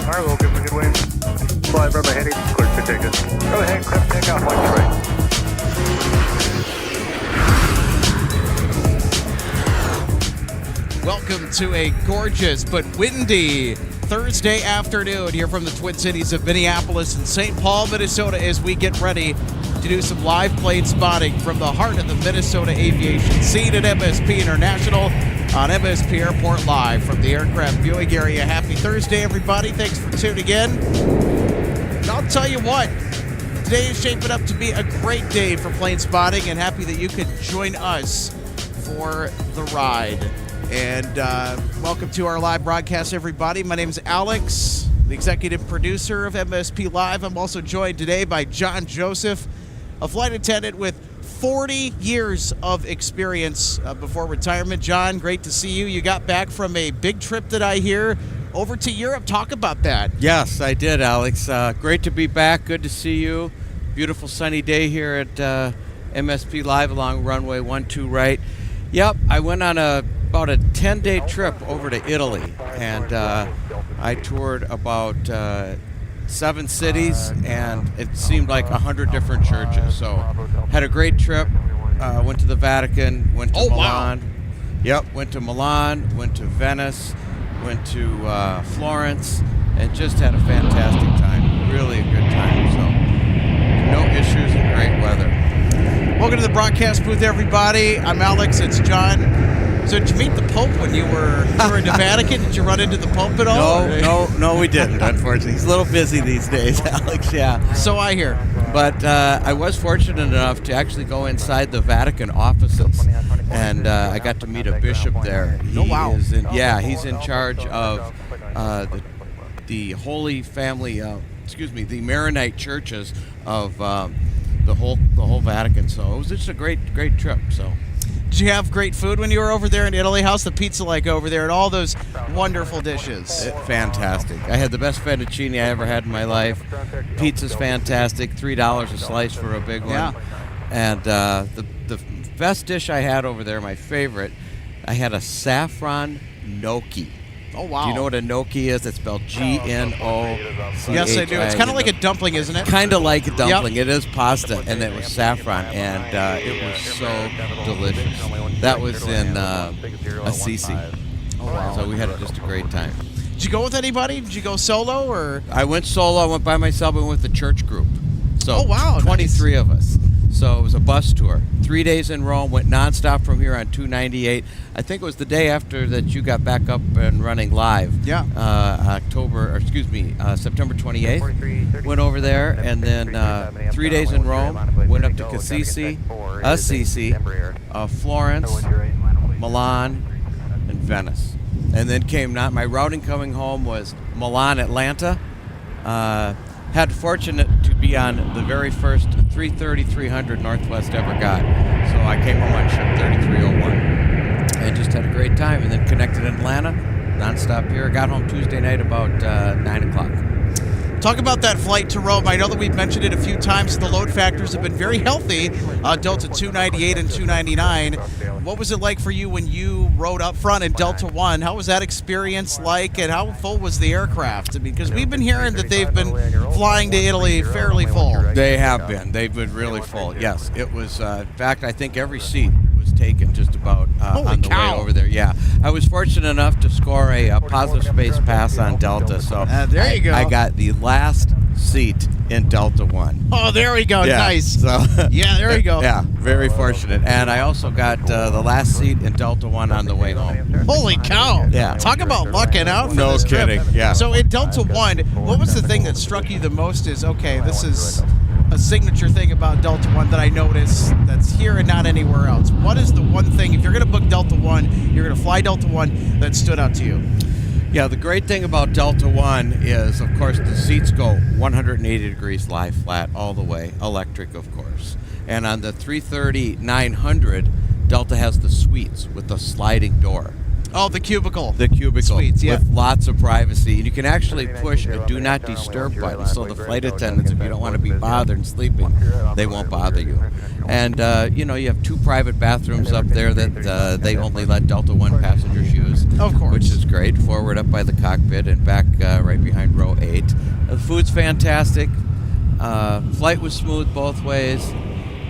All right, we'll give him a good wave. Fly from heading, clear to take us. Go ahead, clear takeoff, watch right. Welcome to a gorgeous but windy Thursday afternoon here from the Twin Cities of Minneapolis and St. Paul, Minnesota, as we get ready to do some live plane spotting from the heart of the Minnesota aviation scene at MSP International on MSP Airport live from the aircraft viewing area. Happy Thursday, everybody. Thanks for tuning in. And I'll tell you what, today is shaping up to be a great day for plane spotting, and happy that you could join us for the ride. And welcome to our live broadcast, everybody. My name is Alex, the executive producer of MSP Live. I'm also joined today by John Joseph, a flight attendant with 40 years of experience before retirement. John, great to see you. You got back from a big trip that I hear over to Europe. Talk about that. Yes, I did, Alex. Great to be back. Good to see you. Beautiful sunny day here at MSP Live along runway 12 right. Yep, I went on about a 10-day trip over to Italy, and I toured about 7 cities, and it seemed like 100 different churches. So had a great trip. Went to the Vatican, went to Milan. Wow. Yep, went to Milan, went to Venice, went to Florence, and just had a fantastic time. Really a good time. So no issues and great weather. Welcome to the broadcast booth, everybody. I'm Alex. It's John. So did you meet the Pope when you were in the Vatican? Did you run into the Pope at all? No, we didn't, unfortunately. He's a little busy these days, Alex, yeah. So I hear. But I was fortunate enough to actually go inside the Vatican offices, and I got to meet a bishop there. Wow. He's in charge of the Holy Family, the Maronite churches of the whole Vatican. So it was just a great trip, so. Did you have great food when you were over there in Italy? How's the pizza like over there and all those wonderful dishes? Fantastic. I had the best fettuccine I ever had in my life. Pizza's fantastic. $3 a slice for a big one. Yeah. And the best dish I had over there, my favorite, I had a saffron gnocchi. Oh, wow. Do you know what a gnocchi is? It's spelled G-N-O-C-H-I. Yes, I do. It's kind of like a dumpling, isn't it? Kind of like a dumpling. Yep. It is pasta, and it was saffron, and it was so delicious. That was in Assisi. Oh, wow. So we had just a great time. Did you go with anybody? Did you go solo, or? I went solo. I went by myself. I went with the church group. So 23 nice. of us. So it was a bus tour. 3 days in Rome, went nonstop from here on 298. I think it was the day after that you got back up and running live. Yeah. September 28th. Went over there, and then 3 days in Rome. Went up to Assisi, Florence, Milan, and Venice. And then my routing coming home was Milan, Atlanta. Had fortunate to be on the very first 330-300 Northwest ever got. So I came home on ship 3301 and just had a great time, and then connected in Atlanta, nonstop here. Got home Tuesday night about 9 o'clock. Talk about that flight to Rome. I know that we've mentioned it a few times. The load factors have been very healthy, Delta 298 and 299. What was it like for you when you rode up front in Delta 1? How was that experience like, and how full was the aircraft? I mean, because we've been hearing that they've been flying to Italy fairly full. They have been. They've been really full. Yes, it was. In fact, I think every seat was taken just about on the way over there. Yeah, I was fortunate enough to score a positive space pass on Delta, so there you go. I got the last seat in Delta 1. Oh, there we go. Yeah, nice. So yeah, there you go. Yeah, very fortunate. And I also got the last seat in Delta 1 on the way home. Holy cow. Yeah. Talk about lucking out for No this trip. kidding. Yeah. So in Delta 1, what was the thing that struck you the most is, okay, this is a signature thing about Delta 1 that I noticed that's here and not anywhere else? What is the one thing, if you're going to book Delta 1, you're going to fly Delta 1, that stood out to you? Yeah, the great thing about Delta 1 is, of course, the seats go 180 degrees lie flat all the way, electric, of course. And on the 330-900, Delta has the suites with the sliding door. Oh, the cubicle. The cubicle suites, yeah. With lots of privacy. And you can actually push a do not disturb button, so the flight attendants, if you don't want to be bothered and sleeping, they won't bother you. And, you have 2 private bathrooms up there that they only let Delta 1 passengers use. Of course. Which is great. Forward up by the cockpit and back right behind row food's fantastic. Flight was smooth both ways.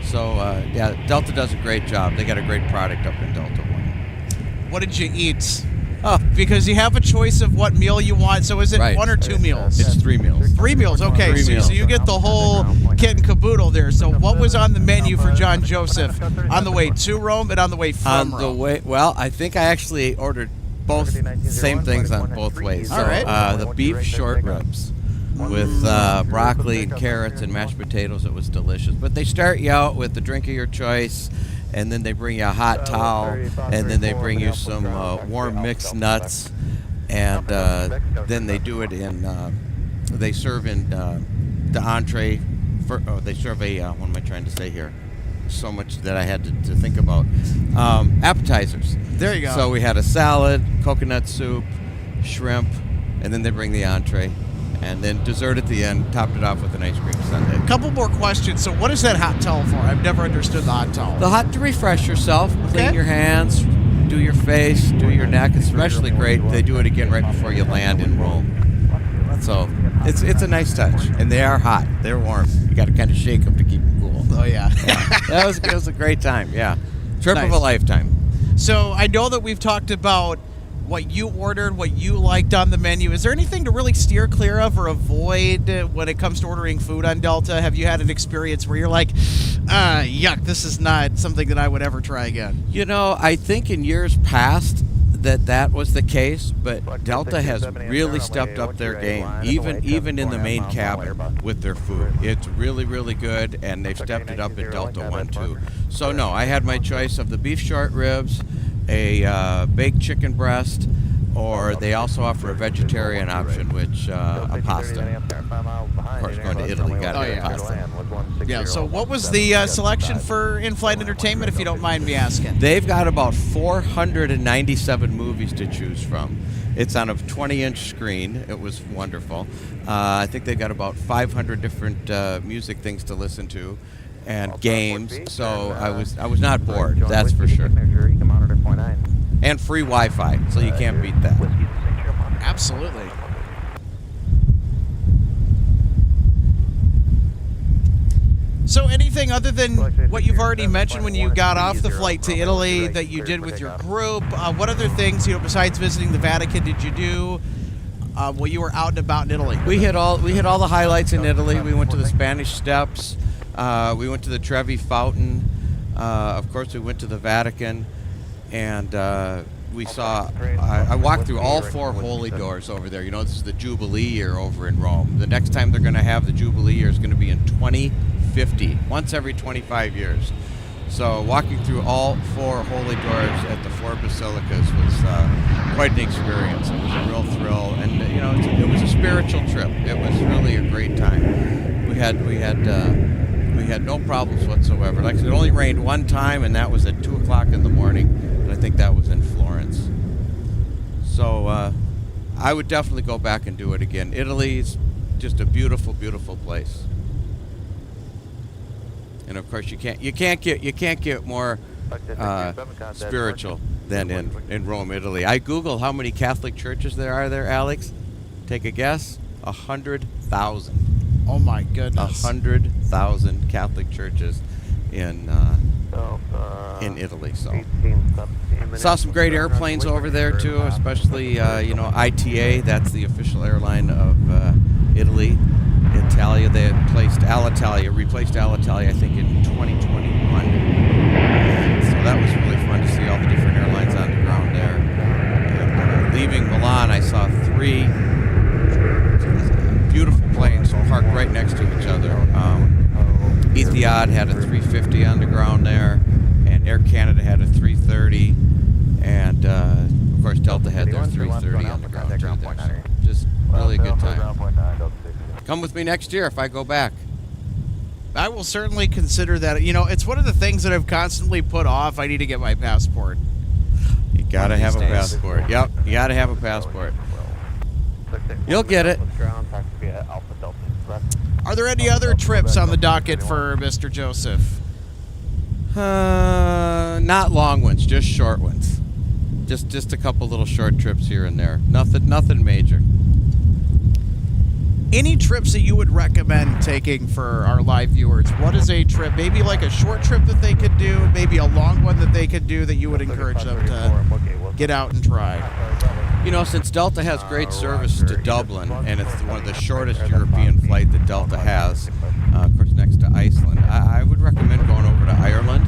So, yeah, Delta does a great job. They got a great product up in Delta One. What did you eat? Oh, Because you have a choice of what meal you want. So is it Right. 1 or 2 meals? it's 3 meals. 3 meals, okay. Three So meals. you get the whole kit and caboodle there. So what was on the menu for John Joseph on the way to Rome and on the way On from the Rome? way, well, I think I actually ordered both same things on both ways. So, All right. the beef short ribs with broccoli and carrots and mashed potatoes. It was delicious. But they start you out with the drink of your choice, and then they bring you a hot towel, and then they bring you some warm mixed nuts, and then they do it in. They serve in the entree. They serve a. What am I trying to say here? So much that I had to think about. Appetizers. There you go. So we had a salad, coconut soup, shrimp, and then they bring the entree, and then dessert at the end. Topped it off with an ice cream sundae. Couple more questions. So what is that hot towel for? I've never understood the hot towel. The hot to refresh yourself, clean Okay. your hands, do your face, do your neck. It's especially great. They do it again right before you land in Rome. So it's a nice touch, and they are hot. They're warm. You got to kind of shake them to keep them cool. Oh, yeah. It was a great time. Yeah, trip of Nice. a lifetime. So I know that we've talked about what you ordered, what you liked on the menu. Is there anything to really steer clear of or avoid when it comes to ordering food on Delta? Have you had an experience where you're like, yuck, this is not something that I would ever try again? You know, I think in years past that was the case, but Delta has really stepped up their game, even in the main cabin with their food. It's really, really good, and they've stepped it up in Delta One too. So no, I had my choice of the beef short ribs, a baked chicken breast, or they also offer a vegetarian option, which a pasta. Of course, going to Italy, got to get pasta. Yeah, so what was the selection for in-flight entertainment, if you don't mind me asking? They've got about 497 movies to choose from. It's on a 20-inch screen. It was wonderful. I think they've got about 500 different music things to listen to, and games. So I was not bored. That's for sure. And free Wi-Fi, so you can't beat that. Absolutely. So anything other than what you've already mentioned when you got off the flight to Italy that you did with your group, what other things, besides visiting the Vatican, did you do while you were out and about in Italy? We hit all the highlights in Italy. We went to the Spanish Steps. We went to the Trevi Fountain. Of course, we went to the Vatican, and we saw. I walked through all 4 holy doors over there. This is the Jubilee year over in Rome. The next time they're going to have the Jubilee year is going to be in 2050, once every 25 years. So walking through all 4 holy doors at the 4 basilicas was quite an experience. It was a real thrill, and it was a spiritual trip. It was really a great time. We had no problems whatsoever. Like I said, it only rained one time, and that was at 2 o'clock in the morning, and I think that was in Florence. So I would definitely go back and do it again. Italy's just a beautiful, beautiful place. And of course, you can't get more spiritual than in Rome, Italy. I Googled how many Catholic churches there are there, Alex. Take a guess. 100,000. Oh my goodness. 100,000 Catholic churches in Italy. So saw some great airplanes over there too, especially ITA. That's the official airline of Italy. Italia, they had replaced Alitalia, I think, in 2021. And so that was really fun to see all the different airlines on the ground there. And leaving Milan, I saw 3 beautiful planes parked right next to each other. Etihad had a 350 on the ground there, and Air Canada had a 330, and of course Delta had their 330 on the ground too there. So just really a good time. Come with me next year if I go back. I will certainly consider that. It's one of the things that I've constantly put off. I need to get my passport. You gotta have a passport. Yep, you gotta have a passport. You'll get it. Are there any other trips on the docket for Mr. Joseph? Not long ones, just short ones. Just a couple little short trips here and there. Nothing major. Any trips that you would recommend taking for our live viewers? What is a trip? Maybe like a short trip that they could do, maybe a long one that they could do that you would encourage them to get out and try. You know, since Delta has great service to Dublin, and it's one of the shortest European flight that Delta has, of course, next to Iceland, I would recommend going over to Ireland.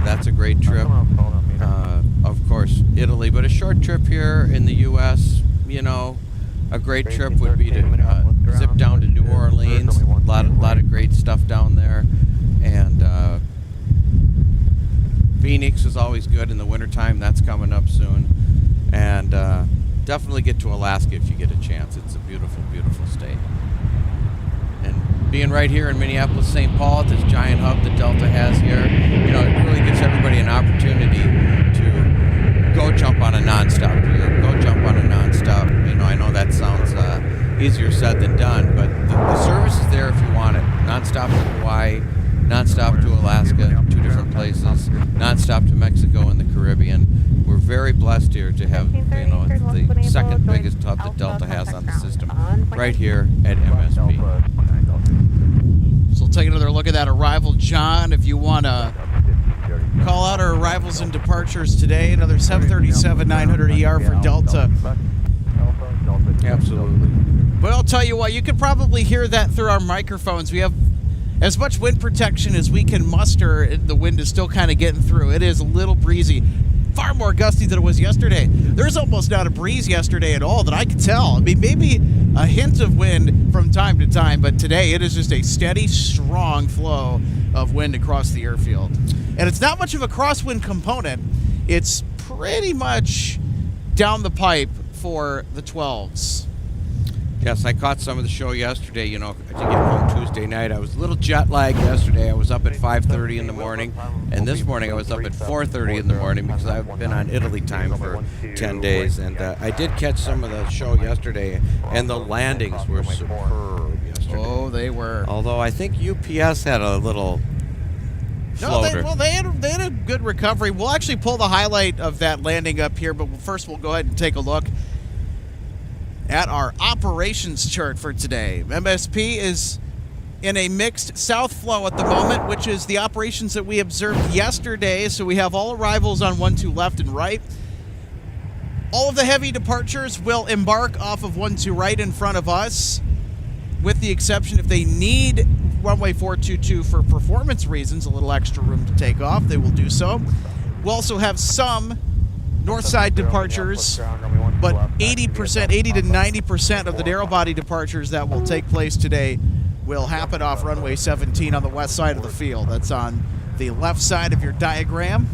That's a great trip. Of course, Italy, but a short trip here in the U.S., you know, a great trip would be to zip down to New Orleans. A lot of great stuff down there. And Phoenix is always good in the wintertime. That's coming up soon. And definitely get to Alaska if you get a chance. It's a beautiful, beautiful state. And being right here in Minneapolis, St. Paul, at this giant hub that Delta has here, you know, it really gives everybody an opportunity to go jump on a Nonstop here. Go jump on a Nonstop. You know, I know that sounds easier said than done, but the service is there if you want it. Nonstop to Hawaii, Nonstop to Alaska, 2 different places, Nonstop to Mexico and the Caribbean. We're very blessed here to have, you know, the second biggest hub that Delta has on the system right here at MSP. So we'll take another look at that arrival. John, if you want to call out our arrivals and departures today, another 737-900ER for Delta. Absolutely. But I'll tell you what, you can probably hear that through our microphones. We have as much wind protection as we can muster. The wind is still kind of getting through. It is a little breezy. Far more gusty than it was yesterday. There's almost not a breeze yesterday at all that I could tell. I mean, maybe a hint of wind from time to time, but today it is just a steady, strong flow of wind across the airfield. And it's not much of a crosswind component. It's pretty much down the pipe for the 12s. Yes, I caught some of the show yesterday. You know, I did get home Tuesday night. I was a little jet lagged yesterday. I was up at 5:30 in the morning, and this morning I was up at 4:30 in the morning because I've been on Italy time for 10 days. And I did catch some of the show yesterday, and the landings were superb yesterday. Oh, they were. Although I think UPS had a little floater. No, they had a good recovery. We'll actually pull the highlight of that landing up here, but first we'll go ahead and take a look at our operations chart for today. MSP is in a mixed south flow at the moment, which is the operations that we observed yesterday. So we have all arrivals on 12 left and right. All of the heavy departures will embark off of 12 right in front of us, with the exception if they need runway 422 for performance reasons, a little extra room to take off, they will do so. We'll also have some north side departures, but 80 to 90% of the narrow body departures that will take place today will happen off runway 17 on the west side of the field. That's on the left side of your diagram.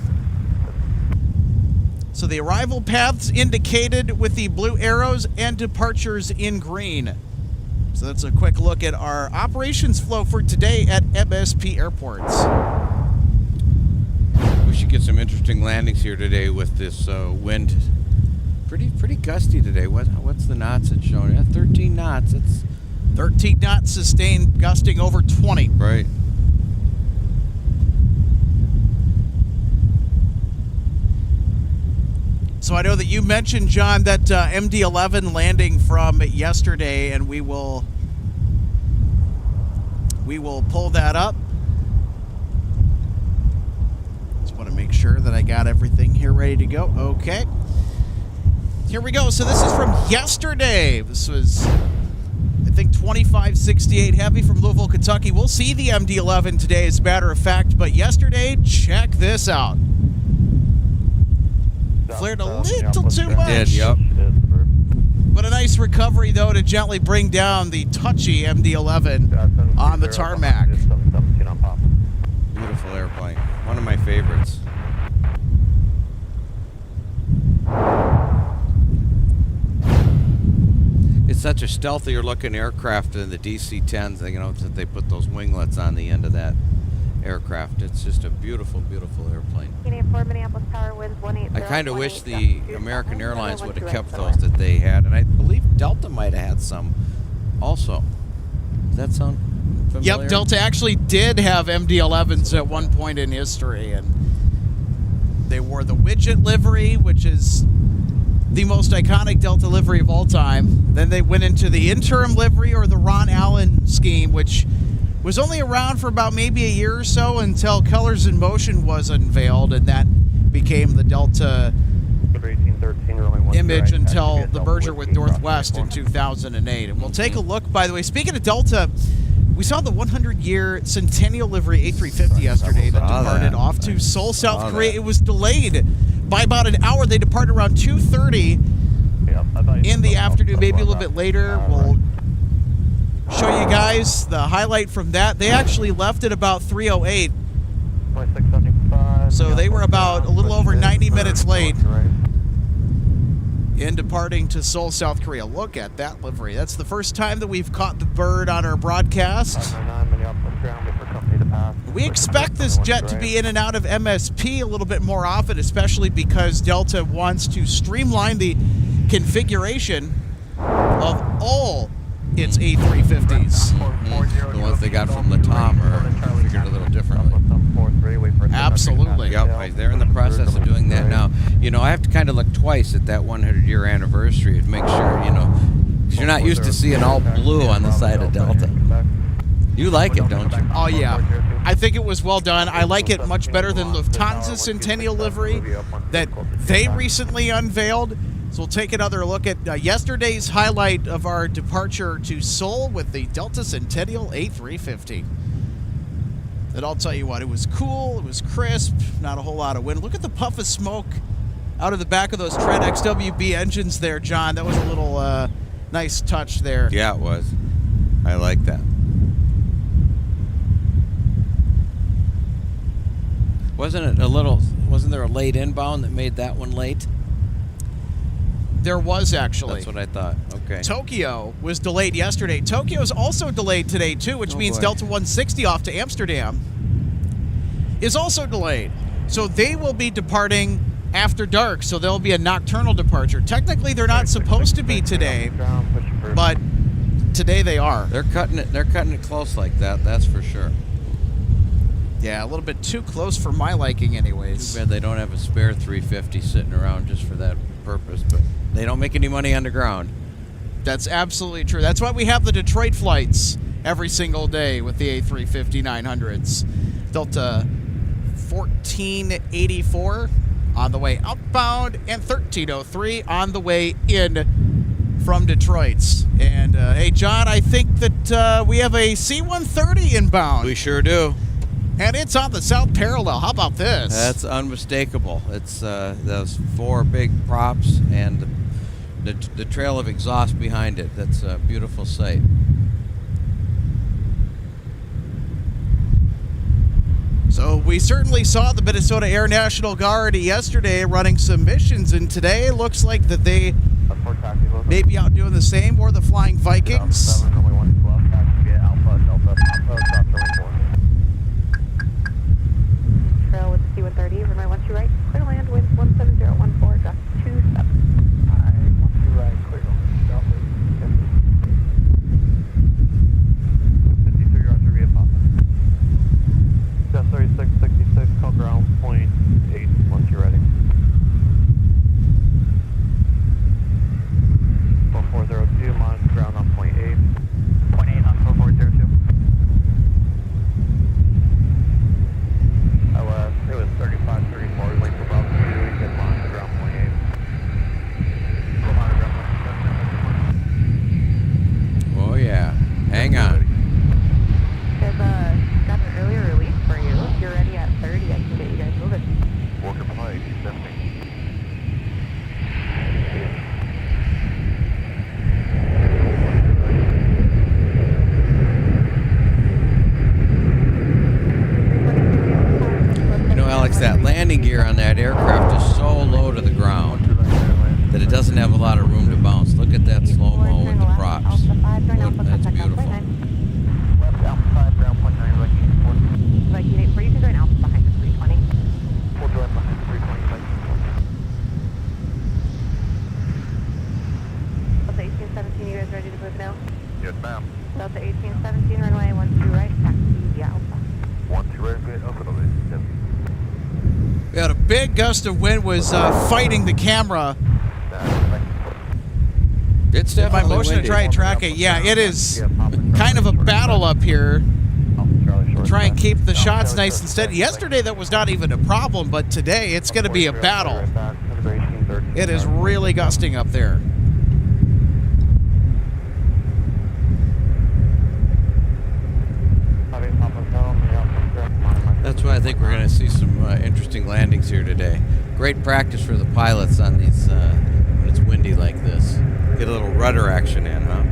So the arrival paths indicated with the blue arrows and departures in green. So that's a quick look at our operations flow for today at MSP Airports. We should get some interesting landings here today with this wind. Pretty gusty today. What's the knots it's showing? Yeah, 13 knots. It's 13 knots sustained, gusting over 20. right. So I know that you mentioned, John, that MD-11 landing from yesterday, and we will pull that up. Just want to make sure that I got everything here ready to go. Okay. Here we go. So this is from yesterday. This was, I think, 2568 Heavy from Louisville, Kentucky. We'll see the MD-11 today, as a matter of fact, but yesterday, check this out. Flared a little too much. Did, yep. But a nice recovery, though, to gently bring down the touchy MD-11 on the tarmac. Beautiful airplane. One of my favorites. It's such a stealthier looking aircraft than the DC-10s. You know, that they put those winglets on the end of that aircraft. It's just a beautiful, beautiful airplane. I kind of wish the American Airlines would have kept those that they had, and I believe Delta might have had some also. Does that sound familiar? Yep, Delta actually did have MD-11s at one point in history, and they wore the widget livery, which is the most iconic Delta livery of all time. Then they went into the interim livery, or the Ron Allen scheme, which was only around for about maybe a year or so until Colors in Motion was unveiled, and that became the Delta image until the merger with Northwest in 2008. And we'll take a look, by the way, speaking of Delta, we saw the 100-year Centennial livery A350 yesterday that departed off to Seoul, South Korea. It was delayed by about an hour. They departed around 2:30 in the afternoon, maybe a little bit later. We'll show you guys the highlight from that. They actually left at about 3:08, so they were about a little over 90 minutes late in departing to Seoul, South Korea. Look at that livery. That's the first time that we've caught the bird on our broadcast. We expect this jet to be in and out of MSP a little bit more often, especially because Delta wants to streamline the configuration of all its A350s. The ones they got from Latam are configured a little differently. Absolutely. Yep, they're in the process of doing that now. You know, I have to kind of look twice at that 100-year anniversary to make sure, you know, 'cause you're not used to seeing all blue on the side of Delta. You like it, don't you? Oh, yeah. I think it was well done. I like it much better than Lufthansa's Centennial livery that they recently unveiled. So we'll take another look at yesterday's highlight of our departure to Seoul with the Delta Centennial A350. And I'll tell you what, it was cool, it was crisp, not a whole lot of wind. Look at the puff of smoke out of the back of those Trent XWB engines there, John. That was a little nice touch there. Yeah, it was. I like that. Wasn't there a late inbound that made that one late? There was, actually. That's what I thought. Okay. Tokyo was delayed yesterday. Tokyo is also delayed today, too, which means boy. Delta 160 off to Amsterdam is also delayed. So they will be departing after dark, so there'll be a nocturnal departure. Technically, they're not supposed to be today, but today they are. They're cutting it close like that, that's for sure. Yeah, a little bit too close for my liking anyways. Too bad they don't have a spare 350 sitting around just for that purpose, but they don't make any money on the ground. That's absolutely true. That's why we have the Detroit flights every single day with the A350-900s. Delta 1484 on the way outbound and 1303 on the way in from Detroit. And hey, John, I think that we have a C-130 inbound. We sure do. And it's on the south parallel. How about this? That's unmistakable. It's those four big props and the trail of exhaust behind it. That's a beautiful sight. So we certainly saw the Minnesota Air National Guard yesterday running some missions, and today it looks like that they may be out doing the same, or the Flying Vikings. Trail with C-130, runway 12 right, clear land with 17014, just 27. Alright, 12 right, clear. Delta 53 yards for Vietnam. Just 3666, call ground, point 8, once you're ready. 4402, monitor ground on point 8. Point 8 on 4402. It was 35, 34, length of about 2, we said monitor ground point 8. Monitor ground point 8. Oh yeah, hang on. There's got an earlier release for you. If you're ready at 30, I can get you guys moving. Walker Pike, 70. You know, Alex, that landing gear on that aircraft is so low to the ground that it doesn't have a lot of room to bounce. Look at that slow-mo with the props. That's beautiful. Left Alpha 5, ground point 9, Viking 8. Viking 8 for you can join Alpha behind the 320. Full drive behind 320, Viking 4. Delta 1817, you guys ready to move now? Yes, ma'am. Delta 1817, runway 12 right, taxi via Alpha. 12 right, good, over the list. We had a big gust of wind was fighting the camera It's My definitely motion to windy. try and track it. Yeah, it is kind of a battle up here. Try and keep the shots nice and steady. Yesterday that was not even a problem, but today it's going to be a battle. It is really gusting up there. That's why I think we're going to see some interesting landings here today. Great practice for the pilots on these when it's windy like this. Get a little rudder action in, huh?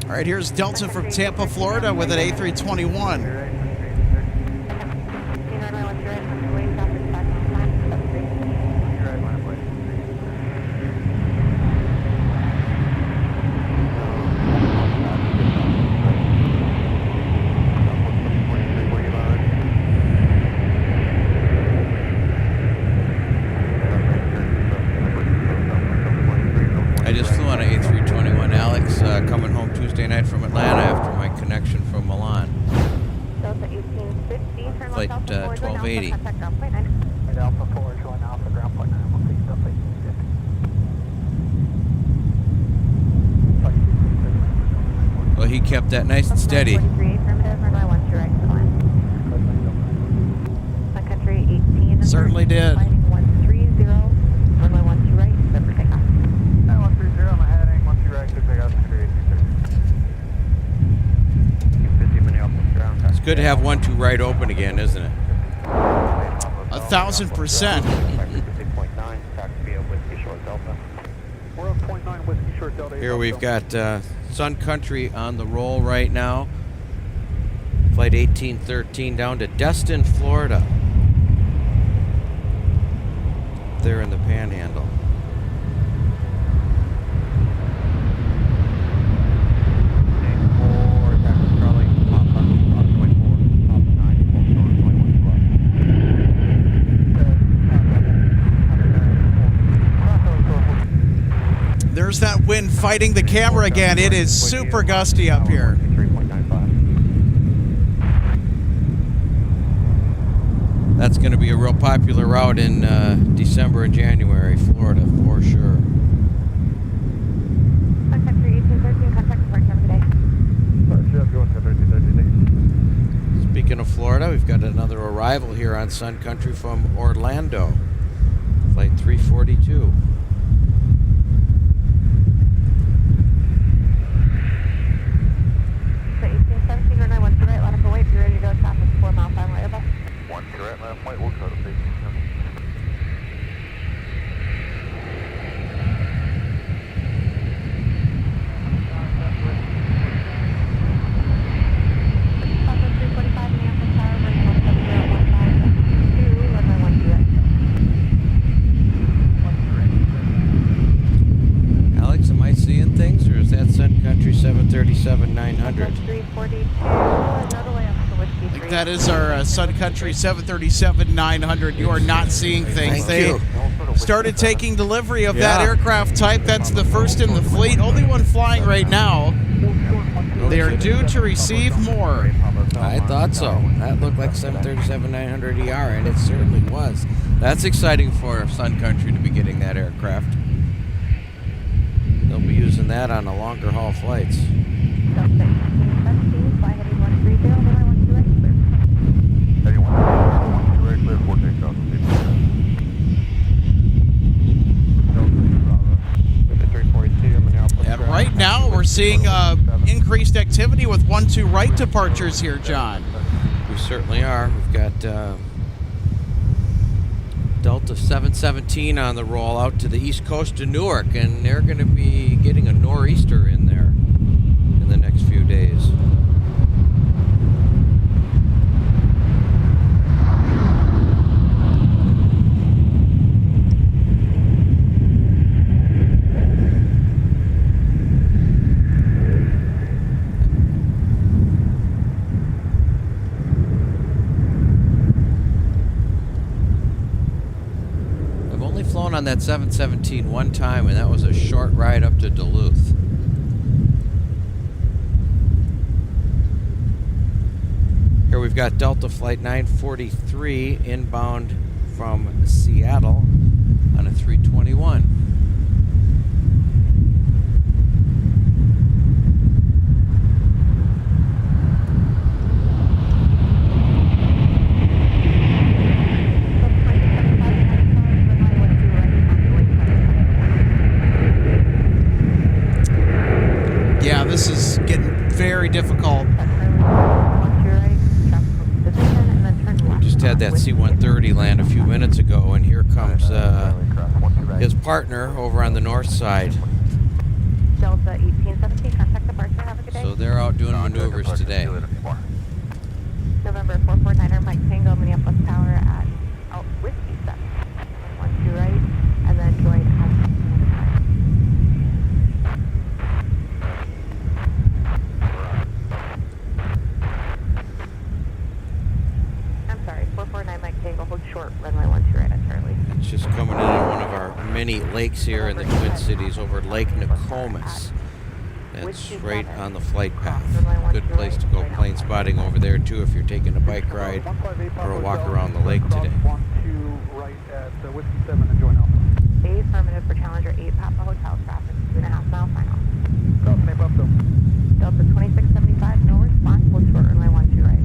All right, here's Delta from Tampa, Florida with an A321. I just flew on an A321, Alex, coming home Tuesday night from Atlanta after my connection from Milan. Flight 1280. Well, he kept that nice and steady. Certainly did. It's good to have 1-2 right open again, isn't it? 1,000%. Here we've got Sun Country on the roll right now. Flight 1813 down to Destin, Florida. There in the Panhandle. There's that wind fighting the camera again. It is super gusty up here. That's going to be a real popular route in December and January, Florida, for sure. Sun Country 1813, contact departure today. Speaking of Florida, we've got another arrival here on Sun Country from Orlando. Flight 342. So 1817, runway 1 right, line up for weight, be ready to go, traffic 4 mile final Airbus. 1 correct, left flight, we'll go to base. Alex, am I seeing things, or is that Sun Country 737-900? 342, I think that is our Sun Country 737-900. You are not seeing things. Thank you. Started taking delivery of that aircraft type. That's the first in the fleet. Only one flying right now. They are due to receive more. I thought so. That looked like 737-900ER, and it certainly was. That's exciting for Sun Country to be getting that aircraft. They'll be using that on the longer haul flights. And right now we're seeing increased activity with 1-2 right departures here, John. We certainly are. We've got Delta 717 on the roll out to the east coast of Newark, and they're going to be getting a nor'easter in there in the next few days. on that 717 one time, and that was a short ride up to Duluth. Here we've got Delta Flight 943 inbound from Seattle on a 321. Yeah, this is getting very difficult. We just had that C-130 land a few minutes ago, and here comes his partner over on the north side. Delta 1817, contact departure, have a good day. So they're out doing maneuvers today. November 449er, Mike Tango, Minneapolis Tower at Whiskey 7. 12 right, and then join at I'm sorry, 449 Mike Tango, hold short, runway 12 right at Charlie. It's just coming in on one of our many lakes here in the Twin Cities over Lake Nokomis. That's right on the flight path. Good place to go plane spotting over there too if you're taking a bike ride or a walk around the lake today. Right at Whiskey 7 and join Alpha. A affirmative for Challenger 8 Papa Hotel traffic, 2.5 mile final. Delta 2675, no response, hold short, runway 12 right.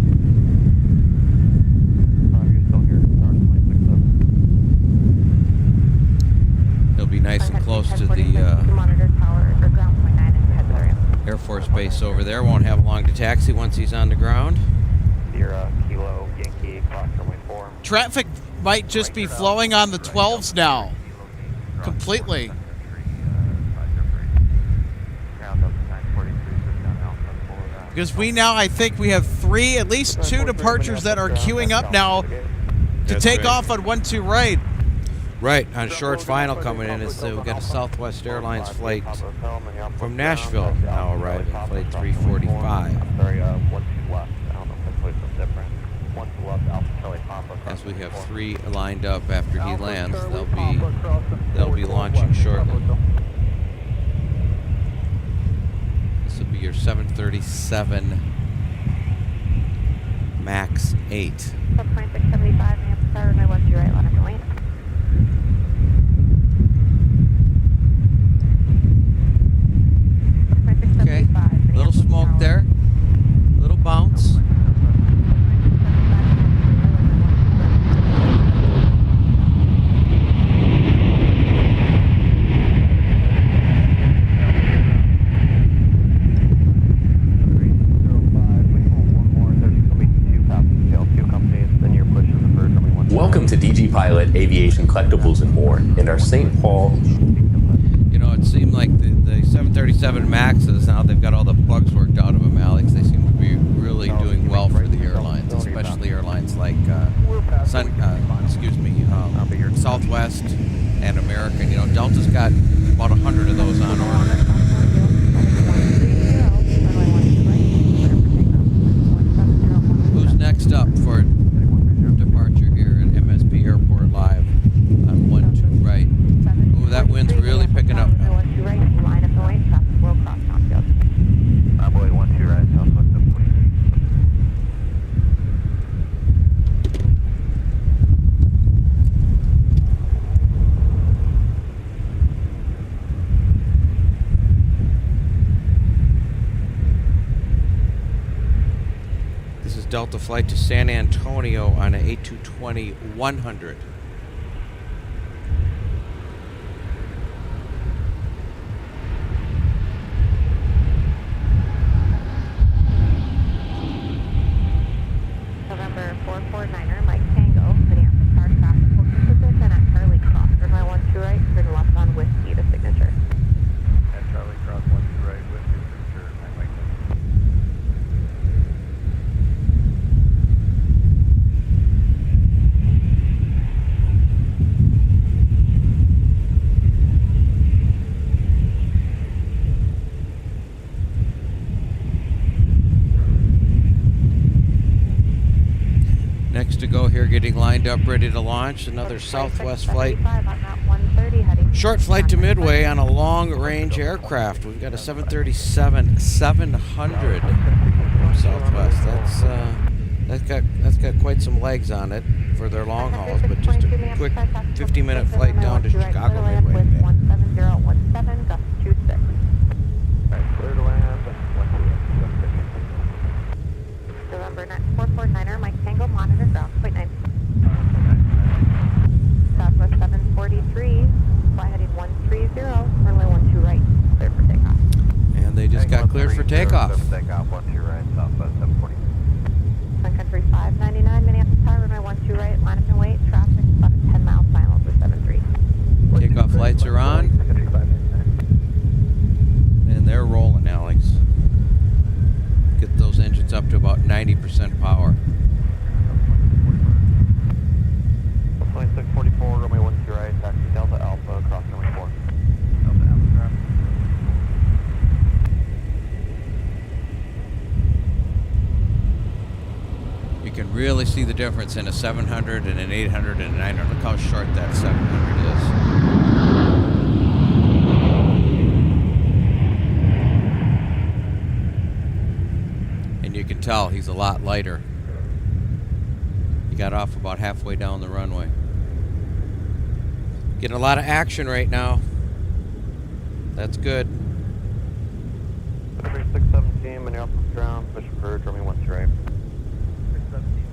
You're still here, 26-7. He'll be nice and close to the monitor tower or ground point 9 and head to the ramp. Air Force Base over there. Won't have long to taxi once he's on the ground. Sierra, Kilo, Yankee, clock runway 4. Traffic might just be flowing on the 12s now. Completely. Because we now, I think we have at least two departures that are queuing up now to That's take right. off on 12 right. Right, on short final coming in, we've got a Southwest Airlines flight from Nashville now arriving, flight 345. Sorry, 12 left. I don't know if that plays something different. 12 left, Alpha Charlie Papa. As we have 3 lined up after he lands, they'll be launching shortly. This will be your 737 MAX 8. Sub 2675, Minneapolis Tower, runway 12 right, line up your lane. Okay, little smoke there, little bounce. Welcome to DG Pilot, Aviation, Collectibles, and more in our St. Paul. You know, it seemed like the 737 MAXs, now they've got all the bugs worked out of them, Alex. They seem to be really doing well for the airlines, especially airlines like Southwest and American. You know, Delta's got about 100 of those on order. Who's next up for departure here at MSP Airport live on 12 right? Ooh, that wind's really picking up now. Line up the lane, traffic will cross Nonstop. Boy, 12 right, Southwest of 46. This is Delta flight to San Antonio on an A220-100. November 449er, Mike Tango, Minneapolis Tower traffic will position at Charlie Cross, runway 12 right, turn left on Whiskey to signature. At Charlie Cross, 12 right, with your signature, and Mike. Next to go here, getting lined up, ready to launch. Another Southwest flight. 75 on that 130. Short flight to Midway on a long-range aircraft. We've got a 737-700 from Southwest. That's got quite some legs on it for their long hauls, but just a quick 50-minute flight down to Chicago Midway today. 17017, gust 26. Clear to land. November 449er, Mike Tango, monitor ground, point 9. Southwest 743, fly heading 130, runway 12 right, clear for takeoff. And they just got cleared for takeoff. Takeoff, 12 right, Southwest 740. Sun Country 599, Minneapolis Tower, runway 12 right, line up and wait, traffic about a 10 mile final for 73. Takeoff lights are on, Sun Country 599. and they're rolling, Alex. Get those engines up to about 90% power. 2644, runway 12 right, taxi Delta Alpha, cross runway 4. Delta Alpha traffic. You can really see the difference in a 700 and an 800 and a 900. Look how short that 700 is. And you can tell he's a lot lighter. He got off about halfway down the runway. Getting a lot of action right now. That's good. 617, Minneapolis ground, push approach, runway 12 right. 617.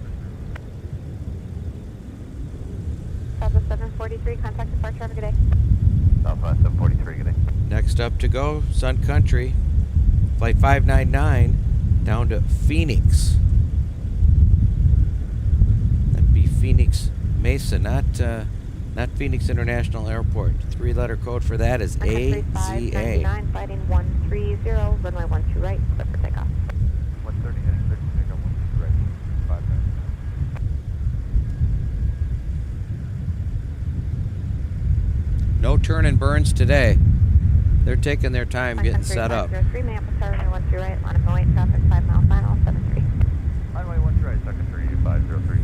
Southwest 743, contact departure, have a good day. Southwest 743, good day. Next up to go, Sun Country. Flight 599 down to Phoenix. That'd be Phoenix Mesa, not Phoenix International Airport. 3-letter code for that is Sun Country AZA. 599, fighting 130, runway 12 right, clear for takeoff. 130, heading 6, takeoff 12 right, 599. No turn and burns today. They're taking their time Sun getting Country set up. 503, Minneapolis Tower, runway 12 right, line up and wait, traffic 5 mile final, 73. Runway 12 right, Sun Country 503.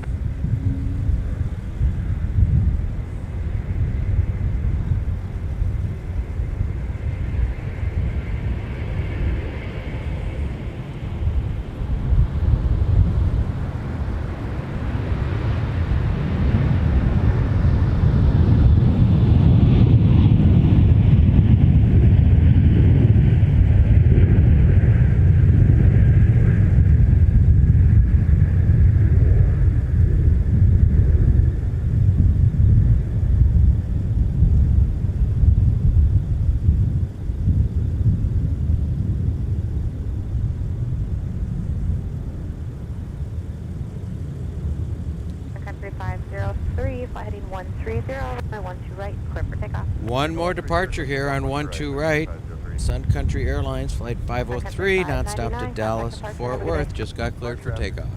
Country 503, fly heading 130, runway 12 right, clear for takeoff. One more departure here on 12 right. Sun Country Airlines Flight 503, nonstop to Dallas, Fort Worth, just got cleared for takeoff.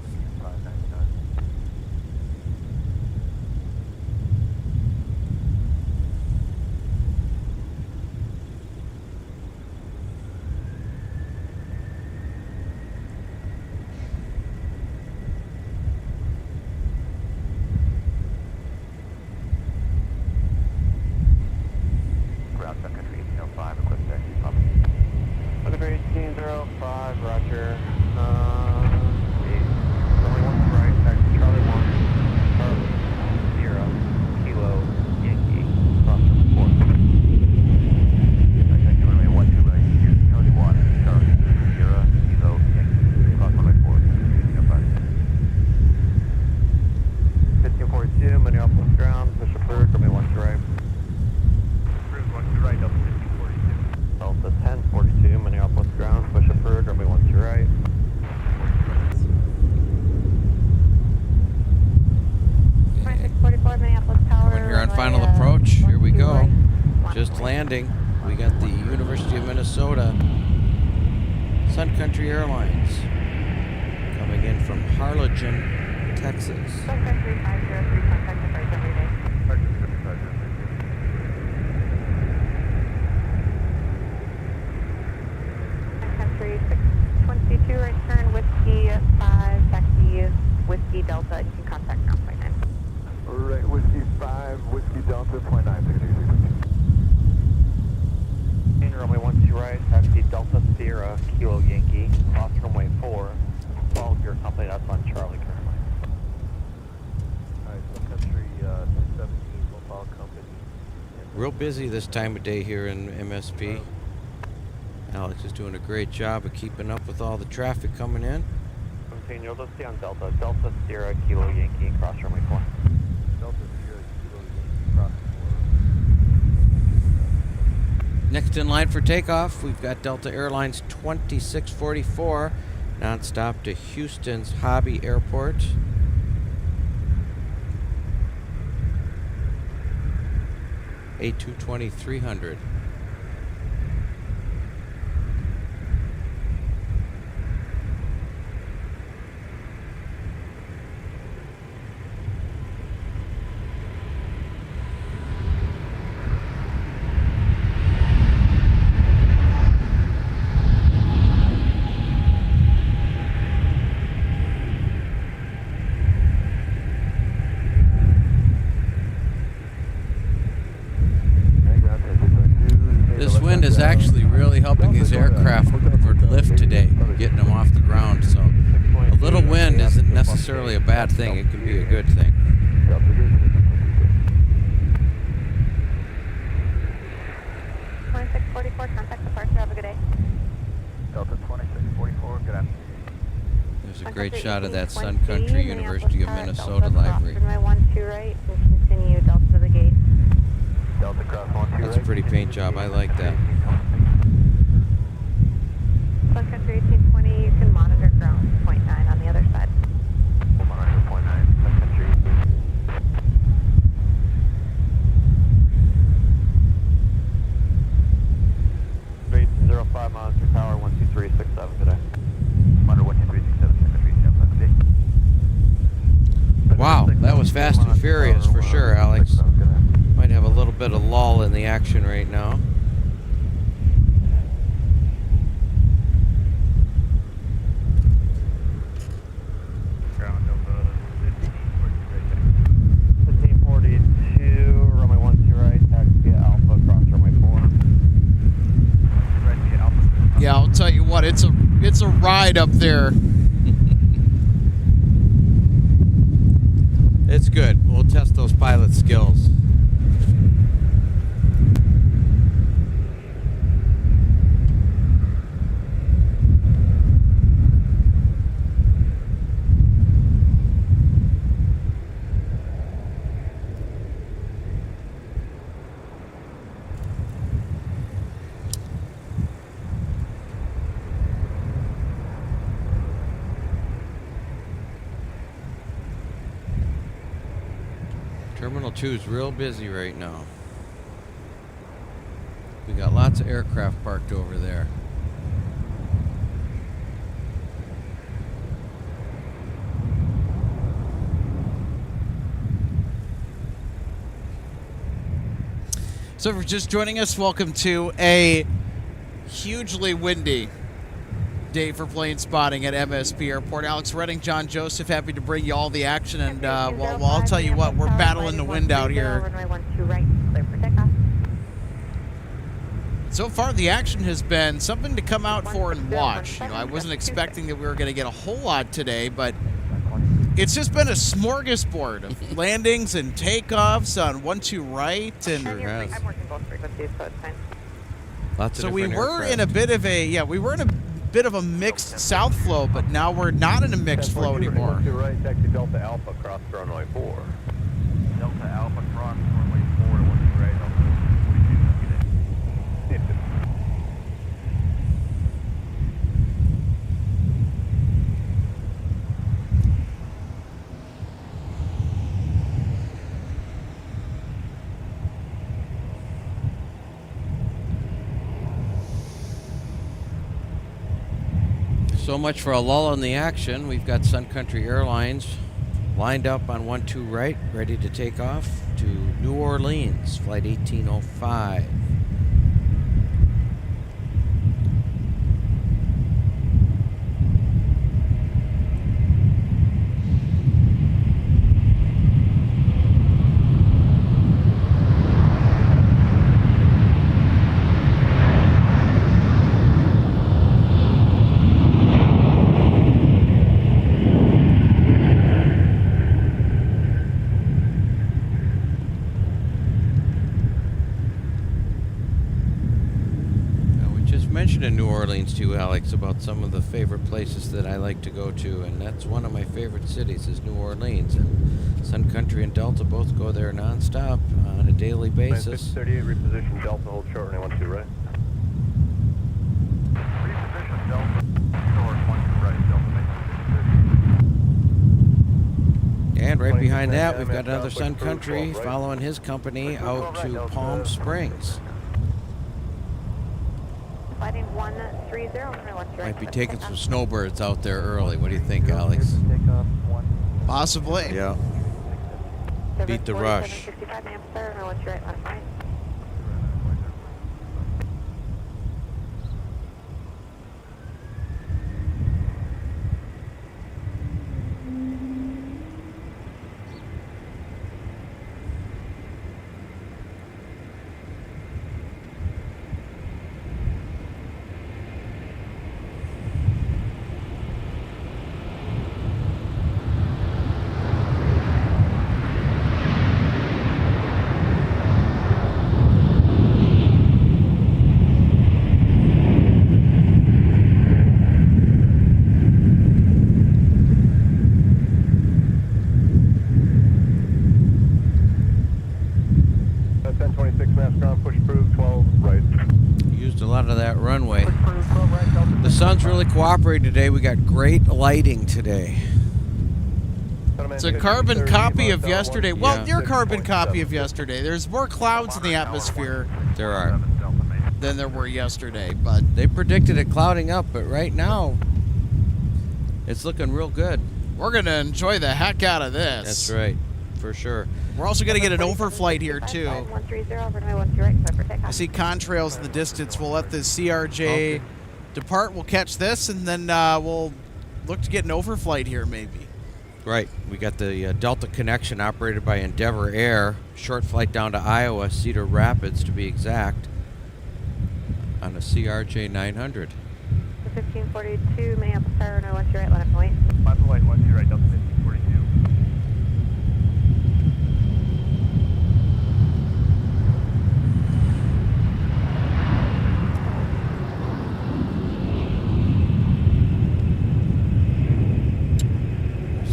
599. Ground Sun Country 1805, request taxi pop. Sun Country 1805, roger. Runway 12 right, taxi Charlie 1, Charlie 0, Kilo, Yankee, cross runway 4. Taxi runway 12 right, Charlie 1, Charlie 0, Kilo, Yankee, cross runway 4, 1805. 1542, Minneapolis ground, push approved, runway 12 right. Approved 12 right, Delta 1542. Delta 1042, Minneapolis ground, push approved, runway 12 right. Runway 644, Minneapolis Tower. Coming here on runway, final approach. Here we 12 go. right, Just landing. We got the University of Minnesota Sun Country Airlines coming in from Harlingen, Texas. Sun Country 503, contact departure, every day. Sun Country 622, right turn, Whiskey 5, taxi Whiskey Delta, you can contact ground point 9. Right, Whiskey 5, Whiskey Delta, point 9, 666. runway 12 right, taxi Delta Sierra, Kilo Yankee, cross runway 4. Follow your company, that's on Charlie currently. Alright, Sun Country 17, we'll follow company. Real busy this time of day here in MSP. Alex is doing a great job of keeping up with all the traffic coming in. Maintain you'll just stay on Delta, Delta Sierra, Kilo Yankee, cross runway 4. Delta Sierra, Kilo Yankee, cross 4. Next in line for takeoff, we've got Delta Airlines 2644, nonstop to Houston's Hobby Airport. A220 300. This wind is actually really helping these aircraft for lift today, getting them off the ground. So a little wind isn't necessarily a bad thing. It can be a good thing. 2644, contact departure, have a good day. Delta 2644, good afternoon. There's a great shot of that Sun Country University of Minnesota library. Runway 12 right and continue Delta to the gate. Delta cross 12 right. That's a pretty paint job. I like that. Sun Country 1820, you can monitor ground 0.9 on the other side. We'll monitor 0.9, Sun Country. 1805 miles per power, 12367 today. Monitor 12367, Sun Country, Wow, that was fast and furious for sure, Alex. Might have a little bit of lull in the action right now. Ground Delta 1542, runway 12 right, taxi Alpha, cross runway 4. Right to Alpha. Yeah, I'll tell you what, it's a ride up there. It's good. We'll test those pilot skills. Terminal 2 is real busy right now. We got lots of aircraft parked over there. So if you're just joining us, welcome to a hugely windy day for plane spotting at MSP Airport. Alex Redding, John Joseph, happy to bring you all the action. And well, I'll tell you what, we're battling the wind out here. Runway 12 right, clear for takeoff. So far, the action has been something to come out for and watch. You know, I wasn't expecting that we were going to get a whole lot today, but it's just been a smorgasbord of landings and takeoffs on 12 right, and I'm working both frequencies, so it's fine. Lots of so we different were aircraft. in a bit of a we were in a bit of a mixed south flow, but now we're not in a mixed flow anymore. 12 right, taxi Delta Alpha, cross runway 4. Delta Alpha, cross runway 4 to 12 right, Delta 42, good day. So much for a lull in the action. We've got Sun Country Airlines lined up on 12 right, ready to take off to New Orleans, flight 1805. New Orleans too, Alex, about some of the favorite places that I like to go to, and that's one of my favorite cities is New Orleans. And Sun Country and Delta both go there nonstop on a daily basis. 38, reposition Delta, hold short, runway 12 right. Reposition Delta, short, 12 right, Delta, And right behind that, we've got another Sun Country following his company out to Palm Springs. Fighting 130, Might be taking some snowbirds out there early. What do you think, Alex? Possibly. Yeah. Beat the rush. 65 Minneapolis, runway 13 right, last night. Used a lot of that runway. The sun's really cooperating today. We got great lighting today. It's a carbon copy of yesterday. Well, Yeah. your carbon copy of yesterday. There's more clouds in the atmosphere There are. than there were yesterday, but They predicted it clouding up, but right now it's looking real good. we're going to enjoy the heck out of this. That's right, for sure. We're also going to get an overflight here, too. 130, runway 12 right, clear for I takeoff. see contrails in the distance. We'll let the CRJ depart. We'll catch this, and then we'll look to get an overflight here, maybe. Right. We got the Delta connection operated by Endeavor Air. Short flight down to Iowa, Cedar Rapids to be exact, on a CRJ 900. 1542 Minneapolis, runway 13 right, left point. 5 white, 1 right, Delta 1542.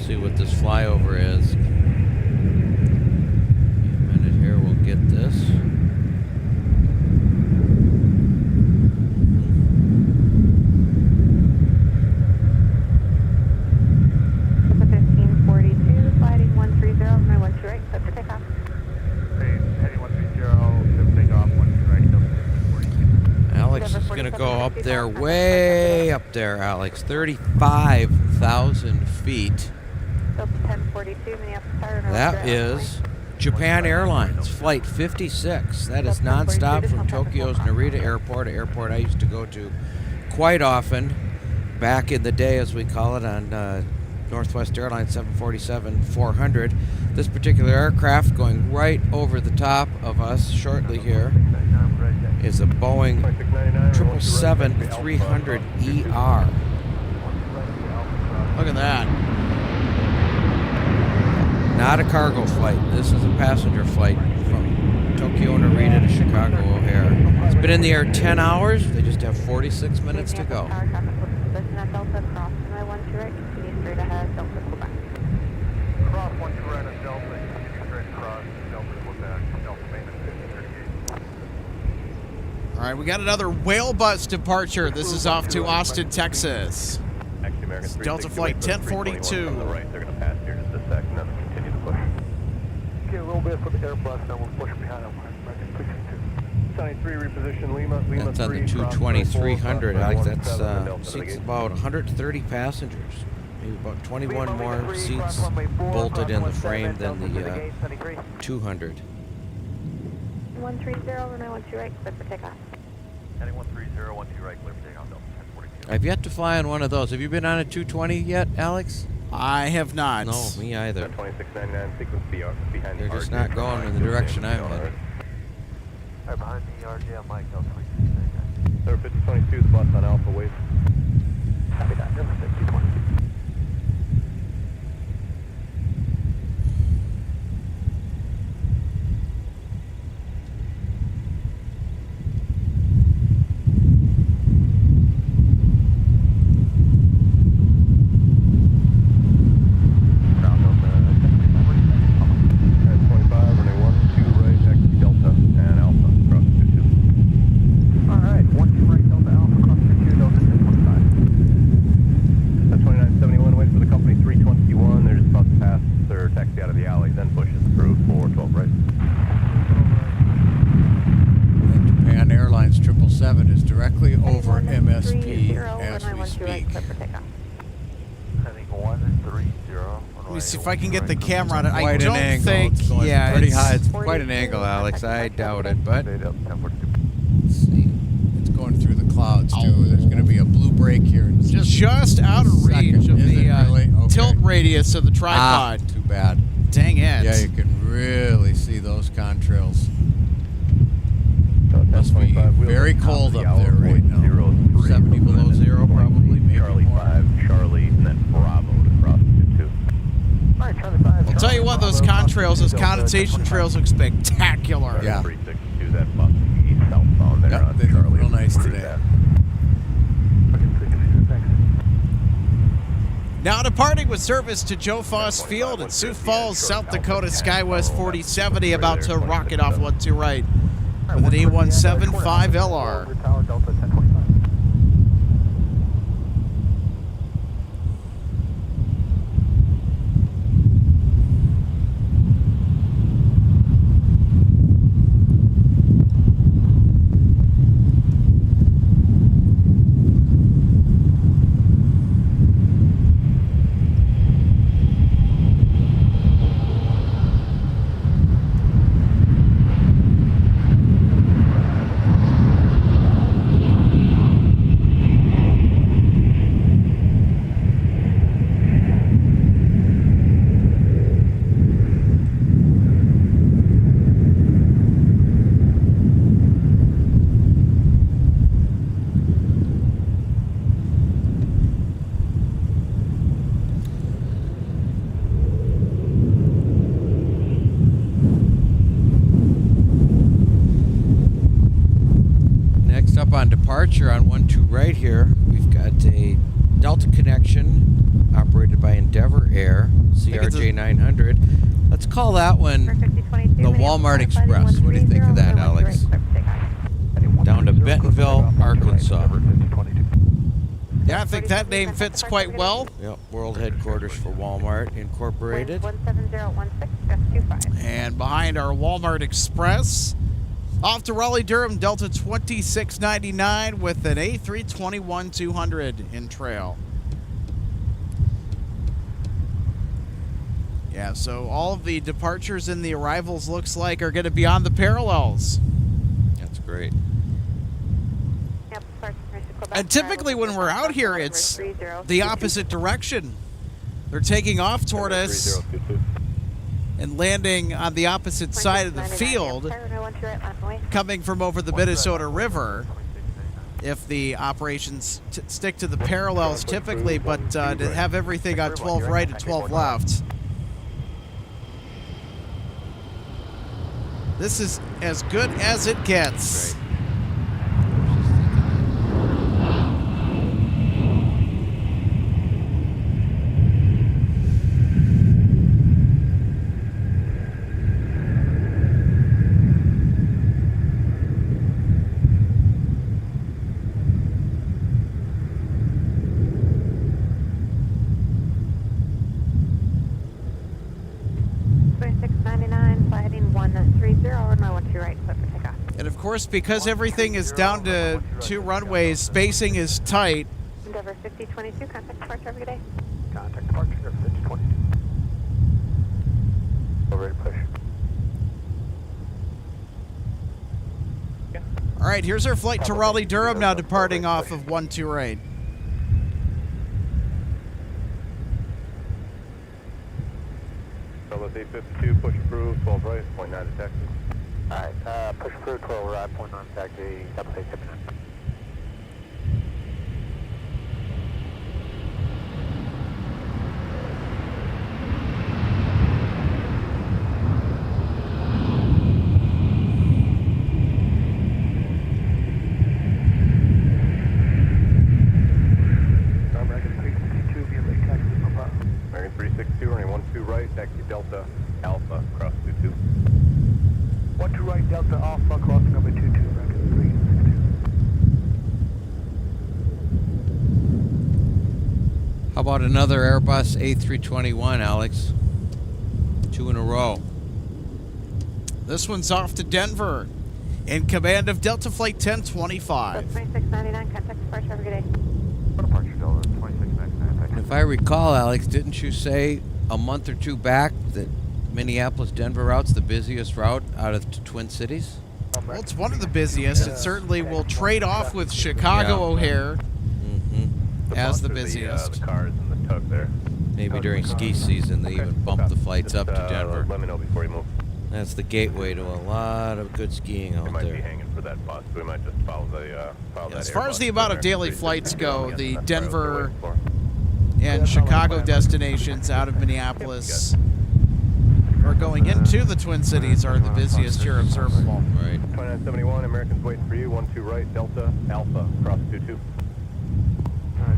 See what this flyover is. In a minute here, we'll get this. It's a 1542, sliding 130, runway 12 right, clear for takeoff. Hey, heading 130, should take off 1 right, Delta 1542. Alex is going to go up there, way up there, Alex. 35,000 feet. Delta 1042 Minneapolis, runway That 13 is Japan Airlines, Flight 56. That is nonstop from Tokyo's Narita Airport, an airport I used to go to quite often back in the day, as we call it, on Northwest Airlines 747-400. This particular aircraft going right over the top of us shortly here is a Boeing 777-300ER. Look at that. Not a cargo flight. This is a passenger flight from Tokyo Narita to Chicago O'Hare. It's been in the air 10 hours. They just have 46 minutes to go. Tower traffic will position at Delta, cross runway 12 right, continue straight ahead, Delta Quebec. Cross 1 right on Delta, continue straight across, Delta Quebec, Delta maintenance 1538. All right, we got another whale bus departure. This is off to Austin, Texas. Actually, American It's Delta Flight 1042. On the right, they're going to pass here just a sec, and then continue to push. Okay, a little bit for the Airbus, then we'll push behind them. American 362. 73, reposition Lima. Lima That's on the 3, 220-300, Alex. That's Delta seats Negate. about 130 passengers. Maybe about 21 more seats bolted in the frame than the 200. 130, runway 12 right, clear for takeoff. Heading 130, 12 right, clear for takeoff, Delta 1042. I've yet to fly on one of those. Have you been on a 220 yet, Alex? I have not. No, me either. 2699, sequence behind They're just RJ. not going in the direction I'm headed. Right behind me, RJ, I'm Mike, Delta 2699. Sir, 5022, the bus on Alpha Wave. Copy that, number 5020. of the alley, then pushes through 412 right. And Japan Airlines 777 is directly over MSP as we speak. Heading 130. Let me see if I can get the camera on it. I Quite an don't angle. think. It's going Yeah, pretty it's- high. It's quite an angle, Alex. I doubt it, but Stayed up, 1042. let's see. It's going through the clouds too. There's going to be a blue break here in just out of reach of Is the it really? Okay. tilt radius of the tripod. Too bad. Dang it. Yeah, you can really see those contrails. So Must be 1025, wheels very at top of cold the up hour, there right now. 0.03. 70 below zero, probably, maybe Charlie more. 5, Charlie, and then Bravo to cross 22. Alright, Charlie 5. I'll tell you what, those contrails, those condensation trails look spectacular. Yeah. 362, that bustling east southbound there Yep, on they look Charlie. real nice Pretty today. fast. Now departing with service to Joe Foss Field in Sioux Falls, South Dakota, SkyWest 4070, about to rocket off 12 right with an A175 LR. Tower Delta 1025. Next up on departure on 12 right here, we've got a Delta connection operated by Endeavor Air, CRJ 900. Let's call that one the Walmart Express. What do you think of that, Alex? Down to Bentonville, Arkansas. Yeah, I think that name fits quite well. Yep, world headquarters for Walmart Incorporated. 17016, And behind our Walmart Express, off to Raleigh-Durham, Delta 2699 with an A321-200 in trail. Yeah, so all of the departures and the arrivals looks like are going to be on the parallels. That's great. And typically when we're out here, it's the opposite direction. They're taking off toward us 3022. and landing on the opposite side of the field, coming from over the Minnesota River. If the operations stick to the parallels typically, but to have everything on 12 right and 12 left. This is as good as it gets. And of course, because everything is down to 2 runways, spacing is tight. Endeavor 5022, contact departure every day. Contact departure 5022. We're ready to push. All right, here's our flight to Raleigh-Durham now, departing off of 12 right. Delta 852, push through, 12 right, 0.9 to Texas. Alright, push through 12 right, 0.9 taxi, Delta 859. American 362, via late taxi, Papa. American 362, running 12 right, taxi Delta Alpha, cross 22. 12 right, Delta Alpha, crossing number 22, American 362. How about another Airbus A321, Alex? 2 in a row. This one's off to Denver. In command of Delta Flight 1025. 2699, contact departure, have a good day. Departure Delta 2699. And if I recall, Alex, didn't you say a month or two back that Minneapolis-Denver route's the busiest route out of the Twin Cities? Well, it's one of the busiest. It certainly will trade off with Chicago O'Hare as the busiest. The cars and the tug there. Maybe during ski season they even bump the flights up to Denver. Let me know before you move. That's the gateway to a lot of good skiing We out might be there. hanging for that bus. We might just follow that. As far as the Airbus amount of there. daily flights go, the That's what I was Denver waiting for. and Chicago destinations out of Minneapolis or going into the Twin Cities are the busiest here observable. Right. 2971, Americans waiting for you. 12 right, Delta Alpha, cross 22.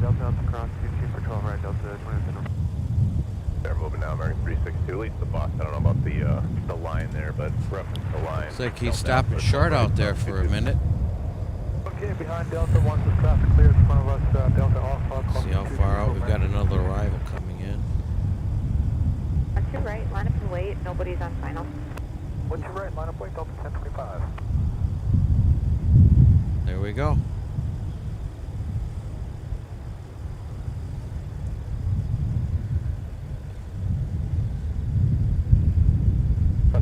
Delta Alpha, cross 22 for 12 right, Delta 27. They're moving now, American 362, at least the bus. I don't know about the line there, but reference the line. Looks like he's Delta stopping Alpha, short 12 out right, there cross for a 22. minute. Okay, behind Delta, once the traffic clears in front of us, Delta Alpha, cross See how 22, far out. We've right. got another arrival coming in. On to right, line up and wait, nobody's on final. 1 2 right, line up, wait, Delta 1025. There we go.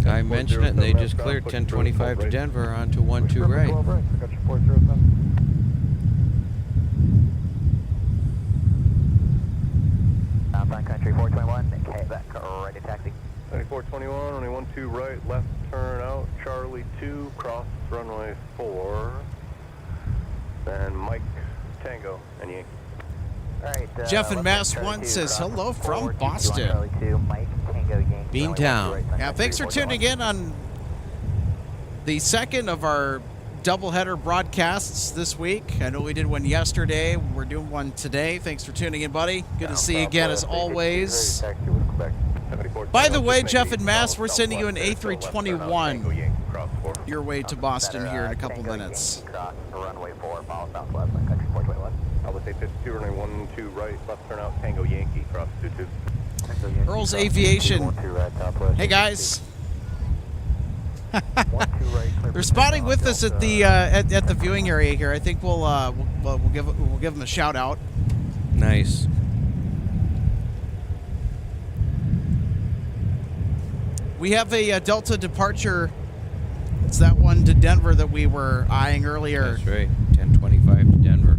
I mentioned it, and they just cleared 1025 to Denver onto 12 right. I got your 407. Sun Country 421, back ready taxi. 9421, only 12 right, left turn out, Charlie 2, cross runway 4. Then Mike Tango and Yankee. All right, Jeff in left Mass Charlie 1 2, says cross hello from 4, Boston. Charlie 2, Mike Tango Yankee. Beantown. Right, Sun Yeah, Country thanks for 421. tuning in on the second of our doubleheader broadcasts this week. I know we did one yesterday. We're doing one today. Thanks for tuning in, buddy. Good to see you again as always. By the way, Jeff and Mass, we're sending you an A321 your way to Boston here in a couple Tango minutes. Yankee, cross runway 4, follow southwest, Sun Country 421. Alpha 52, runway 12 right, left turn out, Tango Yankee, cross 22. Tango Yankee, Earl's cross Aviation. 12 right, southwest. Hey guys, 12 right, clear they're for spotting takeoff, with us at the at the viewing area here. I think we'll give them a shout out. Nice. We have a Delta departure. It's that one to Denver that we were eyeing earlier. That's right. 1025 to Denver.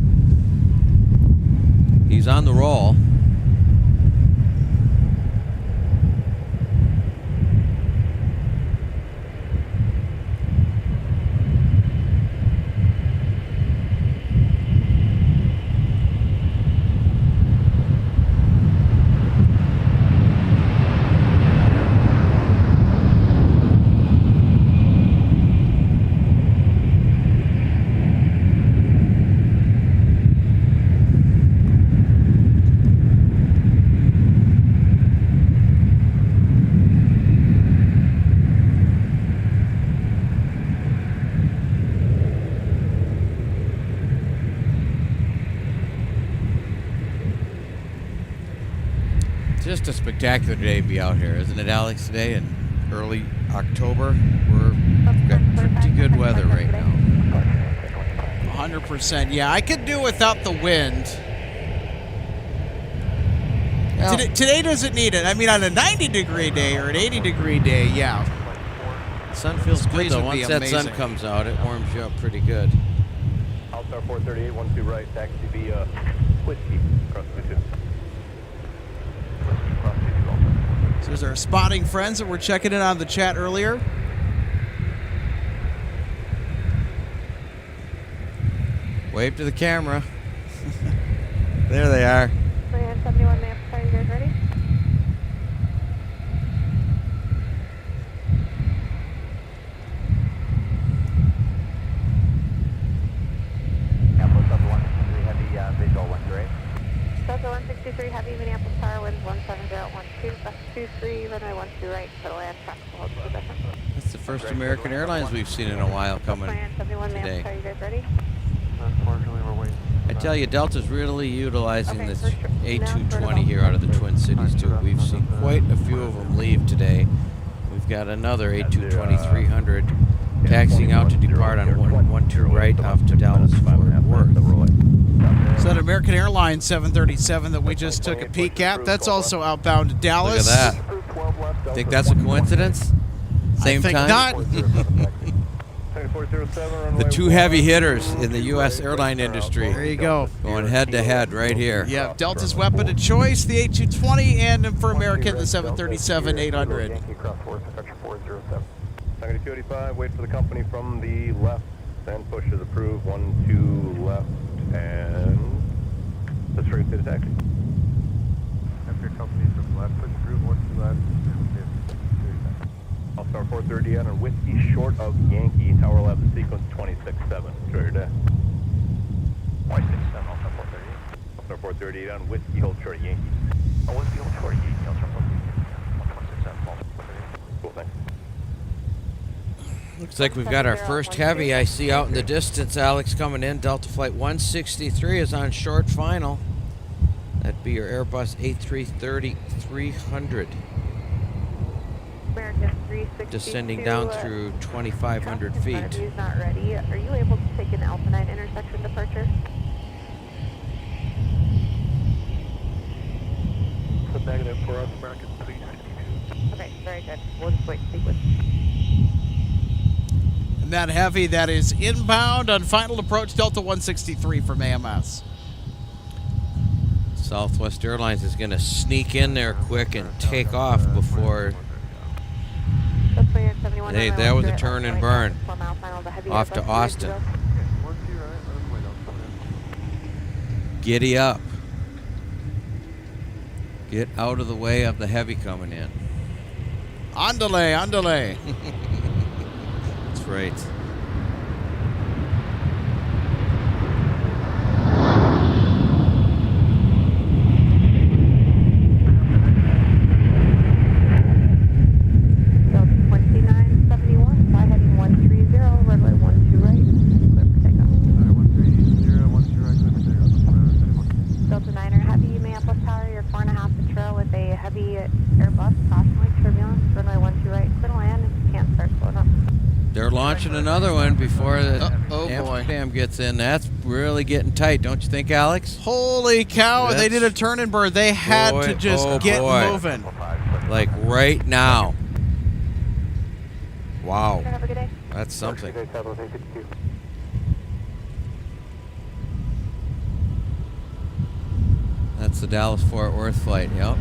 He's on the roll. Just a spectacular day to be out here, isn't it, Alex? Today in early October, we've got pretty good weather right now. 100%. Yeah, I could do without the wind. Well, Today doesn't need it. I mean, on a 90-degree day or an 80-degree day, yeah. the sun feels good breeze though. would be Once that sun amazing. comes out, it warms you up pretty good. Alpha 438, 12 right, taxi via Whiskey, cross 22. Cross 22 Alpha. So there's our spotting friends that were checking in on the chat earlier. Wave to the camera. There they are. 71 Maps, are you guys ready? Minneapolis Delta 163 Heavy, visual 13. Delta 163 Heavy, Minneapolis Tower, wind 17012, bus 23, runway 12 right, settle and traffic hold position. That's the first American Airlines we've seen in a while coming Plan 71 today. Maps, are you guys ready? Unfortunately, we're waiting. I tell you, Delta's really utilizing Okay, this for sure. A220 here out of the Twin Cities too. We've seen quite a few of them leave today we've got another A220-300 taxiing out to depart on 112 right off to Dallas Fort Worth. So that American Airlines 737 that we just took a peek at, that's also outbound to Look Dallas. at that. Think that's a coincidence? Same I think time? not. The two heavy hitters in the U.S. airline industry. There you go. Going head to head right here. Yeah, Delta's weapon of choice, the A220, and for American, the 737-800. Tango 285, wait for the company from the left, and push is approved. 12 left, and let's straight to the taxi. After company from left, push approved. 12 left. I'll start 430 on Whiskey short of Yankee, Tower 11, sequence 26-7. Enjoy your day. 26-7, I'll start 438. I'll start 438 on Whiskey, hold short of Yankee. Oh, Whiskey, hold short of Yankee, I'll start 437. Cool, thanks. Looks like we've got our first heavy I see out in the distance. Alex coming in. Delta Flight 163 is on short final. That'd be your Airbus A330-300. American 362. Descending down through 2,500 feet. He's not ready. Are you able to take an Alpha 9 intersection departure? The negative for us, American 362. Okay, very good. We'll just wait to speak with you. And that heavy that is inbound on final approach, Delta 163 from AMS. Southwest Airlines is going to sneak in there quick and take off before that was a turn and burn off to Austin. Giddy up. Get out of the way of the heavy coming in. Andale, andale. That's right. Delta 9er Heavy, Minneapolis Tower, you're 4.5 to trail with a heavy Airbus, caution turbulence, runway 12 right, clear to land, and can't start slowing up. They're launching another one before the oh boy. Amsterdam gets in. That's really getting tight, don't you think, Alex? Holy cow, they did a turn and burn. They had to just get moving. Like right now. Wow. Have a good day. That's something. That's the Dallas-Fort Worth flight, yep.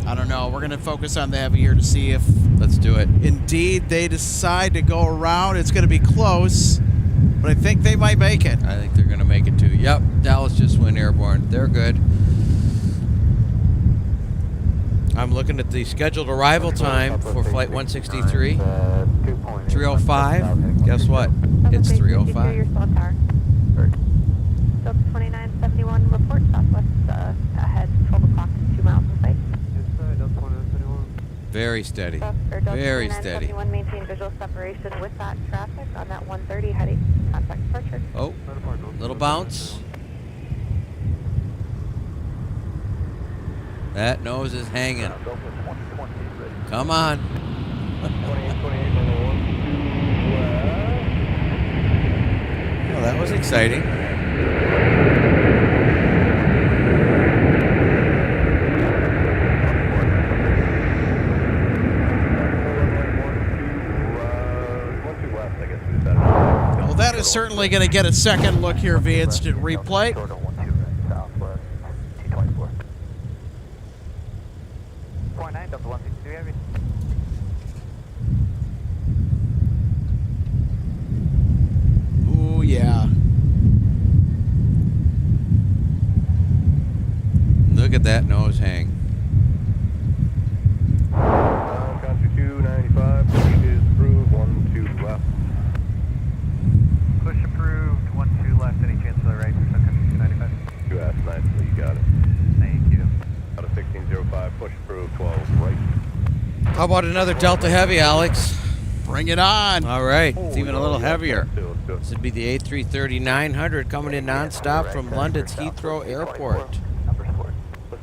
I don't know. We're going to focus on the heavy here to see if Let's do it. indeed they decide to go around. It's going to be close, but I think they might make it. I think they're going to make it too. Yep, Dallas just went airborne. They're good. I'm looking at the scheduled arrival time for Flight 163. 3:05. Guess what? It's 3:05. You're still on tower. Delta 2971, report southwest ahead, 12 o'clock, 2 miles in sight. Very steady. Delta Very steady. 2971, maintain visual separation with that traffic on that 130 heading. Contact departure. Oh, little bounce. That nose is hanging. Come on. Well, that was exciting. Well, that is certainly going to get a second look here via instant replay. Ooh, yeah. Look at that nose hang. Sun Country 295, push is approved, 12 left. Push approved, 12 left, any chance to the right for Sun Country 295? You asked nicely, you got it. Thank you. Out of 1605, push approved, 12 right. How about another Delta Heavy, Alex? Bring it on. All right, it's even a little heavier. This would be the A330-900 coming in nonstop from London's Heathrow Airport.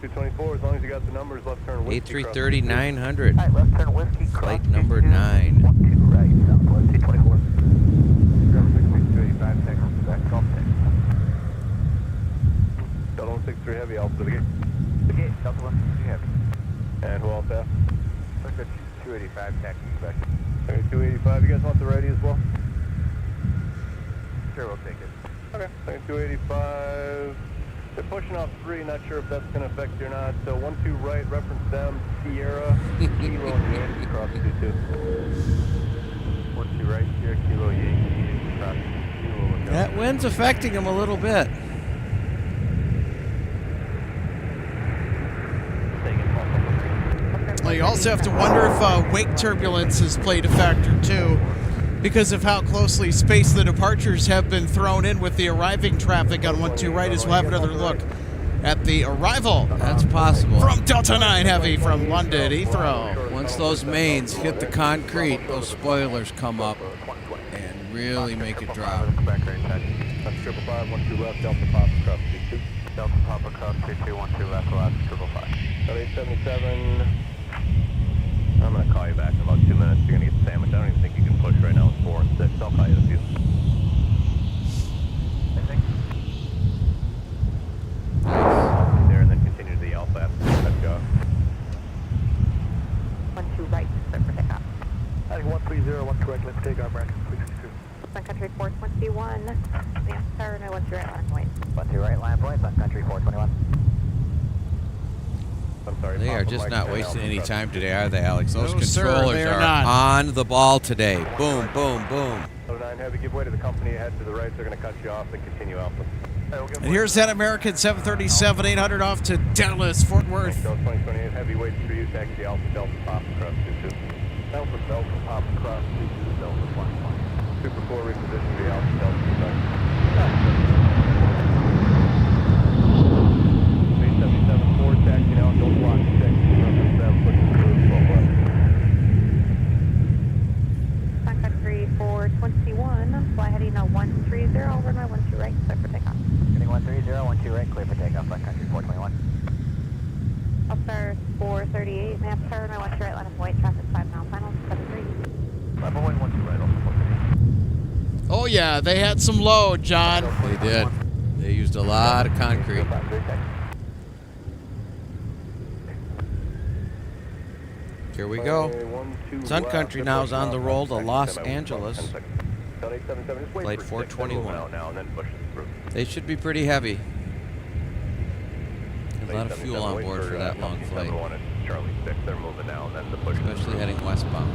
224, as long as you got the numbers, left turn whiskey. A330 900. Alright, left turn whiskey. Flight number 9. 12 right, southwest 224. 285, Texas, back Gulf Texas. Delta 163 Heavy, Alpha to the gate. The gate, Delta 163 Heavy. And who else asked? Circuit 285, Texas, back. Okay, 285, you guys want the righty as well? Sure, we'll take it. Okay, 285. They're pushing off 3, not sure if that's going to affect you or not. So 12 right, reference them, Sierra, Kilo and Yankee, cross 22. 12 right, Sierra, Kilo, Yankee, cross Kilo. That wind's affecting him a little bit. Well, you also have to wonder if wake turbulence has played a factor too, because of how closely spaced the departures have been thrown in with the arriving traffic on 12 right, as we'll have another look at the arrival. That's possible. From Delta 9 Heavy from London Heathrow. Once those mains hit the concrete, those spoilers come up and really make it drop. Back range, that's 555, 12 left, Delta Pop, cross 22. Delta Papa Cross 22, 12 left, last 555. 877. I'm going to call you back in about 2 minutes. You're going to get sandwiched. I don't even think you can push right now. It's 4 and 6. I'll call you in a few. There, and then continue to the Alpha after that go. 12 right, clear for takeoff. Heading 130, 1 correct, let's take our American 62. Sun Country 421. Yes, sir, no 12 right, line point. 12 right, line point, Sun Country 421. I'm sorry. They are Papa just Mike not 10 wasting Alpha any cross time today, are they, Alex? Those No, sir, controllers they are are not. on the ball today. Boom, boom, boom. 09 Heavy, give way to the company ahead to the right. They're going to cut you off and continue Alpha. And here's that American 737 800 off to Dallas, Fort Worth. Delta 2028 Heavy, wait for you. Taxi Alpha, Delta Pop, cross 22. Delta, Delta, Papa Cross 22, Delta 120. Super 4, reposition the Alpha, Delta 877 4, taxi now, don't block 6. Reference them, pushing through 12 left. Sun Country 421. Fly heading 130, runway 12 right, clear for takeoff. Heading 130, 12 right, clear for takeoff, Sun Country 421. Upstairs 438, map turn, runway 12 right, line of point, traffic 5 mile final, 73. Level 1, 12 right, also 430. Oh yeah, they had some load, John. They did. They used a lot of concrete. Here we go. Sun Country now is on the roll to Los Angeles. Flight 421. They should be pretty heavy. A lot of fuel on board for that long flight, especially heading westbound.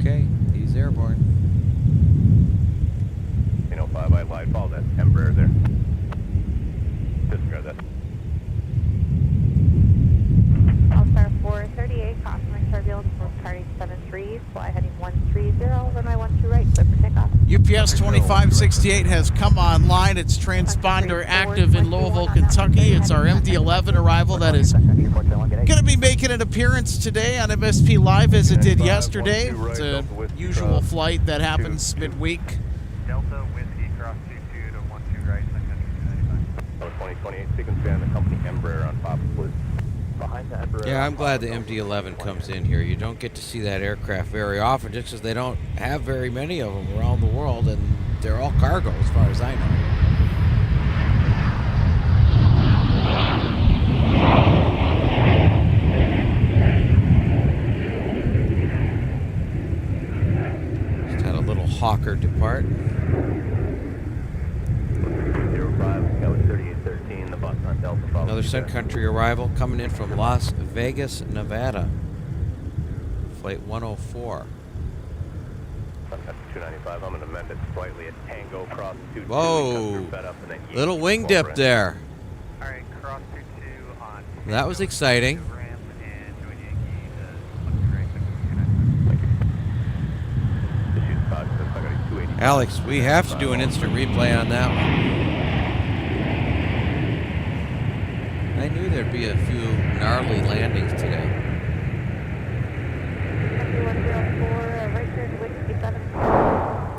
Okay, he's airborne. 5, I lied, follow that Embraer there. Disregard that. Upstairs 438, caution turbulence for party 73, fly heading 130, runway 12 right, clear for takeoff. UPS 2568 has come online. It's transponder active in Louisville, Kentucky. It's our MD-11 arrival that is going to be making an appearance today on MSP Live as it did yesterday. It's a usual flight that happens midweek. Delta, Whiskey, cross 22 to 12 right, Sun Country 295. 2028 sequence behind the company Embraer on Papa, please. Behind the Embraer. Yeah, I'm glad the MD-11 comes in here. You don't get to see that aircraft very often just because they don't have very many of them around the world, and they're all cargo as far as I know. Just had a little Hawker depart. 05, Scout 3813, the bus on Delta. Another Sun Country arrival coming in from Las Vegas, Nevada. Flight 104. That's 295. I'm going to amend it slightly at Tango cross 22. Whoa. Little wing dip there. All right, cross 22 on. That was exciting. Ram and doing Yankee to 12 right, Sun Country 295. Alex, we have to do an instant replay on that one. I knew there'd be a few gnarly landings today.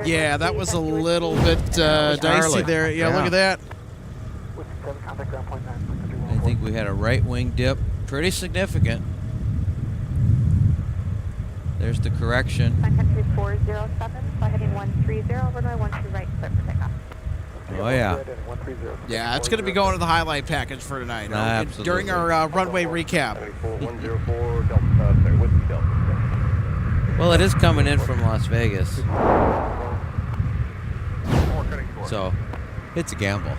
Yeah, that was a little bit dicey there. Yeah, look at that. I think we had a right wing dip. Pretty significant. There's the correction. Sun Country 407, flight heading 130, runway 12 right, clear for takeoff. Oh, yeah. Yeah, it's going to be going to the highlight package for tonight. Absolutely. During our runway recap. 104 Delta, sorry, Whiskey Delta. Well, it is coming in from Las Vegas. So, it's a gamble.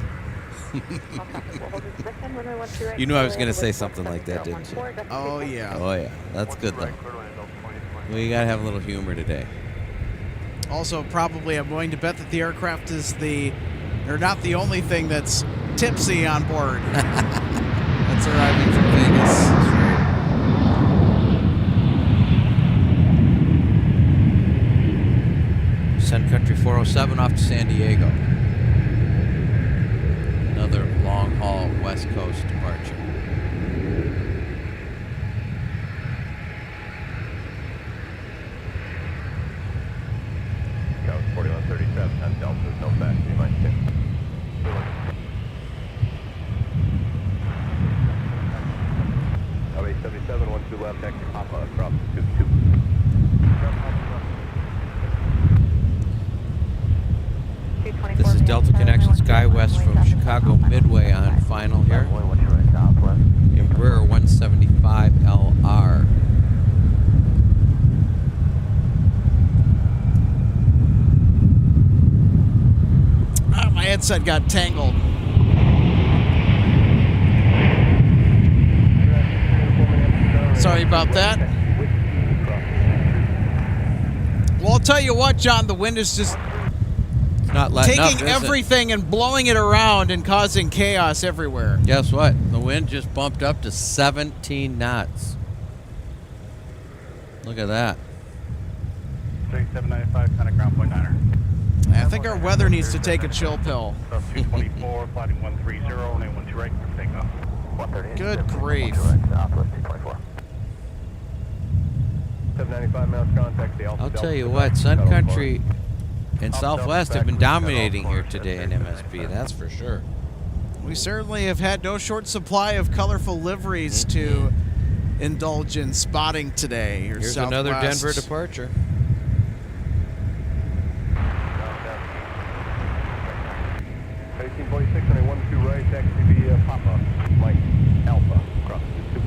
You knew I was going to say something like that, didn't you? Oh, yeah. Oh, yeah. That's good, though. We got to have a little humor today. Also, probably I'm going to bet that the aircraft is they're not the only thing that's tipsy on board. That's arriving from Vegas. Sun Country 407 off to San Diego. Another long-haul West Coast departure. Go 4137 on Delta, no fast, you might think. LA 77, 12 left, taxi Papa across 22. This is Delta Connection SkyWest from Chicago Midway on final here. Embraer 175LR. My headset got tangled. Sorry about that. Well, I'll tell you what, John, the wind is just Not letting up, taking is it? everything and blowing it around and causing chaos everywhere. Guess what? The wind just bumped up to 17 knots. Look at that. 3795, kind of ground point 9er. I think our weather needs to take a chill pill. 224, flighting 130, runway 12 right, takeoff. 130. Good grief. Southwest 224. 795 miles contact, the Alpha I'll Delta tell you Quebec, what, Sun Shuttle Country Bar. and Southwest have been dominating here today in MSP, that's for sure. We certainly have had no short supply of colorful liveries to indulge in spotting today. Here's another Denver departure. 1846 on a 12 right, taxi via Papa, Mike Alpha, across 22.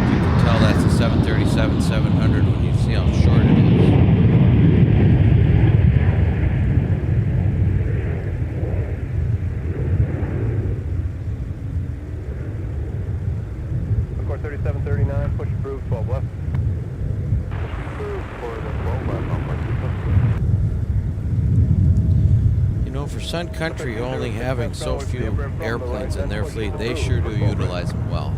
You can tell that's a 737-700 when you see how short it is. Of course, 3739, push approved, 12 left. Push approved for the 12 left, on point 2. You know, for Sun Country only having so few airplanes in their fleet, they sure do utilize them well.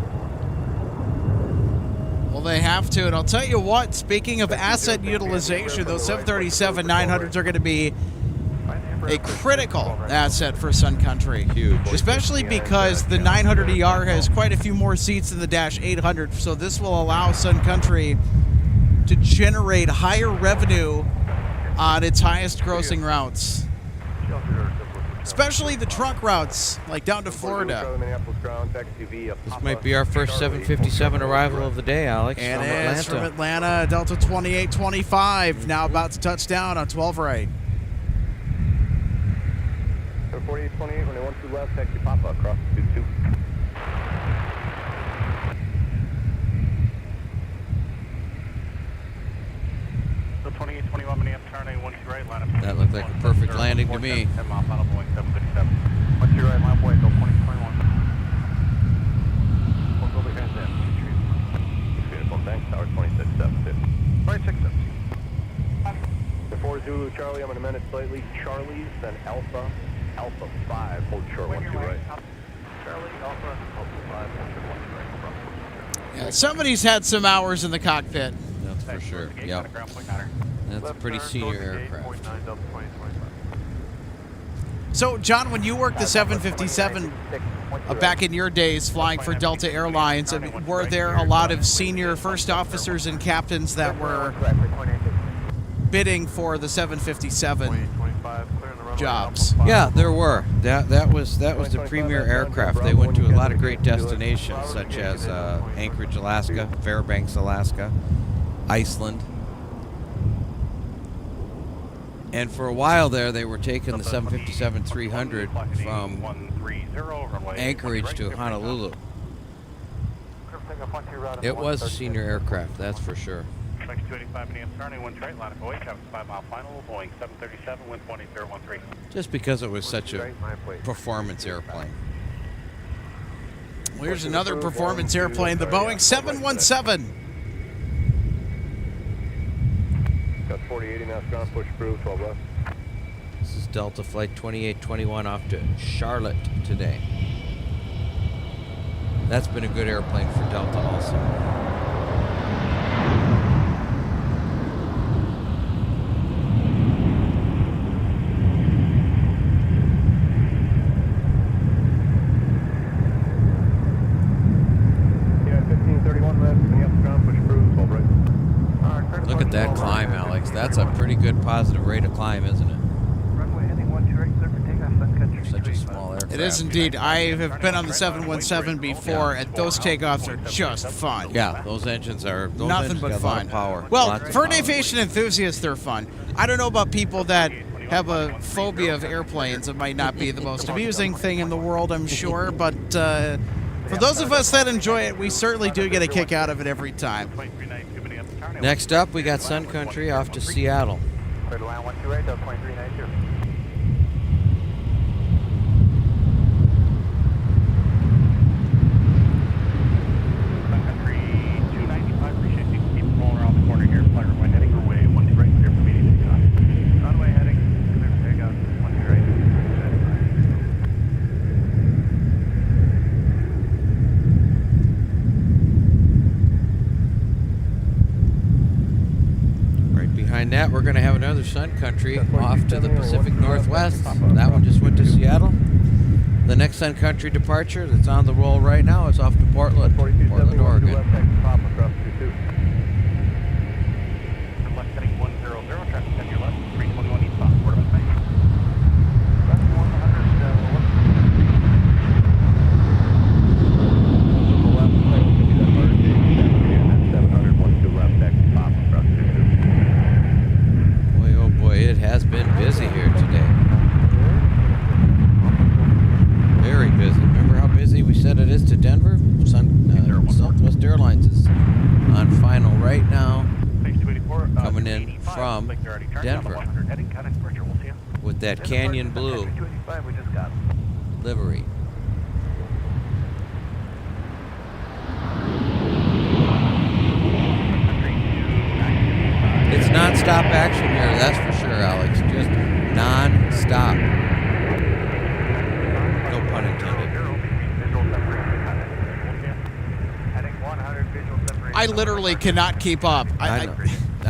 Well, they have to, and I'll tell you what, speaking of asset utilization, those 737-900s are going to be a critical asset for Sun Country. Huge. Especially because the 900ER has quite a few more seats than the Dash 800, so this will allow Sun Country to generate higher revenue on its highest grossing routes. Especially the trunk routes, like down to Florida. This might be our first 757 arrival of the day, Alex. And from it's from Atlanta, Delta 2825, now about to touch down on 12 right. 4828, when they 12 left, taxi Papa, across 22. So 2821, Minneapolis, turn A12 right, line up. That looked like a perfect landing to me. 10 mile final Boeing 757. 12 right, line boy, go 2021. We'll go behind that. Beautiful, thanks, tower 26750. 267. The 4 Zulu Charlie, I'm going to amend it slightly. Charlie's, then Alpha, Alpha 5, hold short 12 right. Charlie, Alpha, Alpha 5, hold short 12 right. Yeah, somebody's had some hours in the cockpit. That's for sure. Yep. That's a pretty senior aircraft. So, John, when you worked the 757 back in your days flying for Delta Airlines, I mean, were there a lot of senior first officers and captains that were bidding for the 757 jobs? Yeah, there were. That was the premier aircraft. They went to a lot of great destinations, such as Anchorage, Alaska, Fairbanks, Alaska, Iceland. And for a while there, they were taking the 757-300 from Anchorage to Honolulu. It was a senior aircraft, that's for sure. 285 Minneapolis, 1 straight line of away, traffic 5 mile final, Boeing 737, wind 28013. Just because it was such a performance airplane. Well, here's another performance airplane, the Boeing 717. Got 4080 now, ground push approved, 12 left. This is Delta Flight 2821 off to Charlotte today. That's been a good airplane for Delta also. Yeah, 1531 left, Minneapolis ground push approved, 12 right. Look at that climb, Alex. That's a pretty good positive rate of climb, isn't it? Runway heading 12 right, clear for takeoff, Sun Country. Such a small aircraft. It is indeed. I have been on the 717 before, and those takeoffs are just fun. Yeah, those engines are Nothing but got a lot fun. of power. Well, Lots of for an power. aviation enthusiast, they're fun. I don't know about people that have a phobia of airplanes. It might not be the most amusing thing in the world, I'm sure, but for those of us that enjoy it, we certainly do get a kick out of it every time. Next up, we got Sun Country off to Seattle. Clear to line 12 right, Delta 2390. Sun Country 295, appreciate you. Keep rolling around the corner here. Fly runway heading your way, 12 right, clear for meeting takeoff. Runway heading, clear for takeoff, 12 right. Right behind that, we're going to have another Sun Country off to the Pacific Northwest. That one just went to Seattle. The next Sun Country departure that's on the roll right now is off to Portland, Oregon. left, exit top across 22. Turn left heading 100, traffic 10 your left, 321 eastbound, quarter mile. Left 100, left, right, give me that hard gauge, 700, 12 left, exit top across 22. Boy, oh boy, it has been busy here today. Very busy. Remember how busy we said it is to Denver? Southwest Airlines is on final right now, coming in from Denver with that Canyon Blue 285, we just got. livery. It's non-stop action here, that's for sure, Alex. Just non-stop. No pun intended. I literally cannot keep up. I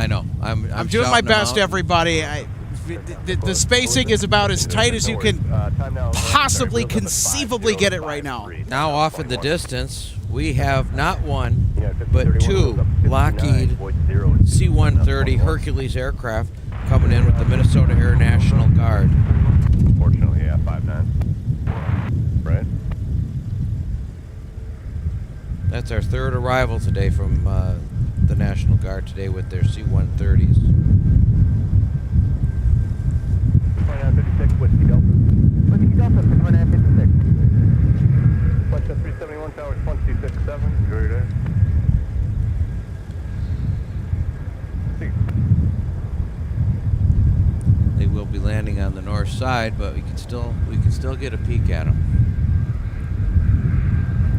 know. I'm doing my shouting them best, out. everybody. The spacing is about as tight as you can possibly conceively get it right now. Now off in the distance, we have not one, but two Lockheed C-130 Hercules aircraft coming in with the Minnesota Air National Guard. Unfortunately, yeah, 5-9. Right? That's our third arrival today from the National Guard today with their C-130s. 2956, Whiskey Delta. Whiskey Delta for 2956. Flight 371, towers 1267. Enjoy your day. They will be landing on the north side, but we can still get a peek at them.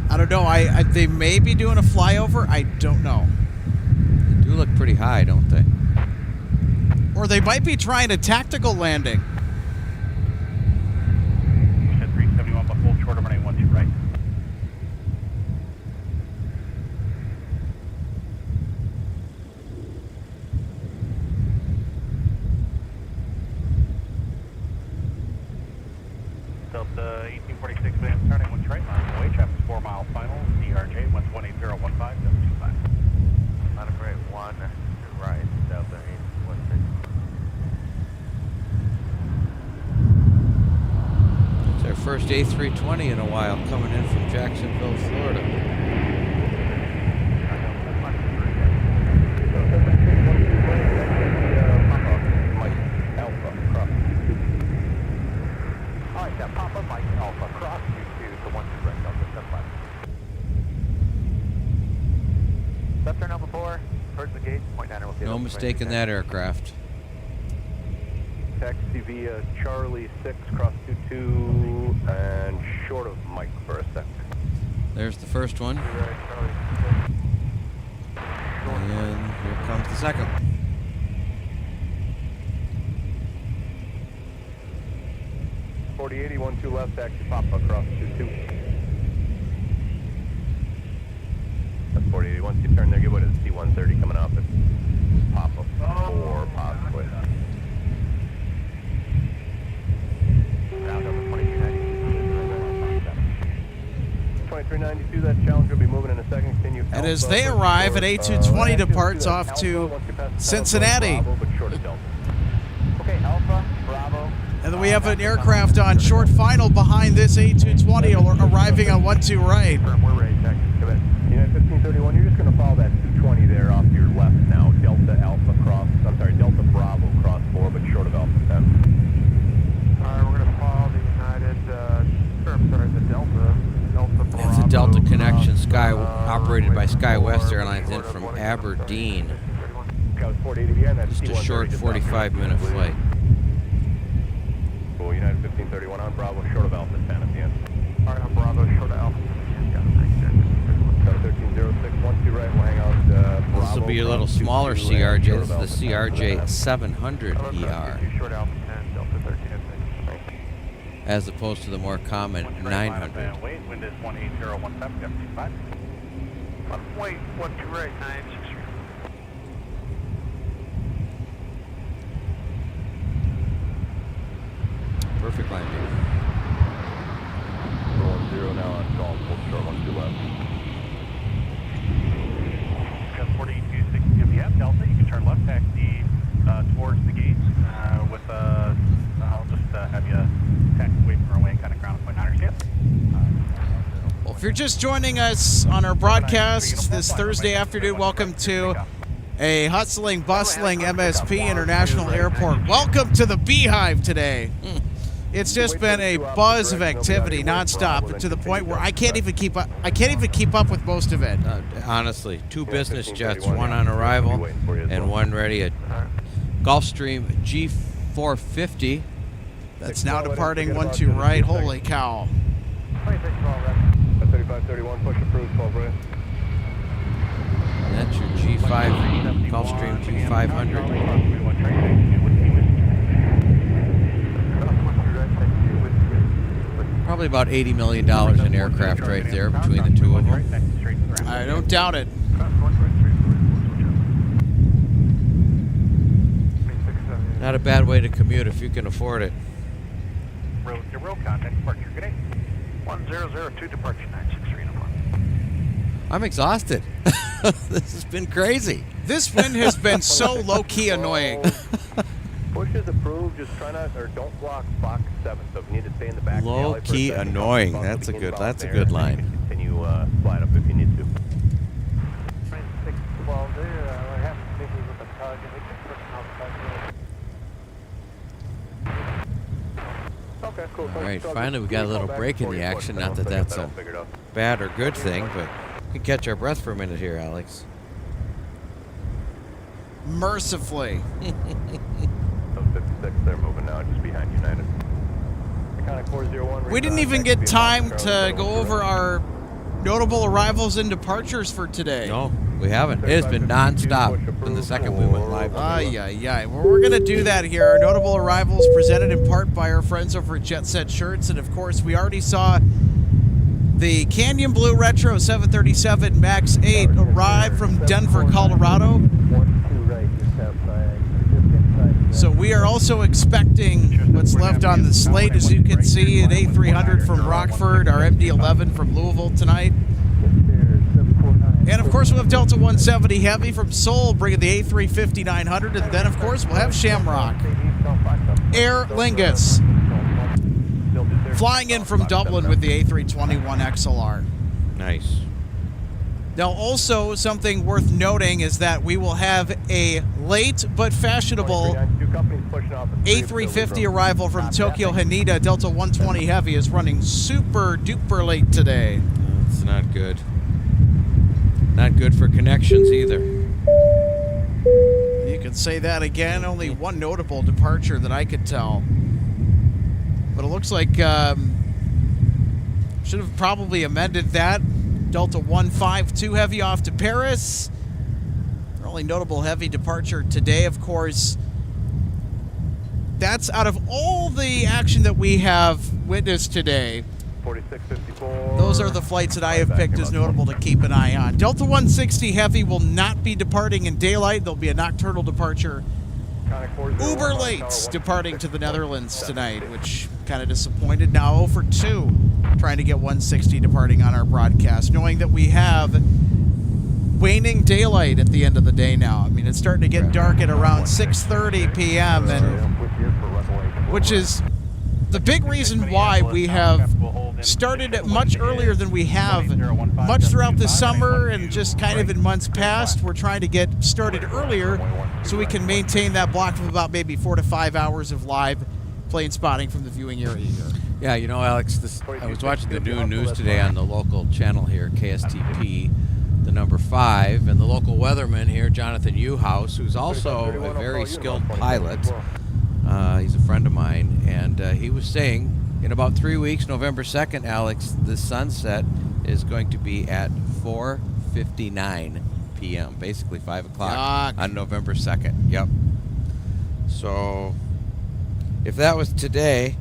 I don't know. They may be doing a flyover. I don't know. They do look pretty high, don't they? Or they might be trying a tactical landing. 371, but hold short of runway 12 right. 18015.25. Ladder break 1 right, Delta 816. It's our first A320 in a while coming in from Jacksonville, Florida. Alright, that Papa Mike Alpha cross 22 to 12 right, Delta 75. Left turn number 4, towards the gate, point 9 will see. No mistake in that aircraft. Taxi via Charlie 6, cross 22, and short of Mike for a sec. There's the first one. And here comes the second. .4080, 12 left, taxi Papa, cross 22. That's 4080. Once you turn there, give way to the C-130 coming up. It's Papa 4, possibly. Round over 2292. 2392, that challenge will be moving in a second. Continue. And as they arrive at A220 departs off to Cincinnati. Okay, Alpha, Bravo. And then we have an aircraft on short final behind this A220 arriving on 12 right. We're ready, taxi. Come in. United 1531, you're just going to follow that 220 there off to your left now. Delta Alpha cross, I'm sorry, Delta Bravo cross 4, but short of Alpha 10. Alright, we're going to follow the United, the Delta Bravo. It's a Delta connection, operated by SkyWest Airlines in from Aberdeen. Just a short 45-minute flight. Cool, United 1531 on Bravo, short of Alpha 10 at the end. Alright, on Bravo, short of Alpha 10. 1306, 12 right, we'll hang out. This will be a little smaller CRJ. This is the CRJ 700 ER, Short Alpha 10, Delta 13. as opposed to the more common 900. Wait, wind is 18017, 5. Wait, 12 right, 963. Perfect landing. 10 now on Golf, full short, 12 left. Got 4260. If you have Delta, you can turn left taxi towards the gates with I'll just have you taxi away from runway and kind of ground at point 9 scale. Well, if you're just joining us on our broadcast this Thursday afternoon, welcome to a hustling, bustling MSP International Airport. Welcome to the Beehive today. It's just been a buzz of activity nonstop to the point where I can't even keep up. I can't even keep up with most of it. Honestly, 2 business jets, one on arrival and one ready at Gulfstream G450. That's now departing 12 right. Holy cow! 3531, push approved, 12 right. And that's your G5 Gulfstream G500. Probably about $80 million in aircraft right there between the two of them. I don't doubt it. Not a bad way to commute if you can afford it. Road contact, departure, good day. 1002, departure 963. I'm exhausted. This has been crazy. This wind has been so low-key annoying. Push is approved, just try not, or don't block box 7, so if you need to stay in the back of the alley for a Low-key second, annoying. don't That's a begin good. bound That's a there, good and line. you can continue slide up if you need to. 612 there, I have to think with the target. We can put outside. Okay, cool. All right, finally we got a little break in the action. Not that that's a bad or good thing, but we can catch our breath for a minute here, Alex. Mercifully. 56, they're moving now, just behind United. Iconic 401. We didn't even get time to go over our notable arrivals and departures for today. No, we haven't. It has been nonstop from the second we went live. Ay, ay, ay. Well, we're going to do that here. Our notable arrivals presented in part by our friends over at Jet Set Shirts. And, of course, we already saw the Canyon Blue Retro 737 MAX 8 arrive from Denver, Colorado. So we are also expecting what's left on the slate. As you can see, an A300 from Rockford, our MD-11 from Louisville tonight. And of course, we'll have Delta 170 Heavy from Seoul bringing the A350-900. And then, of course, we'll have Shamrock. Aer Lingus flying in from Dublin with the A321 XLR. Nice. Now, also, something worth noting is that we will have a late but fashionable A350 arrival from Tokyo Haneda. Delta 120 Heavy is running super duper late today. It's not good. Not good for connections either. You can say that again. Only one notable departure that I could tell. But it looks like should have probably amended that. Delta 152 Heavy off to Paris. Our only notable heavy departure today, of course. That's out of all the action that we have witnessed today. 4654. Those are the flights that I have picked as notable to keep an eye on. Delta 160 Heavy will not be departing in daylight. There'll be a nocturnal departure. Uber late departing to the Netherlands tonight, which kind of disappointed. Now 0 for 2 trying to get 160 departing on our broadcast, knowing that we have waning daylight at the end of the day now. I mean, it's starting to get dark at around 6:30 p.m., and which is the big reason why we have started much earlier than we have much throughout the summer and just kind of in months past. We're trying to get started earlier so we can maintain that block of about maybe 4 to 5 hours of live plane spotting from the viewing area here. Yeah, you know, Alex, I was watching the new news today on the local channel here, KSTP, the number 5, and the local weatherman here, Jonathan Uhouse, who's also a very skilled pilot. He's a friend of mine, and he was saying in about 3 weeks, November 2nd, Alex, the sunset is going to be at 4:59 p.m., basically 5 o'clock on November 2nd. Yep. So if that was today,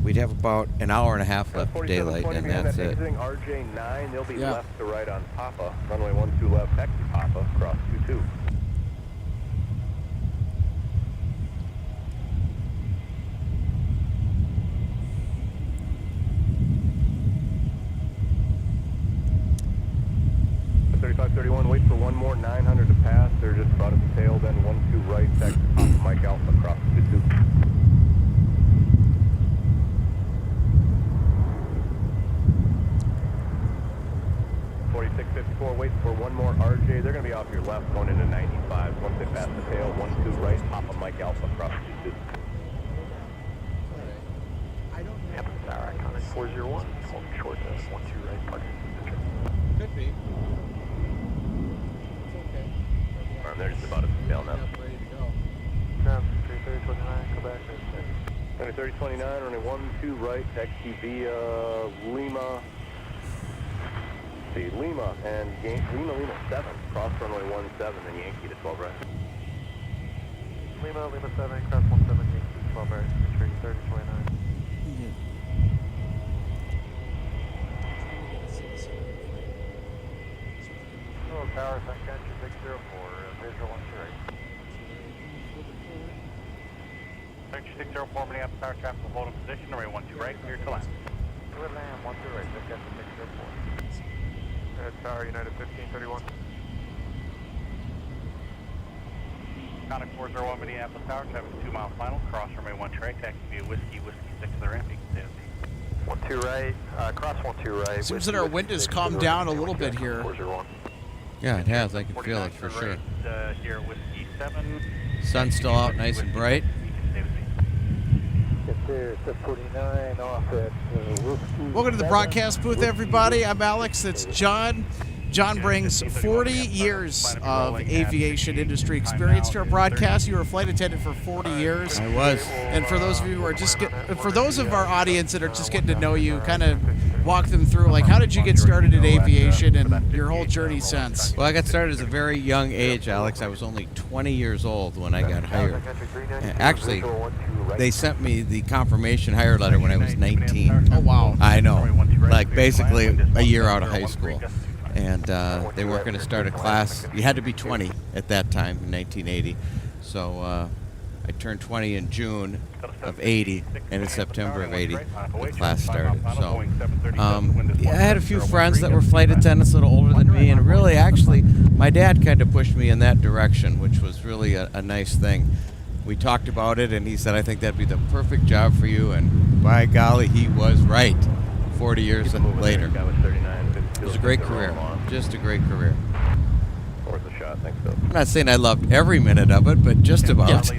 we'd have about an hour and a half left of daylight, and that's it. RJ9, they'll be left to right on Papa. Runway 12 left, taxi Papa, cross 22. The 3531, wait for one more 900 to pass. They're just about at the tail, then 12 right, taxi Papa, Mike Alpha, cross 22. 4654, wait for one more RJ. They're going to be off your left, going into 95. Once they pass the tail, 12 right, Papa Mike Alpha, cross 22. Yep, tower iconic 401, hold short to 12 right, parking. Could be. They're just about at the tail now. Ready to go. Ground 3029, go back. 3029, running 12 right, taxi via Lima. See, Lima and Lima 7, cross runway 17, then Yankee to 12 right. Lima 7, cross 17, Yankee 12 right, entering 3029. Hello, tower, Sun Country 604, visual 12 right. Sun Country 604, Minneapolis tower, traffic will hold in position, runway 12 right, clear to land. Clear land, 12 right, Sun Country 604. Tower United 1531. Conic 401 Minneapolis tower, traffic 2 mile final, cross runway 12 right, taxi via Whiskey 6 to the ramp, you can stay 12 right, cross 12 right. Seems that our wind has calmed down a little bit here. 401. Yeah, it has. I can feel it for sure. Here, Whiskey 7. Sun's still out nice and bright. Get there, 49 off at Welcome to the broadcast booth, everybody. I'm Alex. That's John. John brings 40 years of aviation industry experience to our broadcast. You were a flight attendant for 40 years. I was. And for those of you who are for those of our audience that are just getting to know you, kind of walk them through, like, how did you get started in aviation and your whole journey since? Well, I got started at a very young age, Alex. I was only 20 years old when I got hired. Actually, they sent me the confirmation hire letter when I was 19. Oh, wow. I know. Like, basically a year out of high school. And they weren't going to start a class. You had to be 20 at that time in 1980. So I turned 20 in June of 80, and in September of 80, the class started. So, yeah, I had a few friends that were flight attendants, a little older than me, and really, actually, my dad kind of pushed me in that direction, which was really a nice thing. We talked about it, and he said, I think that'd be the perfect job for you, and by golly, he was right 40 years later. It was a great career, just a great career. Worth a shot, thanks, Bill. I'm not saying I loved every minute of it, but just about.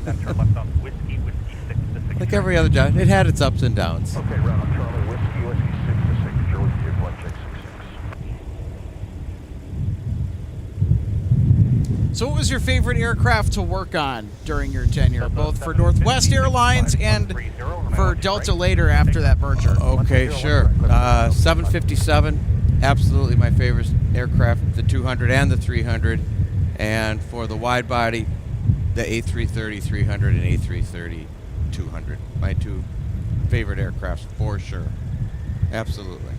Like every other job, it had its ups and downs. Okay, round up Charlie, whiskey, 6-6, Charlie, give 166. So what was your favorite aircraft to work on during your tenure, both for Northwest Airlines and for Delta later after that merger? Okay, sure. 757, absolutely my favorite aircraft, the 200 and the 300. And for the wide body, the A330-300 and A330-200. My two favorite aircrafts for sure. Absolutely.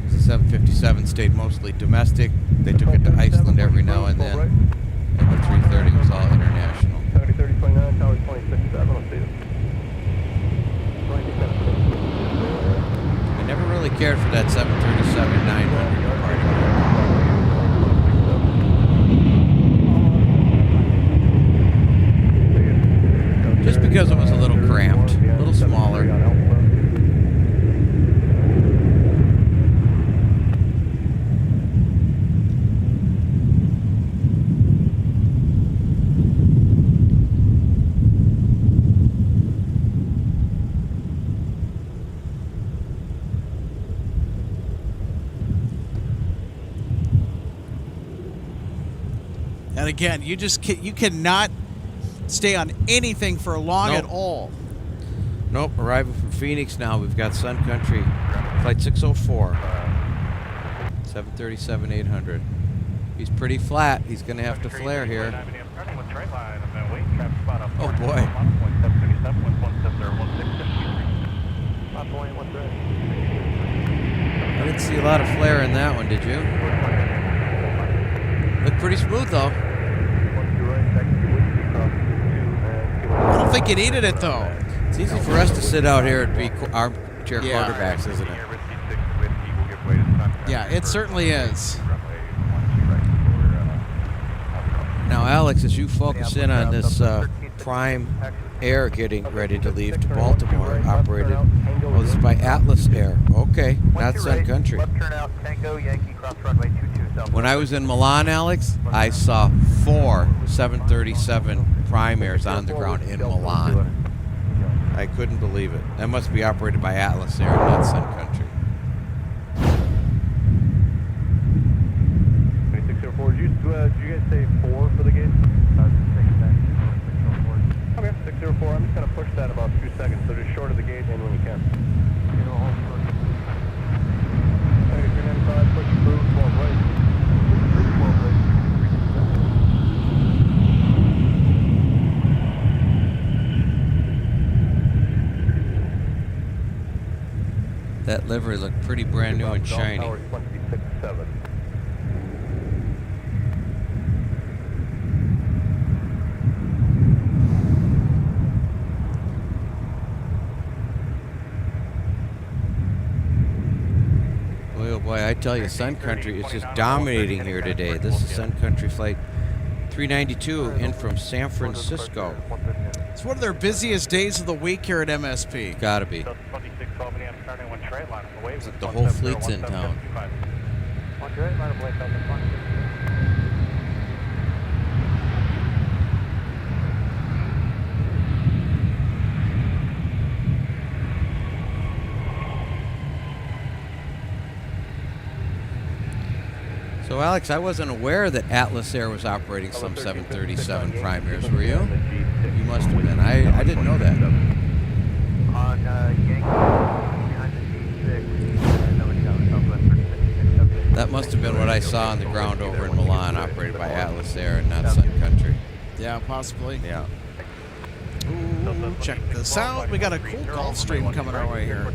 The 757 stayed mostly domestic. They took it to Iceland every now and then. And the 330 was all international. 30-30-29, tower 26-7, I'll see you. I never really cared for that 737-900 part. Just because it was a little cramped, a little smaller. And again, you cannot stay on anything for long at all. Nope, arriving from Phoenix now. We've got Sun Country, flight 604, 737-800. He's pretty flat. He's going to have to flare here. Oh, boy. I didn't see a lot of flare in that one, did you? Looked pretty smooth, though. I don't think you needed it, though. It's easy for us to sit out here and be armchair quarterbacks, isn't it? Yeah, it certainly is. Now, Alex, as you focus in on this Prime Air getting ready to leave to Baltimore, operated, oh, this is by Atlas Air. Okay, not Sun Country. When I was in Milan, Alex, I saw 4 737 Prime Airs on the ground in Milan. I couldn't believe it. That must be operated by Atlas Air, not Sun Country. 2604, did you guys say 4 for the gate? 604. Okay, 604. I'm just going to push that about 2 seconds, so just short of the gate and when you can. 395, push through, 12 right. That livery looked pretty brand new and shiny. Tower 26-7. Boy, oh boy, I tell you, Sun Country is just dominating here today. This is Sun Country Flight 392 in from San Francisco. It's one of their busiest days of the week here at MSP. Gotta be. The whole fleet's in town. So, Alex, I wasn't aware that Atlas Air was operating some 737 Prime Airs, were you? You must have been. I didn't know that. That must have been what I saw on the ground over in Milan, operated by Atlas Air and not Sun Country. Yeah, possibly. Yeah. Ooh, check this out. We got a cool Gulf Stream coming our way here.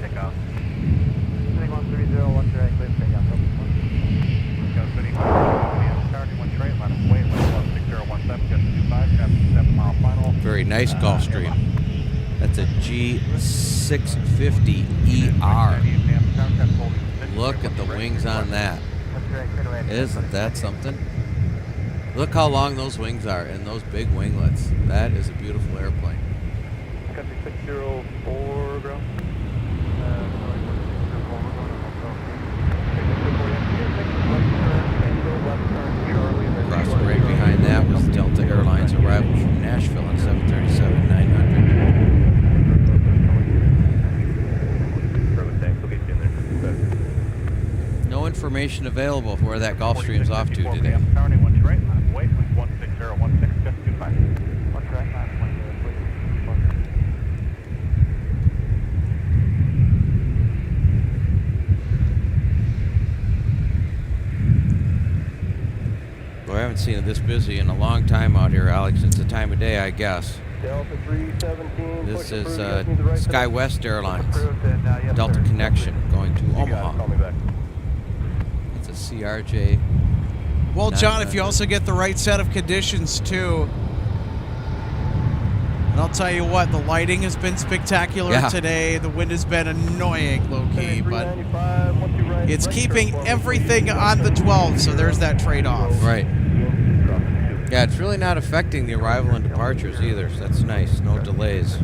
very nice Gulfstream. That's a G650ER. Look at the wings on that. Isn't that something? Look how long those wings are and those big winglets. That is a beautiful airplane. Country 604, ground. Crossing right behind that was Delta Airlines arrival from Nashville on 737-900. No information available of where that Gulfstream's off to today. Well, I haven't seen it this busy in a long time out here, Alex. It's the time of day, I guess. Delta 317. This is SkyWest Airlines, Delta Connection, going to Omaha. Call me back. It's a CRJ. Well, John, if you also get the right set of conditions, too. And I'll tell you what, the lighting has been spectacular today. The wind has been annoying, low-key, but it's keeping everything on the 12, so there's that trade-off. Right. Yeah, it's really not affecting the arrival and departures either, so that's nice. No delays.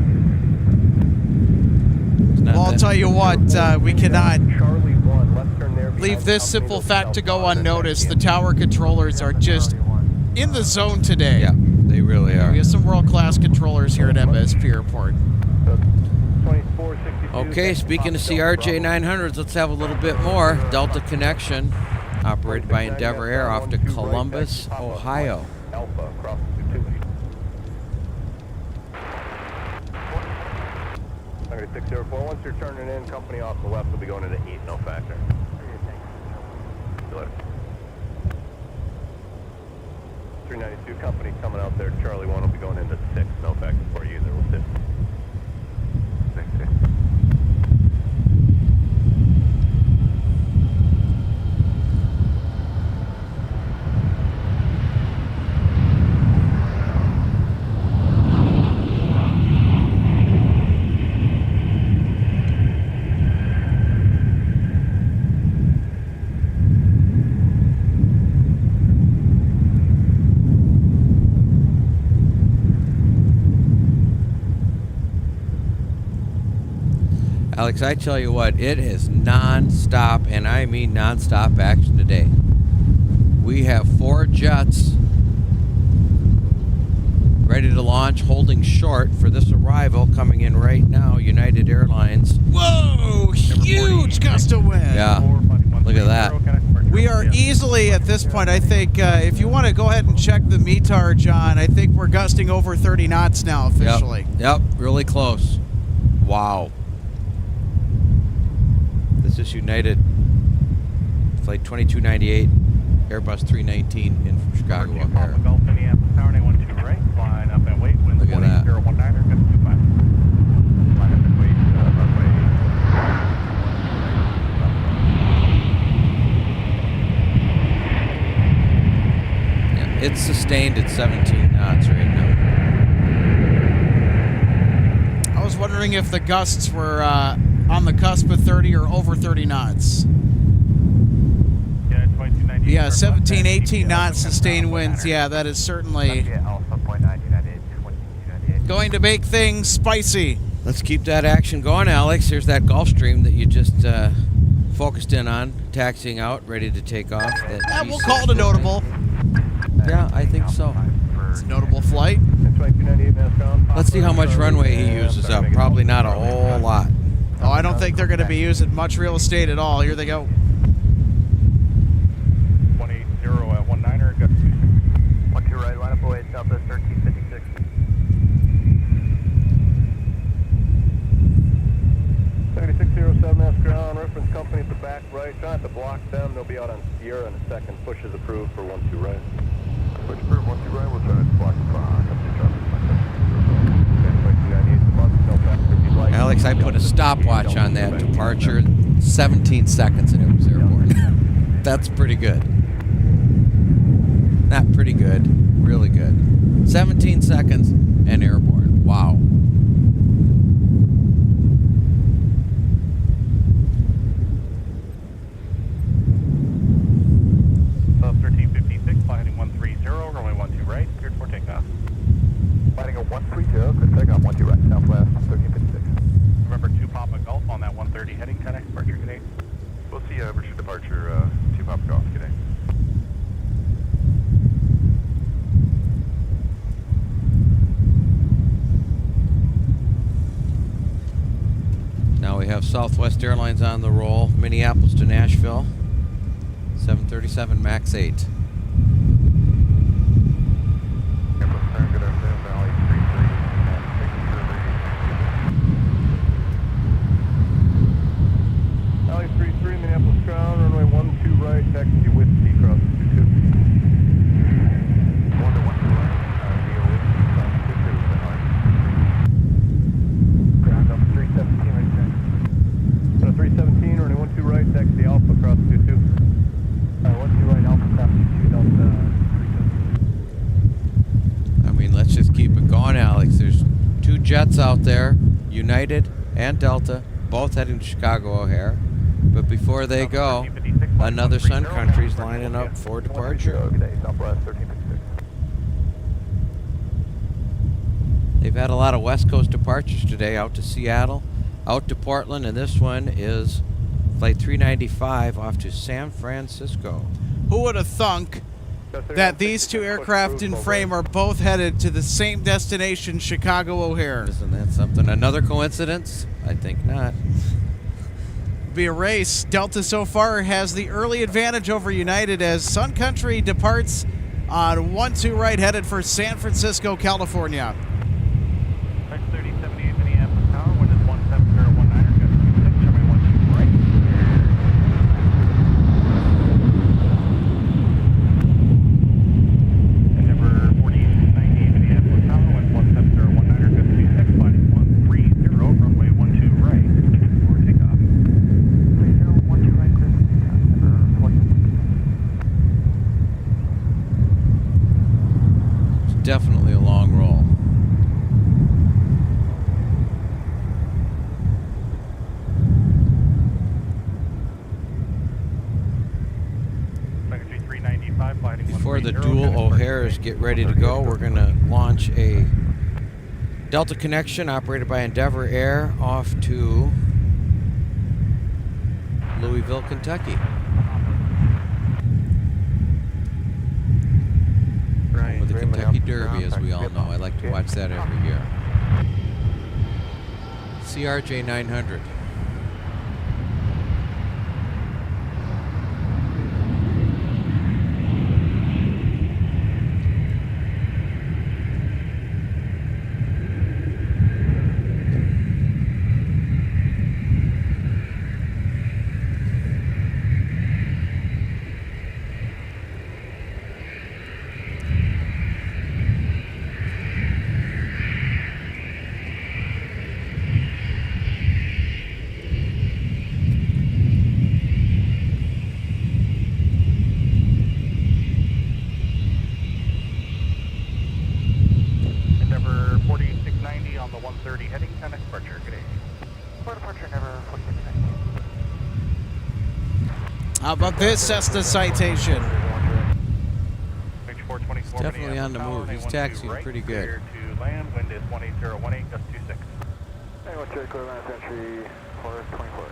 Well, I'll tell you what, we cannot leave this simple fact to go unnoticed. The tower controllers are just in the zone today. Yeah, they really are. We have some world-class controllers here at MSP Airport. Okay, speaking of CRJ 900s, let's have a little bit more. Delta Connection, operated by Endeavor Air, off to Columbus, Ohio. Alpha, cross 22. 604, once you're turning in, company off the left will be going into 8, no factor. See you later. 392, company coming out there, Charlie 1 will be going into 6, no factor for you either, we'll sit. 6. Alex, I tell you what, it is non-stop, and I mean non-stop action today. We have 4 jets ready to launch, holding short for this arrival coming in right now, United Airlines. Whoa, huge gust of wind. Yeah, look at that. We are easily at this point, I think, if you want to go ahead and check the METAR, John, I think we're gusting over 30 knots now officially. Yep, really close. Wow. This is United Flight 2298, Airbus 319 in from Chicago O'Hare. Look at that. Yeah, it's sustained at 17 knots right now. I was wondering if the gusts were on the cusp of 30 or over 30 knots. Yeah, 17, 18 knots sustained winds. Yeah, that is certainly going to make things spicy. Let's keep that action going, Alex. Here's that Gulfstream that you just focused in on, taxiing out, ready to take off. We'll call it a notable. Yeah, I think so. It's a notable flight. Let's see how much runway he uses up. Probably not a whole lot. Oh, I don't think they're going to be using much real estate at all. Here they go. 180 at 19er, got 12 right, line up away, Southwest 1356. MS ground, reference company at the back right. Try not to block them. They'll be out on Sierra in a second. Push is approved for 12 right. Push approved 12 right. We'll try to block the car. Alex, I put a stopwatch on that departure, 17 seconds, and it was airborne. That's pretty good. Not pretty good, really good. 17 seconds and airborne. Wow. 1356, flying 130, runway 12 right, cleared for takeoff. Flighting at 130, good takeoff, 12 right, Southwest, 1356. Remember 2 Papa Golf on that 130 heading, 10x departure, good day. We'll see Richard departure, 2 Papa Golf, good day. Now we have Southwest Airlines on the roll, Minneapolis to Nashville, 737 MAX 8. Good afternoon, Valley 33, Valley 33, Minneapolis ground, runway 12 right, taxi Whiskey, cross 22. 1 to 1 to right, via Whiskey, cross 22, ground up 317 right there. 317, running 12 right, taxi Alpha, cross 22. 12 right, Alpha, cross 22, Delta 317. I mean, let's just keep it going, Alex. There's 2 jets out there, United and Delta, both heading to Chicago O'Hare. But before they go, another Sun Country's lining up for departure. Southwest 1356. They've had a lot of West Coast departures today, out to Seattle, out to Portland, and this one is Flight 395 off to San Francisco. Who would have thunk that these 2 aircraft in frame are both headed to the same destination, Chicago O'Hare? Isn't that something? Another coincidence? I think not. Be a race. Delta so far has the early advantage over United as Sun Country departs on 12 right, headed for San Francisco, California. 3078 Minneapolis Tower, wind is 17019, got 26, runway 12 right. And number 4890 Minneapolis Tower, wind 17019, got 26, flight 130, runway 12 right, for takeoff. 30, 12 right, clear for takeoff, number 40. It's definitely a long roll. Before the dual O'Hares get ready to go, we're going to launch a Delta connection operated by Endeavor Air off to Louisville, Kentucky. Home of the Kentucky Derby, as we all know. I like to watch that every year. CRJ 900. Endeavor 4690 on the 130 heading, 10x departure, good day. For departure, Endeavor 4690. How about this Cessna citation? He's definitely on the move. He's taxiing pretty good. Clear to land, wind is 18018, gust 26. Hey, what's your clear line of entry for 24?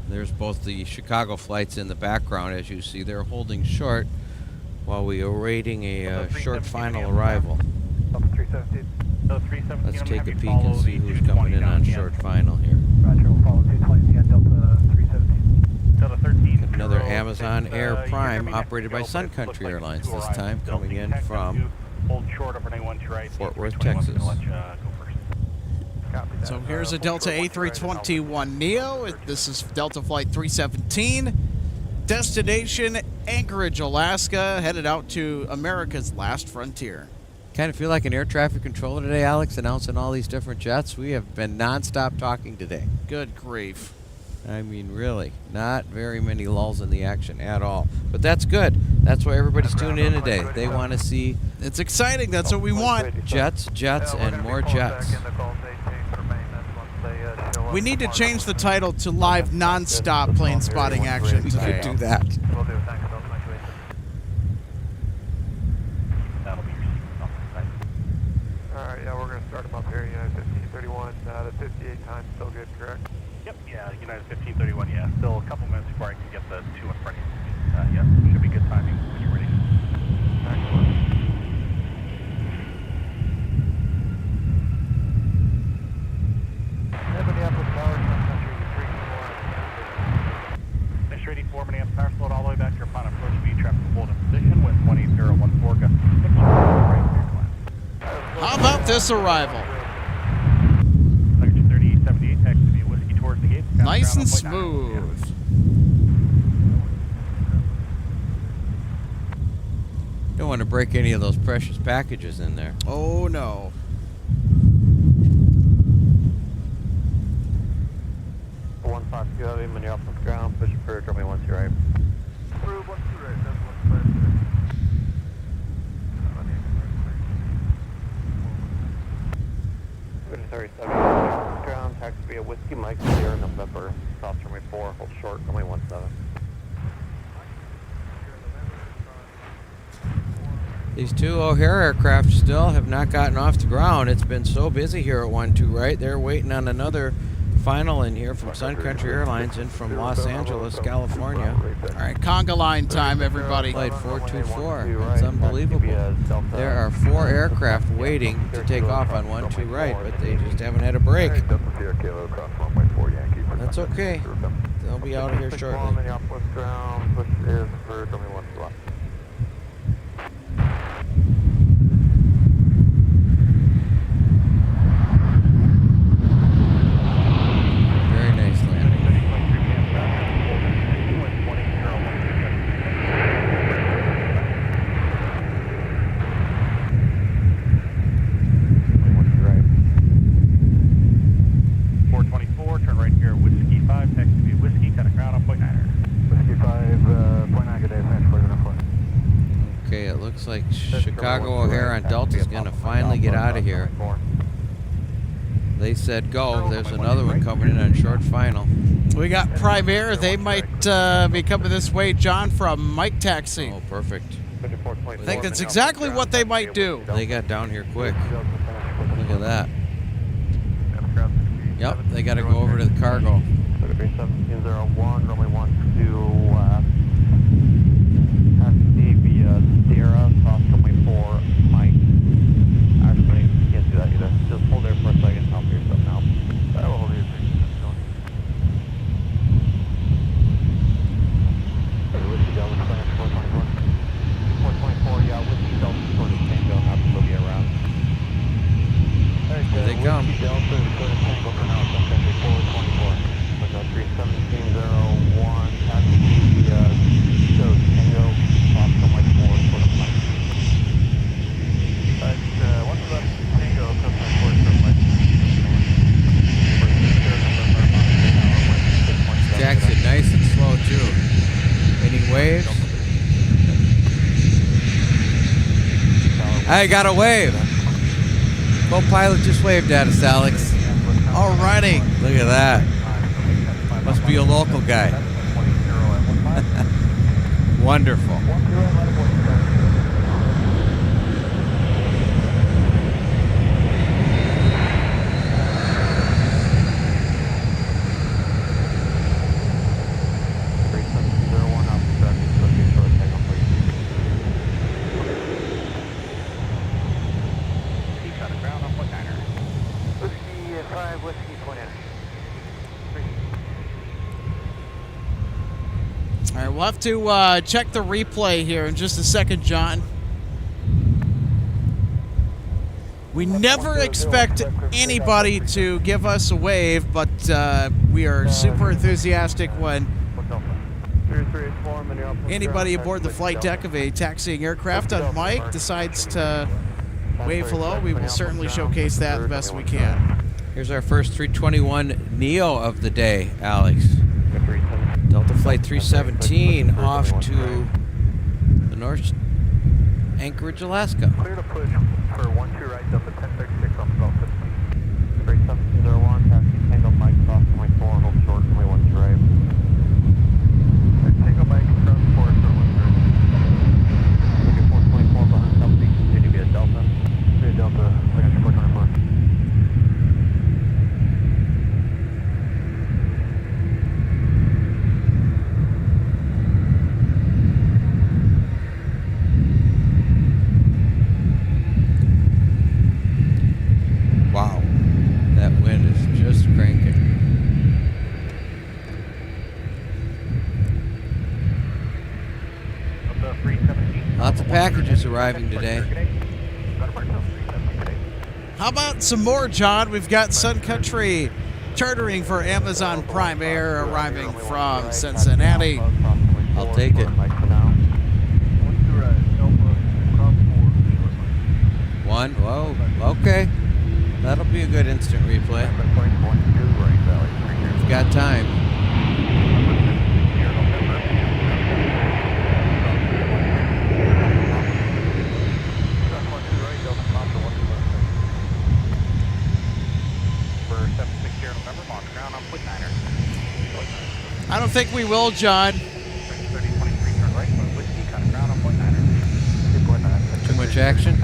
There's both the Chicago flights in the background, as you see. They're holding short while we are awaiting a short final arrival. Delta 317. Let's take a peek and see who's coming in on short final here. Roger, we'll follow 220 on Delta 317. Delta 13. Another Amazon Air Prime operated by Sun Country Airlines, this time coming in from Fort Worth, Texas. So here's a Delta A321neo. This is Delta Flight 317. Destination Anchorage, Alaska, headed out to America's last frontier. Kind of feel like an air traffic controller today, Alex, announcing all these different jets. We have been nonstop talking today. Good grief. I mean, really, not very many lulls in the action at all. But that's good. That's why everybody's tuning in today. They want to see It's exciting. That's what we want. jets, and more jets. We need to change the title to live nonstop plane spotting action We today. could do that. Will do. Thanks, Delta. Nice to meet you. That'll be your sequence on the site. All right, yeah, we're going to start them up here. United 1531, the 58 time still good, correct? Yep, yeah, United 1531, yeah. Still a couple minutes before I can get the 2 in front of you. Yes, should be good timing when you're ready. Excellent. Minneapolis Tower, Sun Country 324. Nice 84, Minneapolis Power, float all the way back to your upon approach speed, traffic hold in position, wind 20014, gust 6, right clear to land. How about this arrival? Luggage 3078, taxi via whiskey towards the gate. Nice and Ground on point 9. smooth. Don't want to break any of those precious packages in there. Oh no. One Fox, you have him, Minneapolis ground, push for Germany 1 2 right. Through 1 2 right, that's 1 5 37, ground, taxi via Whiskey Mike, Sierra November, South Runway 4, hold short, runway 17. These two O'Hare aircraft still have not gotten off the ground. It's been so busy here at 1-2 right. They're waiting on another final in here from Sun Country Airlines in from Los Angeles, California. All right, conga line time, everybody. Flight 424. It's unbelievable. There are 4 aircraft waiting to take off on 1-2 right, but they just haven't had a break. That's okay. They'll be out of here shortly. Minneapolis ground, push is for Germany 1 2 left. Very nice landing. Right. 424, turn right here, Whiskey 5, taxi via Whiskey, cut a ground on point 9er. Whiskey 5.9, good day, thanks for the flight. Okay, it looks like Chicago O'Hare on Delta is going to finally get out of here. They said go. There's another one coming in on short final. We got Prime Air. They might be coming this way, John, from Mike Taxi. Oh, perfect. I think that's exactly what they might do. They got down here quick. Look at that. Yep, they got to go over to the cargo. 1701, runway 12 left. Taxi via Sierra, South runway 4, Mike. Actually, you can't do that either. Just hold there for a second. I'll figure something out. I will hold you. Whiskey Delta, 424. 424, yeah, Whiskey Delta, sort of Tango, not to be around. Here they come. Whiskey Delta, sort of Tango for now, Sun Country 424. Look out 31701, taxi via Tango, off runway 4, sort of Mike. Once left Tango, customer 4, sort of Mike. Jacks it nice and slow too. Any waves? I got a wave. Co-pilot just waved at us, Alex. Alrighty. Look at that. Must be a local guy. Wonderful. All right, we'll have to check the replay here in just a second, John. We never expect anybody to give us a wave, but we are super enthusiastic when anybody aboard the flight deck of a taxiing aircraft on Mike decides to wave hello. We will certainly showcase that the best we can. Here's our first 321 Neo of the day, Alex. Flight 317 off to the North Anchorage, Alaska. Clear to push for 12 right, Delta 1036 off about 15. 3701, taxi Tango Mike, cross runway 4, hold short, runway 12 right. Tango Mike, cross 4, short 1 right. Ticket 424 behind Delta, continue via Delta. Via Delta, signature 424. Wow, that wind is just cranking. Lots of packages arriving today. How about some more, John? We've got Sun Country chartering for Amazon Prime Air arriving from Cincinnati. I'll take it. One, whoa, okay. That'll be a good instant replay. We've got time. I don't think we will, John. Too much action?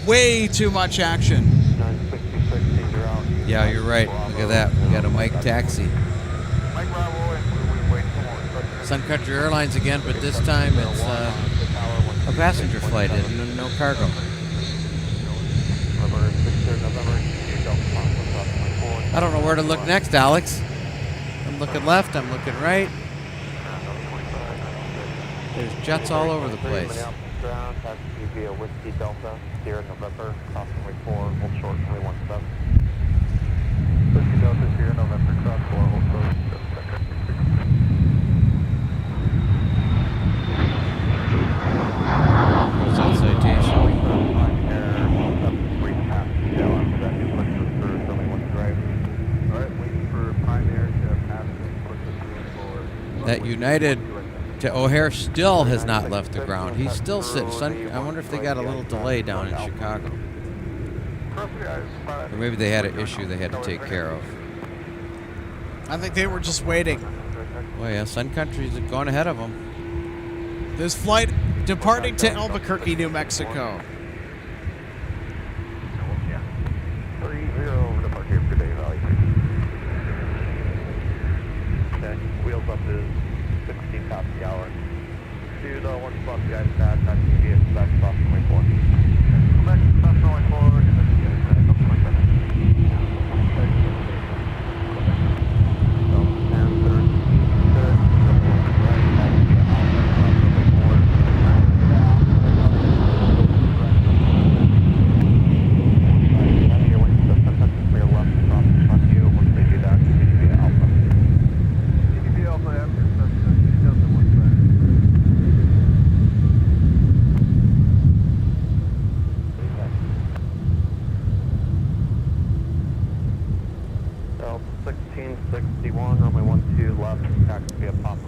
Way too much action. Yeah, you're right. Look at that. We got a Mike taxi. Sun Country Airlines again, but this time it's a passenger flight and no cargo. I don't know where to look next, Alex. I'm looking left, I'm looking right. There's jets all over the place. Via Whiskey Delta, Sierra November, cross runway 4, hold short, runway 17. Whiskey Delta, Sierra November, cross 4, hold short. What's that citation? That United to O'Hare still has not left the ground. He's still sitting. I wonder if they got a little delay down in Chicago. Or maybe they had an issue they had to take care of. I think they were just waiting. Well, yeah, Sun Country's going ahead of them. This flight departing to Albuquerque, New Mexico. 30 departure for day value. Okay, wheels up is 16 past the hour. To the one spot the ice pad, that's to be back across runway 4. Back across runway 4, and then the ice pad up to 27.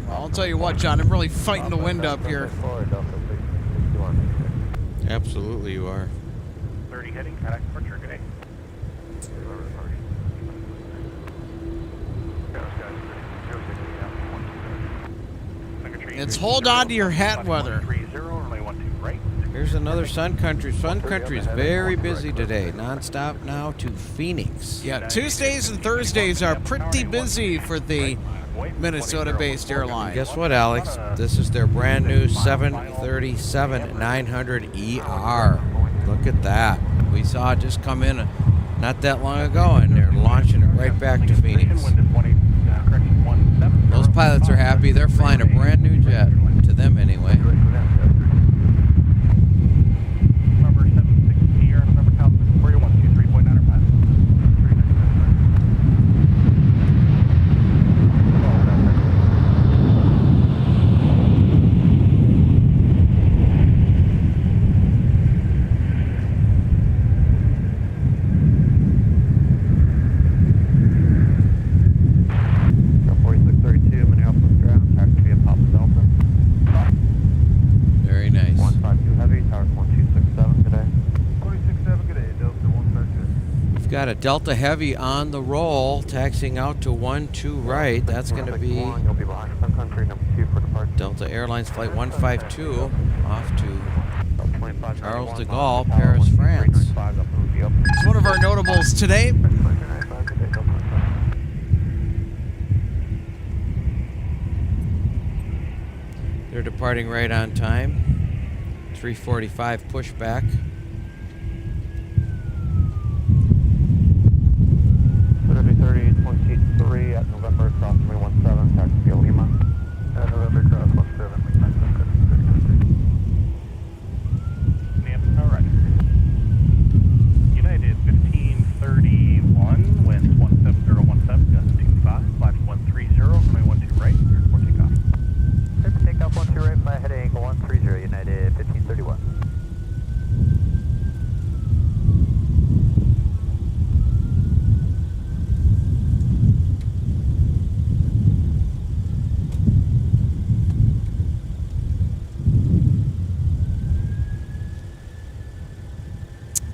I'll tell you what, John, I'm really fighting the wind up here. Absolutely, you are. 30 heading, contact departure, good day. It's hold on to your hat weather. Here's another Sun Country. Sun Country is very busy today. Nonstop now to Phoenix. Yeah, Tuesdays and Thursdays are pretty busy for the Minnesota-based airline. Guess what, Alex? This is their brand new 737-900ER. Look at that. We saw it just come in not that long ago, and they're launching it right back to Phoenix. Those pilots are happy. They're flying a brand new jet, to them anyway. Number 760 here, November California, 123.9 or 5. Minneapolis ground, taxi got a Delta Heavy on the roll, taxiing out to 12 right. That's going to be You'll be behind Sun Country, number 2 for departure. Delta Airlines Flight 152 off to 25, Charles de Gaulle, Paris, France. It's one of our notables today. They're departing right on time. 3:45 pushback. Saturday 3023 at November, cross 317, taxi via Lima. At November, cross 17, All right. United 1531, wind 17017, gust 25, flash 130, runway 12 right, airport takeoff. Airport takeoff 12 right, fly heading angle 130, United 1531.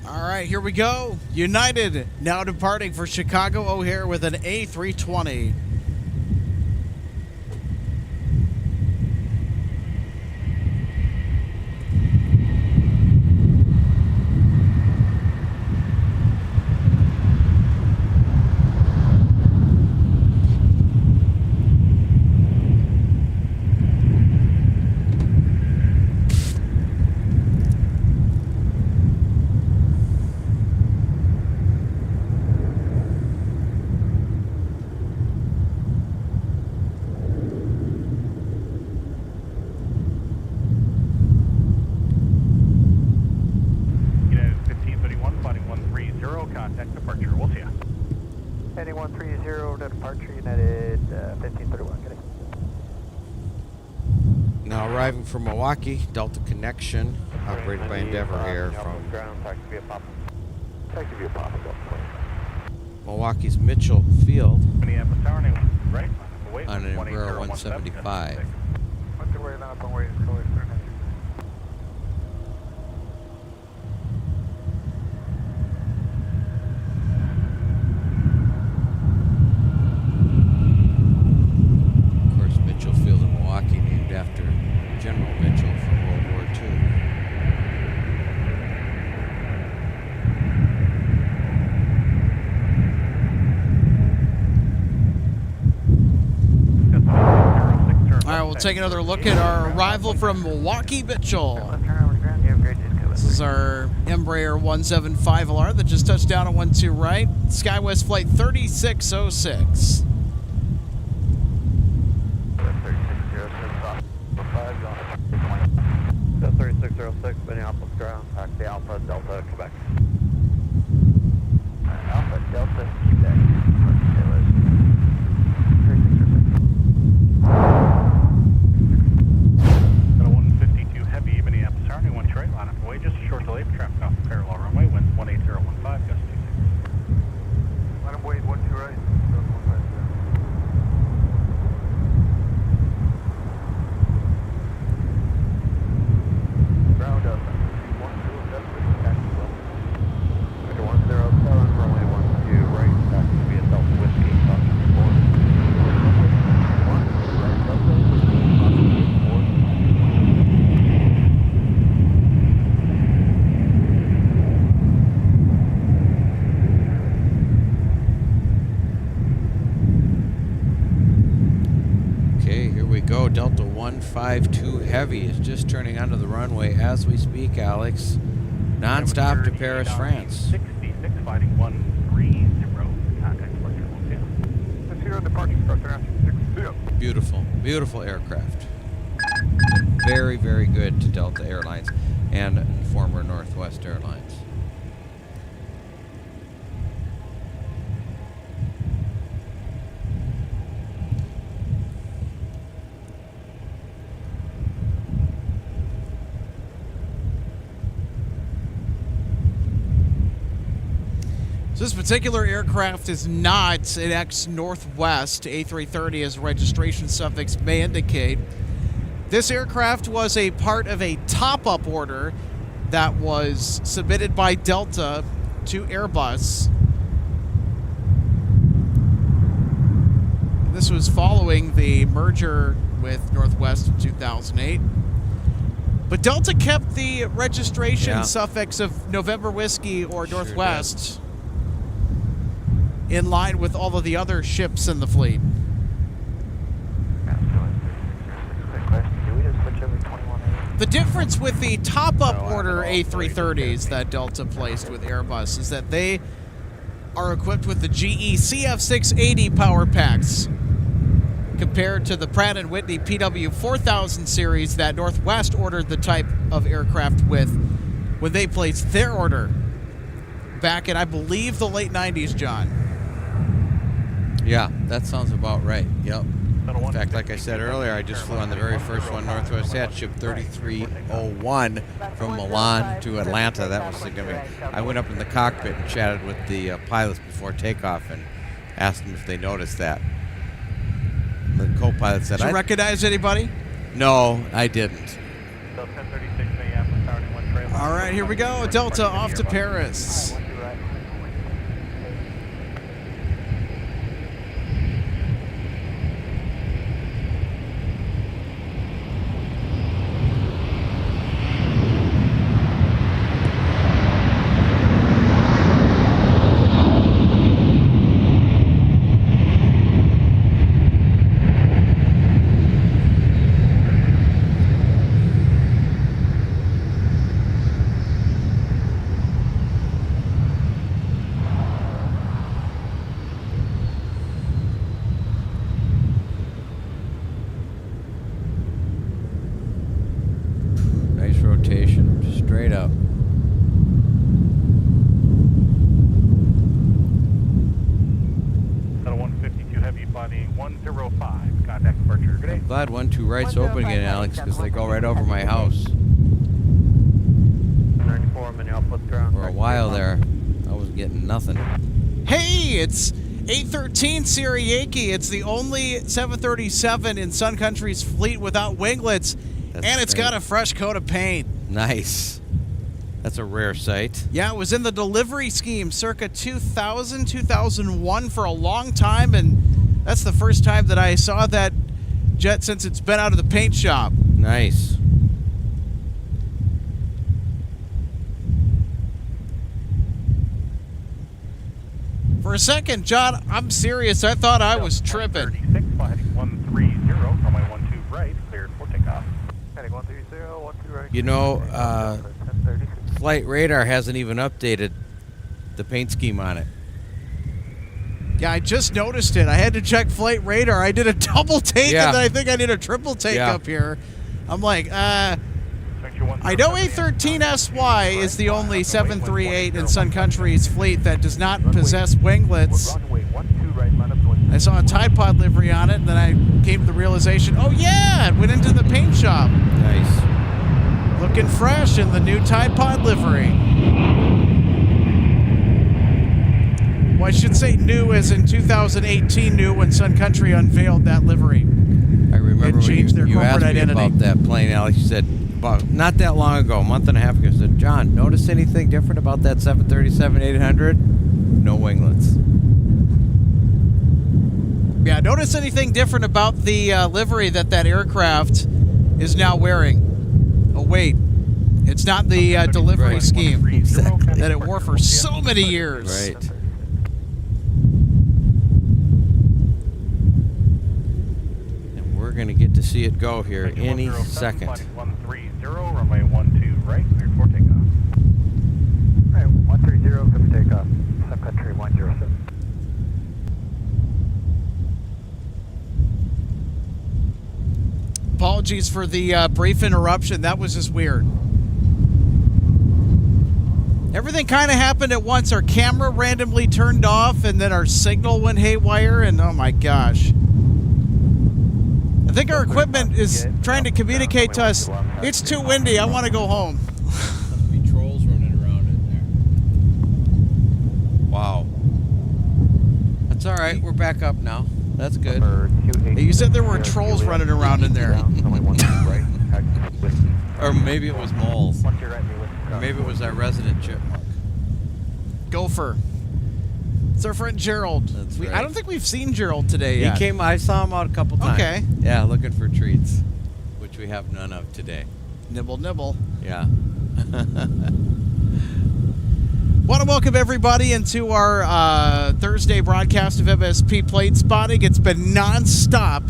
All right, here we go. United now departing for Chicago O'Hare with an A320. Contact departure. We'll see ya. Heading 130 to departure, United 1531. Good day. Now arriving from Milwaukee, Delta Connection, operated by Endeavor Air from ground, taxi via Papa. Taxi via Papa, Milwaukee's Mitchell Field Minneapolis Tower, right? Away on an from Embraer 18017, 175. What's the way up on way is going? Of course, Mitchell Field in Milwaukee, named after General Mitchell from World War II. All right, we'll take another look at our arrival from Milwaukee, Mitchell. This is our Embraer 175LR that just touched down at 12 right. SkyWest Flight 3606. 3606, Minneapolis ground, taxi Alpha, Delta, Quebec. Alpha, Delta, Quebec. 152 heavy, Minneapolis Tower, 1 right, line up away, just a short delay for traffic off the parallel runway, winds 18015, gust 26. Let him wait, 12 right. Ground up. 127, taxi well. Victor 107, runway 12 right, taxi via Delta Whiskey, Foxtrot 4. 1 right, Delta Whiskey, Foxtrot 4. Okay, here we go. Delta 152 Heavy is just turning onto the runway as we speak, Alex. Nonstop to Paris, France. 66, fighting 130, contact departure, we'll see ya. 0 departure, structure, 60. Beautiful, beautiful aircraft. Very, very good to Delta Airlines and former Northwest Airlines. So this particular aircraft is not an ex-Northwest A330, as registration suffix may indicate. This aircraft was a part of a top-up order that was submitted by Delta to Airbus This was following the merger with Northwest in 2008. But Delta kept the registration suffix of November Whiskey or Northwest in line with all of the other ships in the fleet. The difference with the top-up order A330s that Delta placed with Airbus is that they are equipped with the GE CF680 power packs compared to the Pratt & Whitney PW4000 series that Northwest ordered the type of aircraft with when they placed their order back in, I believe, the late 90s, John. Yeah, that sounds about right. Yep. In fact, like I said earlier, I just flew on the very first one Northwest had, ship 3301 from Milan to Atlanta. That was significant. I went up in the cockpit and chatted with the pilots before takeoff and asked them if they noticed that. The co-pilot said, Did you recognize anybody? No, I didn't. All right, here we go. Delta off to Paris. Straight up. Settle 152 heavy, body 105. Contact departure. Good day. I'm glad 12 right's open again, Alex, because they go right over my house. 94 Minneapolis ground. For a while there, I was getting nothing. Hey, it's 813 Siriaki. It's the only 737 in Sun Country's fleet without winglets, and it's got a fresh coat of paint. Nice. That's a rare sight. Yeah, it was in the delivery scheme circa 2000, 2001 for a long time, and that's the first time that I saw that jet since it's been out of the paint shop. Nice. For a second, John, I'm serious. I thought I was tripping. 36, heading 130, runway 12 right, cleared for takeoff. Heading 130, 12 right. You know, Flight Radar hasn't even updated the paint scheme on it. Yeah, I just noticed it. I had to check Flight Radar. I did a double take, and then I think I did a triple take up here. I'm like, I know A13SY is the only 738 in Sun Country's fleet that does not possess winglets. I saw a Tide Pod livery on it, and then I came to the realization, oh yeah, it went into the paint shop. Nice. Looking fresh in the new Tide Pod livery. Well, I should say new as in 2018 new when Sun Country unveiled that livery. I remember changed their you corporate asked me identity. about that plane, Alex. You said, about not that long ago, a month and a half ago, you said, John, notice anything different about that 737-800? No winglets. Yeah, notice anything different about the livery that aircraft is now wearing? Oh, wait. It's not the delivery scheme that it wore for so many years. Right. And we're going to get to see it go here any second. 130, runway 12 right, cleared for takeoff. All right, 130, good for takeoff. Sun Country 107. Apologies for the brief interruption. That was just weird. Everything kind of happened at once. Our camera randomly turned off, and then our signal went haywire, and oh my gosh. I think our equipment is trying to communicate to us, it's too windy, I want to go home. Must be trolls running around in there. Wow. That's all right. We're back up now. That's good. Hey, you said there were trolls running around in there. Or maybe it was moles. Or maybe it was our resident chipmunk. Gopher. It's our friend Gerald. That's right. I don't think we've seen Gerald today yet. He came. I saw him out a couple times. Okay. Yeah, looking for treats, which we have none of today. Nibble, nibble. Yeah. Want to welcome everybody into our Thursday broadcast of MSP Plate Spotting. It's been nonstop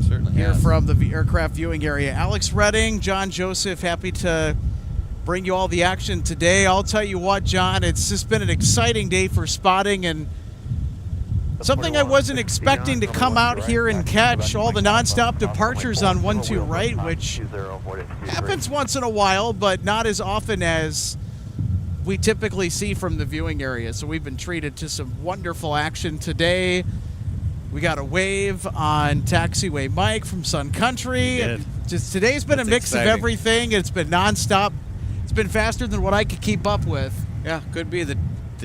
Certainly here has. from the aircraft viewing area. Alex Redding, John Joseph, happy to bring you all the action today. I'll tell you what, John, it's just been an exciting day for spotting and something I wasn't expecting to come out here and catch all the nonstop departures on 12 right, which happens once in a while, but not as often as we typically see from the viewing area. So we've been treated to some wonderful action today. We got a wave on Taxiway Mike from Sun Country. did. Just today's been That's a mix exciting. of everything. It's been nonstop. It's been faster than what I could keep up with. Yeah, could be the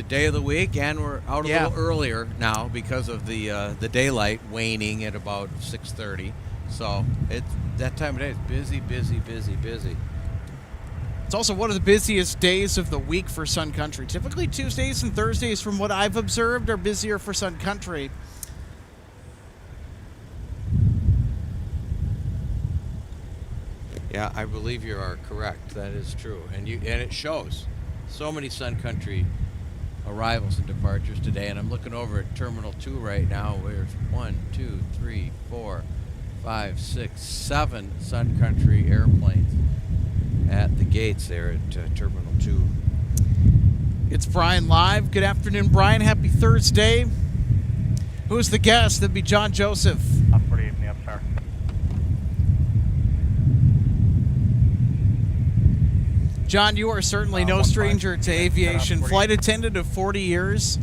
day of the week, and we're out a Yeah. little earlier now because of the daylight waning at about 6:30. So it's that time of day. It's busy, busy, busy, busy. It's also one of the busiest days of the week for Sun Country. Typically Tuesdays and Thursdays, from what I've observed, are busier for Sun Country. Yeah, I believe you are correct. That is true, and it shows. So many Sun Country arrivals and departures today, and I'm looking over at Terminal 2 right now. There's 1, 2, 3, 4, 5, 6, 7 Sun Country airplanes at the gates there at Terminal 2. It's Brian live. Good afternoon, Brian. Happy Thursday. Who's the guest? That'd be John Joseph. Up 48 in the upstar. John, you are certainly no stranger to aviation. Flight attendant of 40 years.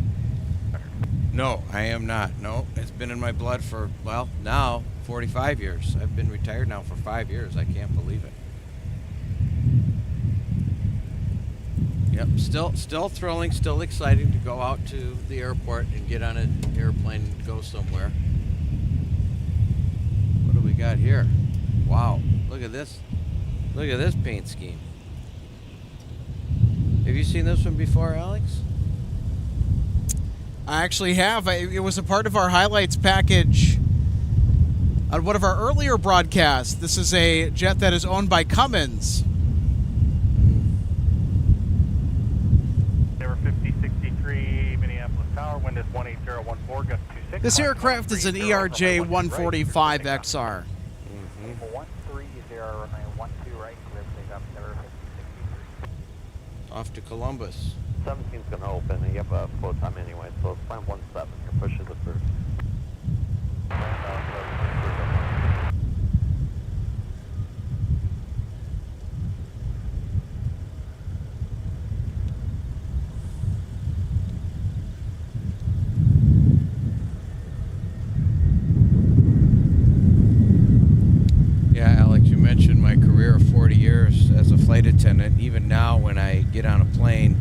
No, I am not. No, it's been in my blood for, well, now 45 years. I've been retired now for 5 years. I can't believe it. Yep, still thrilling, still exciting to go out to the airport and get on an airplane and go somewhere. What do we got here? Wow, look at this. Look at this paint scheme. Have you seen this one before, Alex? I actually have. It was a part of our highlights package on one of our earlier broadcasts. This is a jet that is owned by Cummins. They were 5063 Minneapolis Tower, wind is 18014, gust 26. This aircraft is an ERJ 145 XR. 130, runway 12 right, clear for takeoff, Tower 5063. Off to Columbus. 17's going to open, and you have a flow time anyway, so it's climb 17. Your push is approved. Yeah, Alex, you mentioned my career of 40 years as a flight attendant. Even now, when I get on a plane,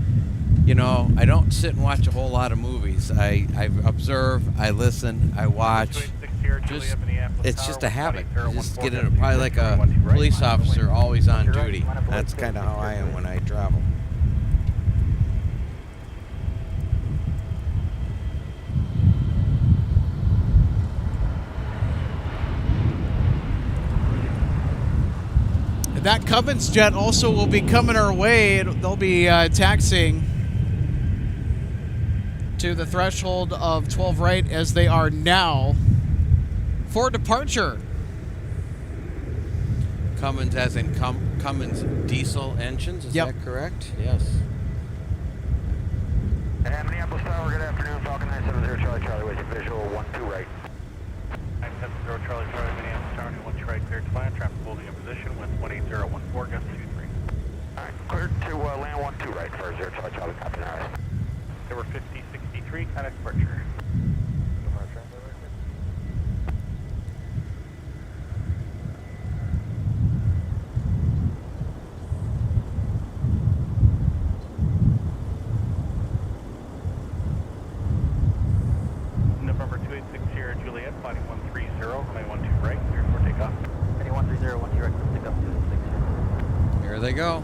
you know, I don't sit and watch a whole lot of movies. I observe, I listen, I watch. It's just a habit. You just get in, probably like a police officer, always on duty. That's kind of how I am when I travel. That Cummins jet also will be coming our way. They'll be taxiing to the threshold of 12 right as they are now for departure. Cummins as in Cummins diesel engines, is Yep. that correct? Yes. Minneapolis Tower, good afternoon, Falcon 970 Charlie Charlie with your visual 12 right. 970 Charlie Charlie Minneapolis Tower, 12 right, cleared to land, traffic holding in position with 18014, gust 23. Alright, cleared to land 12 right for 0 Charlie Charlie, copy now. They were 5063, kind of departure. November 286 Sierra Juliet, flighting 130, runway 12 right, clear for takeoff. Any 130, 12 right, pick up 260. Here they go.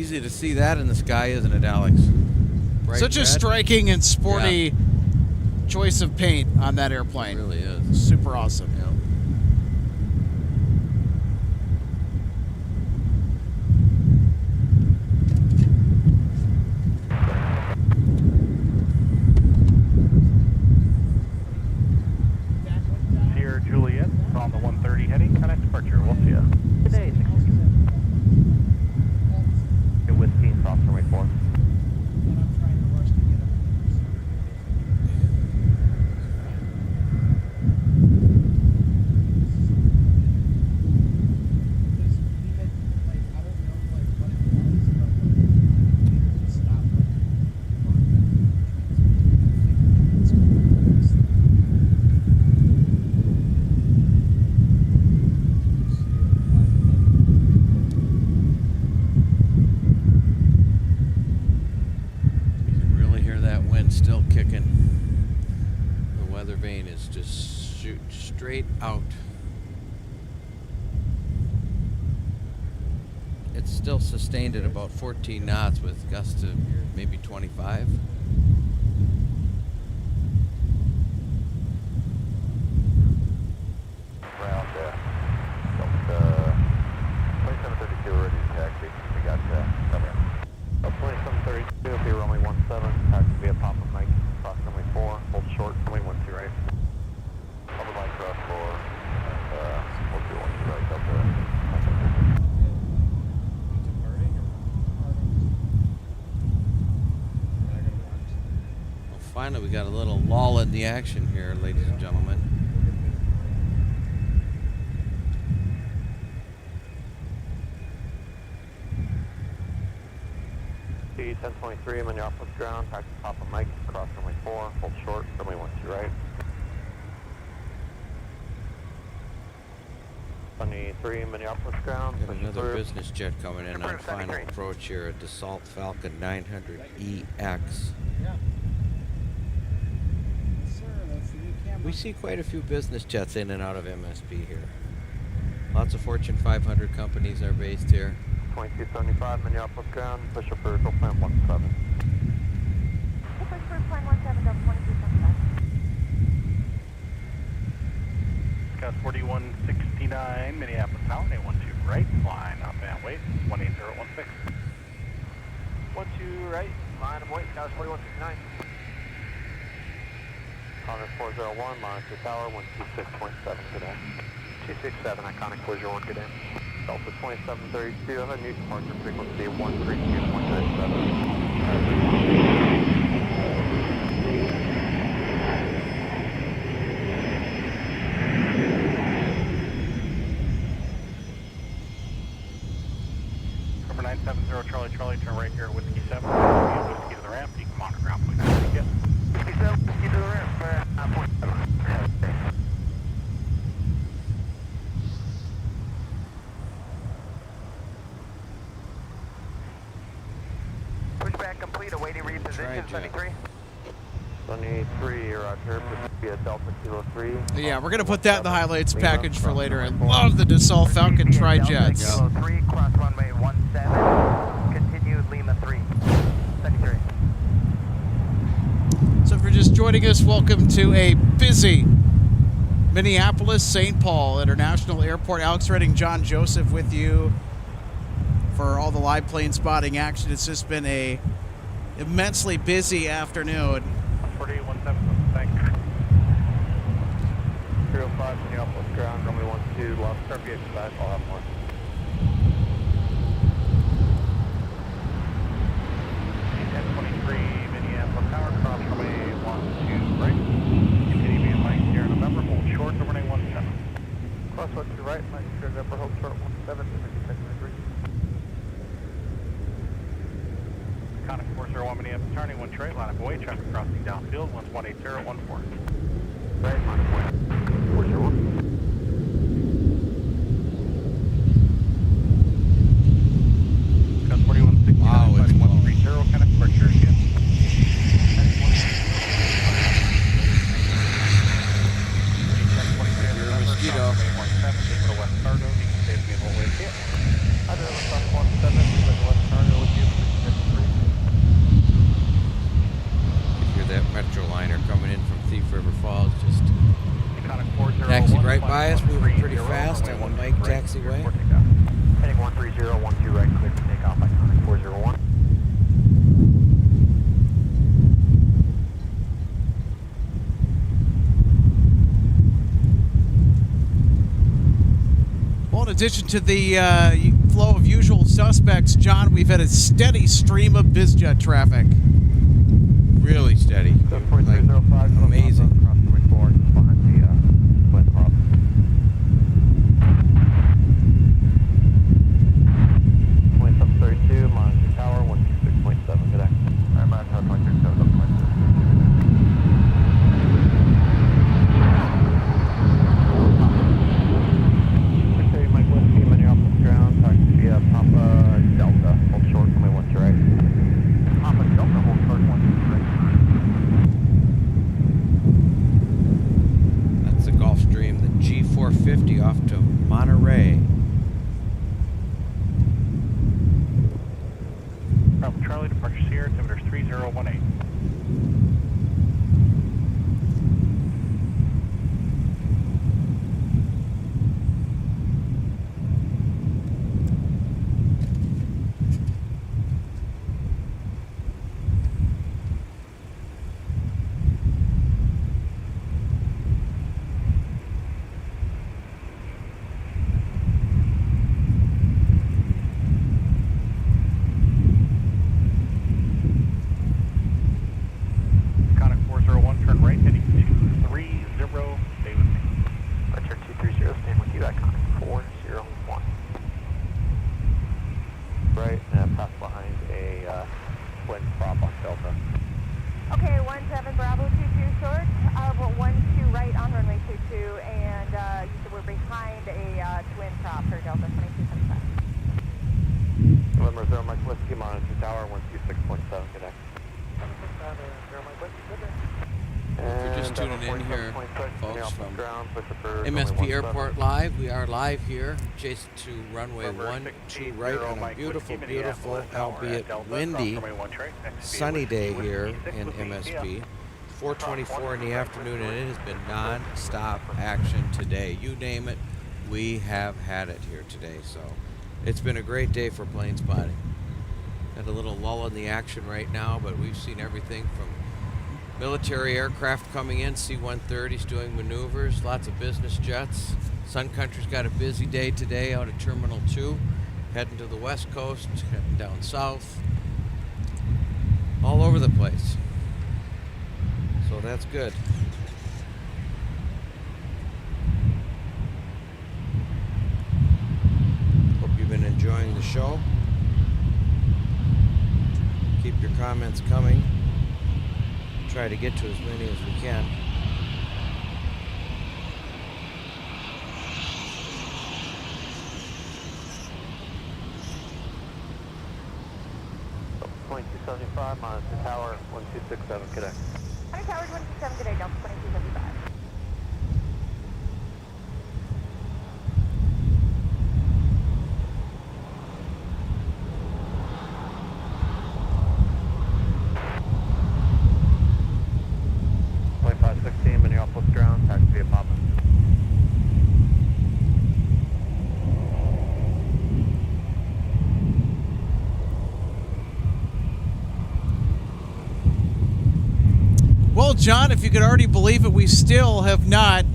easy to see that in the sky, isn't it, Alex? Bright Such a red. striking and sporty choice of paint on that airplane. It really is. Super awesome. Yeah. Sierra Juliet on the 130 heading, connect departure. We'll see ya. Today, Whiskey, South Runway 4. Still kicking. The weather vane is just shooting straight out. It's still sustained at about 14 knots with gusts of maybe 25. Round Delta 2732 ready to taxi. We got cover. 2732 will be runway 17, taxi via Papa Mike, cross runway 4, hold short, runway 12 right. Papa Mike cross 4, and hold 212 right, Delta. Well, finally we got a little lull in the action here, ladies and gentlemen. T-1023, Minneapolis ground, taxi Papa Mike, cross runway 4, hold short, runway 12 right. Sunny 3, Minneapolis ground. Got another business jet coming in on final approach here, a Dassault Falcon 900EX. We see quite a few business jets in and out of MSP here. Lots of Fortune 500 companies are based here. 2275, Minneapolis ground, push up for Plan 17. Push for Plan 17, Delta 2275. Scott 4169, Minneapolis Tower, 812 right, line up and wait, 18016. 12 right, line of weight, Scott 4169. Connor 401, monitor tower, 126.7 today. 267, iconic closure 1, good in. Delta 2732, have a new departure frequency 132.197. Number 970 Charlie Charlie, turn right here at Whiskey 7. Whiskey to the ramp, you can monitor ground, please. Yep. Whiskey 7, Whiskey to the ramp, 9.7. Pushback complete, awaiting reposition, Sunny 3. Sunny 3, Roger, via Delta Kilo 3. Yeah, we're going to put that in the highlights package for later. I love the Dassault Falcon tri-jets. Kilo 3, cross runway 17, continue Lima 3. Sunny 3. So if you're just joining us, welcome to a busy Minneapolis St. Paul International Airport. Alex Redding, John Joseph with you for all the live plane spotting action. It's just been a immensely busy afternoon. 4817, thank you. 305 Minneapolis ground, runway 12, lost aviation back, I'll have more. T-1023, Minneapolis Tower, cross runway 12 right. Continue via Mike Sierra November, hold short, runway 17. Cross 12 right, Mike Sierra November, hold short 17, T-1023. Conic 401 Minneapolis Tower, 1 trade, line up away, traffic crossing downfield, 118.14. Right, line of way. Where's your one? Scott 4169, Wow, it's fighting 130, kind of departure, yeah. You're a mosquito. West Cargo, you can save me the whole way here. I did a 17, with West Cargo with you. right by us, moving pretty fast on the Mike taxiway. Heading 130, 12 right, clear for takeoff, iconic 401. Well, in addition to the flow of usual suspects, John, we've had a steady stream of BizJet traffic. Really steady. Like, amazing. Cross runway 4, just behind the wind prop. 2732, monitor tower, 126.7, good day. Alright, monitor tower 267, up 26. Okay, Mike Whiskey, Minneapolis ground, taxi Papa Delta, hold short, runway 1 to right. Papa Delta, hold short, 1 to right. That's the Gulfstream, the G450 off to Monterey. Bravo Charlie, departure Sierra, altimeter 3018. Conic 401, turn right, heading 230, stay with me. Return 230, stand with you, iconic 401. Right, and pass behind a twin prop on Delta. Okay, 17 Bravo 22 short, 12 right on runway 22, and you said we're behind a twin prop for Delta 2275. November 0 Mike Whiskey, monitor tower, 126.7, good day. If you're just tuning in here, folks, from MSP Airport Live, we are live here, adjacent to runway 12 right on a beautiful, beautiful, albeit windy, sunny day here in MSP. 4:24 in the afternoon, and it has been non-stop action today. You name it, we have had it here today. So it's been a great day for plane spotting. Got a little lull in the action right now, but we've seen everything from military aircraft coming in, C-130s doing maneuvers, lots of business jets. Sun Country's got a busy day today out at Terminal 2, heading to the west coast, heading down south, all over the place. So that's good. Hope you've been enjoying the show. Keep your comments coming. Try to get to as many as we can. Point 275, monitor tower, 1267, good day. Honey Tower 127, good day, Delta 2275. Minneapolis ground, taxi via Papa. Well, John, if you could already believe it, we still have not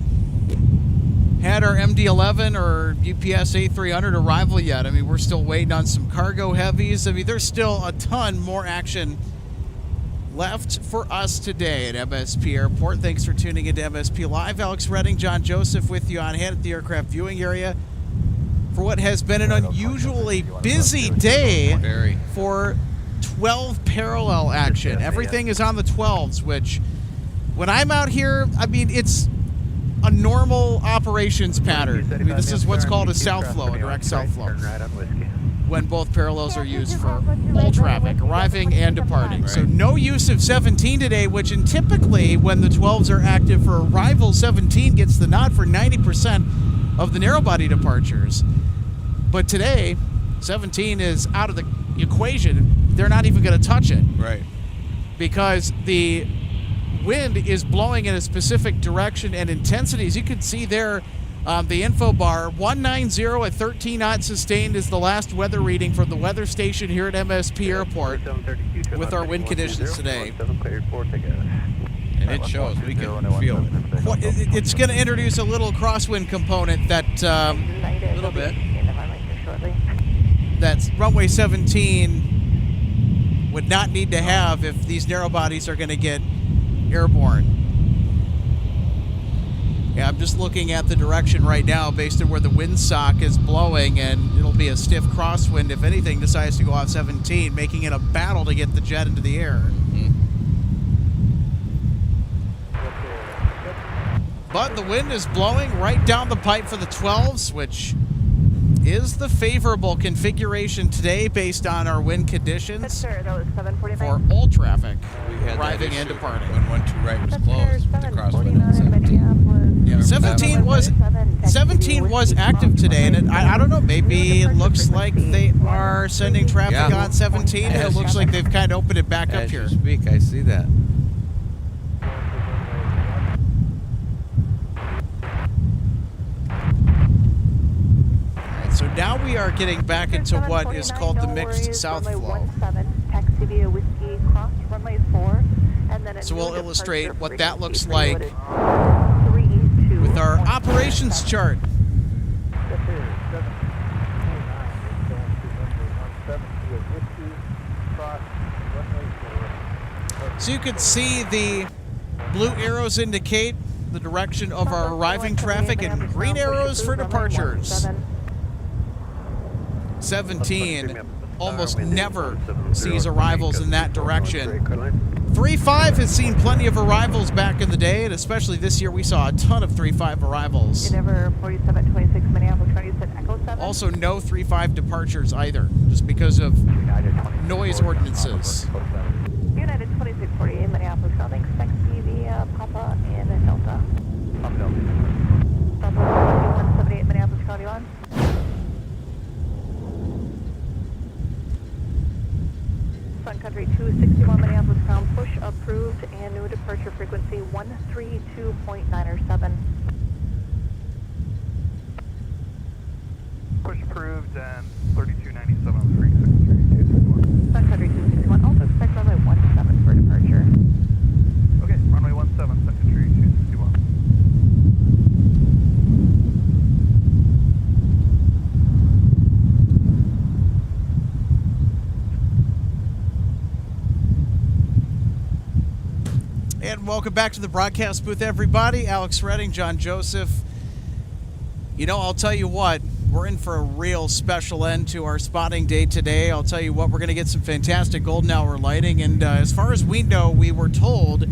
had our MD-11 or UPS A300 arrival yet. I mean, we're still waiting on some cargo heavies. I mean, there's still a ton more action left for us today at MSP Airport. Thanks for tuning into MSP Live. Alex Redding, John Joseph with you on hand at the aircraft viewing area for what has been an unusually busy day for 12 parallel action. Everything is on the 12s, which when I'm out here, I mean, it's a normal operations pattern. I mean, this is what's called a south flow, a direct south flow, when both parallels are used for all traffic, arriving and departing. Right. So no use of 17 today, which typically when the 12s are active for arrival, 17 gets the nod for 90% of the narrow-body departures. But today, 17 is out of the equation. They're not even going to touch it. Right. Because the wind is blowing in a specific direction and intensity. As you can see there The info bar, 190 at 13 knots sustained is the last weather reading from the weather station here at MSP Airport with our wind conditions today. And it shows. We can feel it. It's going to introduce a little crosswind component that A little bit. that runway 17 would not need to have if these narrow bodies are going to get airborne. Yeah, I'm just looking at the direction right now based on where the windsock is blowing, and it'll be a stiff crosswind if anything decides to go off 17, making it a battle to get the jet into the air. But the wind is blowing right down the pipe for the 12s, which is the favorable configuration today based on our wind conditions for all traffic We had arriving that and issue departing. when 12 right was closed with the crosswind on 17. Yeah, 17 was active today, and I don't know, maybe it looks like they are sending traffic Yeah. on 17, and it looks like they've kind of opened it back up As here. you speak, I see that. So now we are getting back into what is called the mixed south flow. Taxi via Whiskey, cross runway 4, and then So we'll illustrate what that looks like with with our operations chart. So you can see the blue arrows indicate the direction of our arriving traffic and green arrows for departures. 17 almost never sees arrivals in that direction. 3-5 has seen plenty of arrivals back in the day, and especially this year we saw a ton of 3-5 arrivals. Endeavor 4726 Minneapolis, you said Echo 7. Also no 3-5 departures either, just because of noise ordinances. United 2648 Minneapolis, Southing, taxi via Papa and then Delta. Delta 178 Minneapolis, County 1. Sun Country 261 Minneapolis, ground push approved and new departure frequency 132.907. Push approved and 3297 363. Sun Country 261, also expect runway 17 for departure. Okay, runway 17, Sun Country 261. And welcome back to the broadcast booth, everybody. Alex Redding, John Joseph. You know, I'll tell you what, we're in for a real special end to our spotting day today. I'll tell you what, we're going to get some fantastic golden hour lighting. And as far as we know, we were told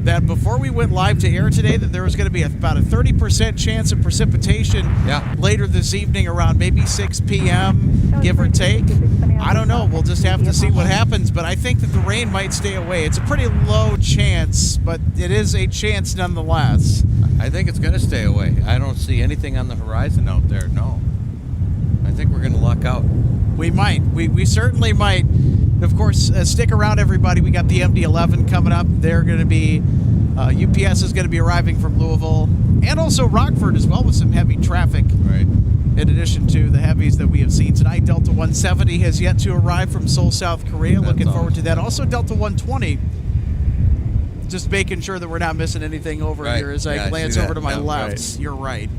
that before we went live to air today that there was going to be about a 30% chance of precipitation later this evening around maybe 6 p.m., give or take. I don't know. We'll just have to see what happens, but I think that the rain might stay away. It's a pretty low chance, but it is a chance nonetheless. I think it's going to stay away. I don't see anything on the horizon out there, no. I think we're going to luck out. We might. We certainly might. Of course, stick around, everybody. We got the MD-11 coming up. They're going to be, UPS is going to be arriving from Louisville, and also Rockford as well with some heavy traffic. Right. In addition to the heavies that we have seen tonight, Delta 170 has yet to arrive from Seoul, South Korea. Looking forward to that. Also, Delta 120. Just making sure that we're not missing anything over here as I glance over to my left. Right. You're right.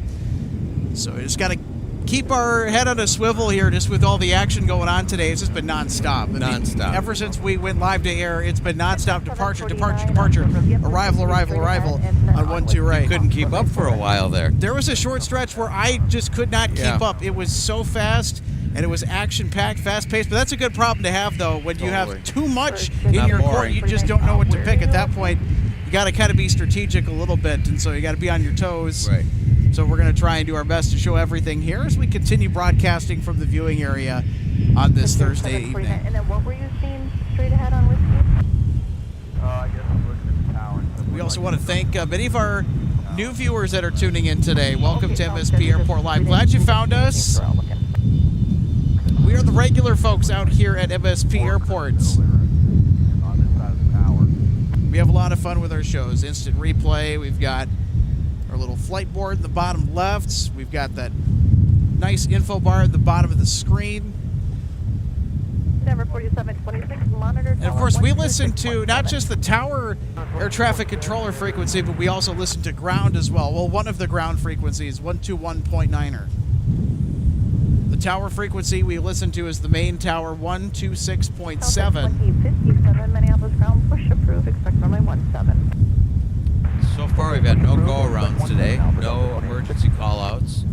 So we just got to keep our head on a swivel here just with all the action going on today. It's just been nonstop. Nonstop. Ever since we went live to air, it's been nonstop departure, arrival on 1-2 right. Couldn't keep up for a while there. There was a short stretch where I just could not keep up. It was so fast, and it was action-packed, fast-paced. But that's a good problem to have, though. When you have too much in your court, you just don't know what to pick. At that point, you got to kind of be strategic a little bit, and so you got to be on your toes. Right. So we're going to try and do our best to show everything here as we continue broadcasting from the viewing area on this Thursday evening. And then what were you seeing straight ahead on Whiskey? I guess I'm looking at the tower. We also want to thank many of our new viewers that are tuning in today. Welcome to MSP Airport Live. Glad you found us. We are the regular folks out here at MSP Airport. On this side of the tower. We have a lot of fun with our shows. Instant replay. We've got our little flight board in the bottom left. We've got that nice info bar at the bottom of the screen. Denver 4726, monitor. And of course, we listen to not just the tower air traffic controller frequency, but we also listen to ground as well. Well, one of the ground frequencies, 121.9er. The tower frequency we listen to is the main tower, 126.7. 2057, Minneapolis ground, push approved, expect runway 17. So far, we've had no go-arounds today, no emergency call-outs.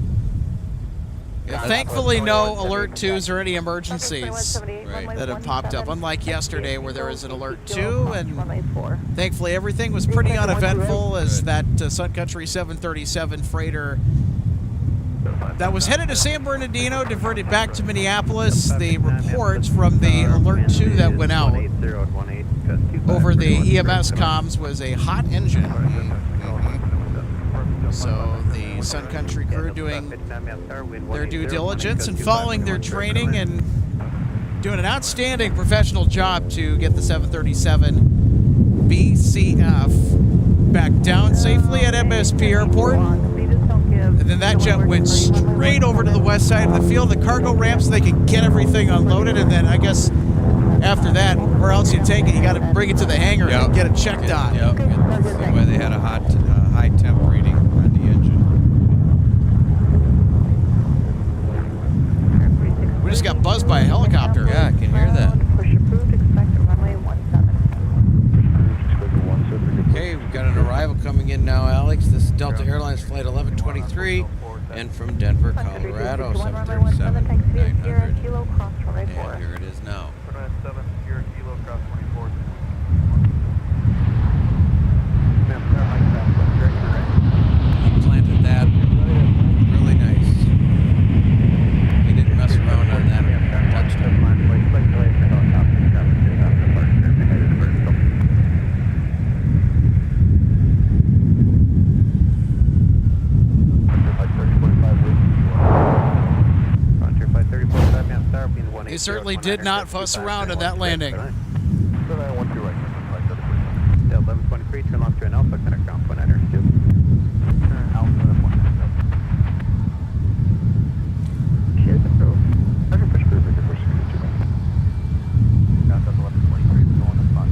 Thankfully, no alert 2s or any emergencies Right. that have popped up, unlike yesterday where there was an alert 2, and thankfully everything was pretty uneventful as that Sun Country 737 freighter that was headed to San Bernardino diverted back to Minneapolis. The reports from the alert 2 that went out over the EMS comms was a hot engine. So the Sun Country crew doing their due diligence and following their training and doing an outstanding professional job to get the 737 BCF back down safely at MSP Airport. And then that jet went straight over to the west side of the field, the cargo ramp, so they could get everything unloaded. And then I guess after that, where else you take it? You got to bring it to the hangar and get it checked on. Yep. That's why they had a high temp reading on the engine. We just got buzzed by a helicopter. Yeah, I can hear that. Push approved, expect runway 17. Okay, we've got an arrival coming in now, Alex. This is Delta Airlines Flight 1123, and from Denver, Colorado, 737-900. Kilo cross runway 4. And here it is now. 7 Sierra Kilo cross 24. He planted that really nice. He didn't mess around on that touchdown. He certainly did not fuss around on that landing. 1123, turn left to an Alpha, connect ground point enters 2. Cheers approved. Roger, push crew, Roger, push crew, 2. Got that 1123, going to spot.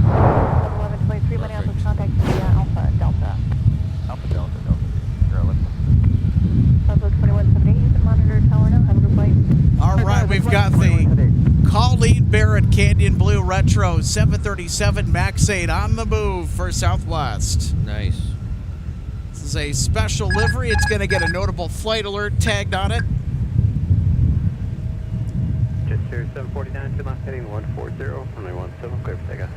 1123, Minneapolis, contact via Alpha Delta. Alpha Delta, Delta. Sierra, left. Southwest 2178, you can monitor tower now, have a good flight. All right, we've got the Colleen Barrett Canyon Blue Retro 737 MAX 8 on the move for Southwest. Nice. This is a special livery. It's going to get a notable flight alert tagged on it. Jet Sierra 749, turn left heading 140, runway 17, clear for takeoff.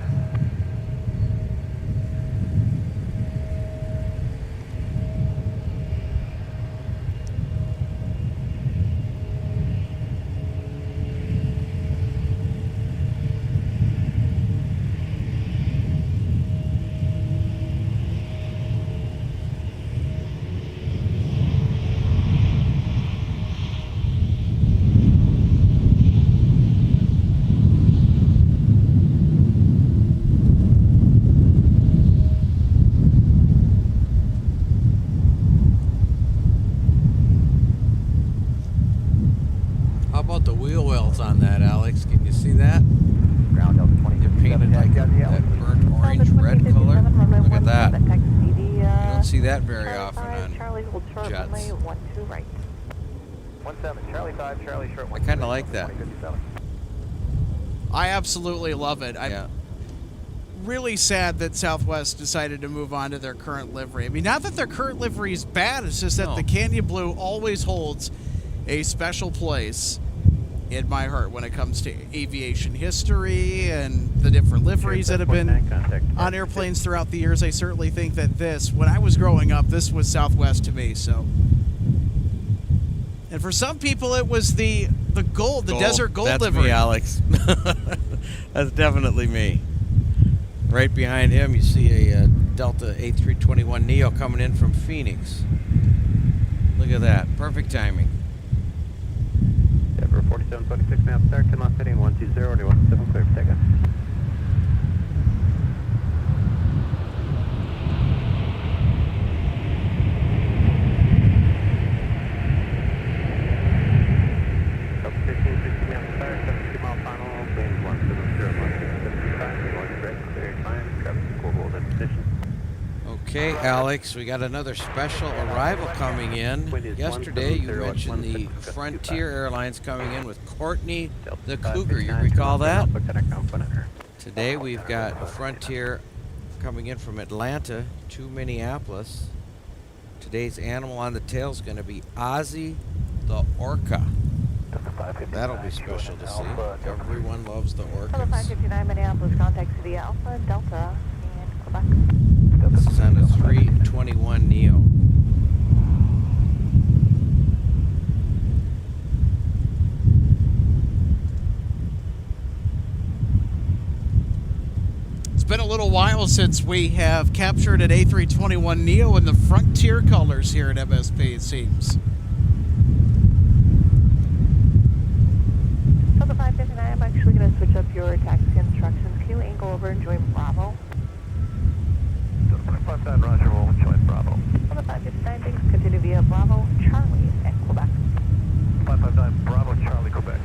How about the wheel wells on that, Alex? Can you see that? Ground Delta 20. They're painted like that burnt orange red color. Look at that. You don't see that very often on Charlie, hold short, jets. runway 12 right. 17, Charlie 5, Charlie short 1. I kinda like that. 2057. I absolutely love it. I'm Yeah. really sad that Southwest decided to move on to their current livery. I mean, not that their current livery is bad, it's just that No. the Canyon Blue always holds a special place in my heart when it comes to aviation history and the different liveries that have been on airplanes throughout the years. I certainly think that this, when I was growing up, this was Southwest to me. So, and for some people, it was the gold, the desert gold That's livery. me, Alex. That's definitely me. Right behind him, you see a Delta A321 Neo coming in from Phoenix. Look at that. Perfect timing. Denver 4726, map start, turn left heading 120, 17, clear for takeoff. Okay, Alex, we got another special arrival coming in. Yesterday, you mentioned the Frontier Airlines coming in with Courtney the Cougar. You recall that? Today, we've got a Frontier coming in from Atlanta to Minneapolis. Today's animal on the tail is going to be Ozzy the Orca. That'll be special to see. Everyone loves the Delta orcas. 559 Minneapolis, contact City Alpha, Delta, and Quebec. This is on a 321 Neo. It's been a little while since we have captured an A321 Neo in the Frontier colors here at MSP, it seems. Delta 559, I'm actually going to switch up your taxi instructions. Can you angle over and join Bravo? Delta 559, Roger, we'll join Bravo. Delta 559, thanks. Continue via Bravo, Charlie, and Quebec. 559, Bravo, Charlie, Quebec.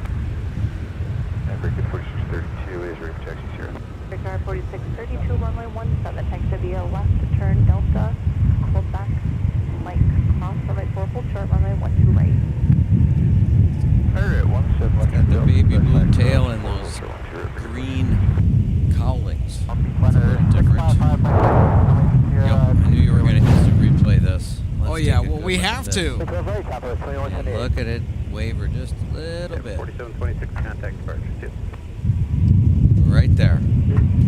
American 4632 is ready for taxi 0. Victor 4632, runway 17, taxi via left to turn Delta, Quebec, Mike, cross runway 4, full short, runway 12 right. It's got the baby blue tail and those green cowlings. It's a little different. Yep, I knew you were going to instant replay this. Let's Oh yeah, take a well good we look at have this. to. And look at it waver just a little bit. 4726, contact departure 2. Right there.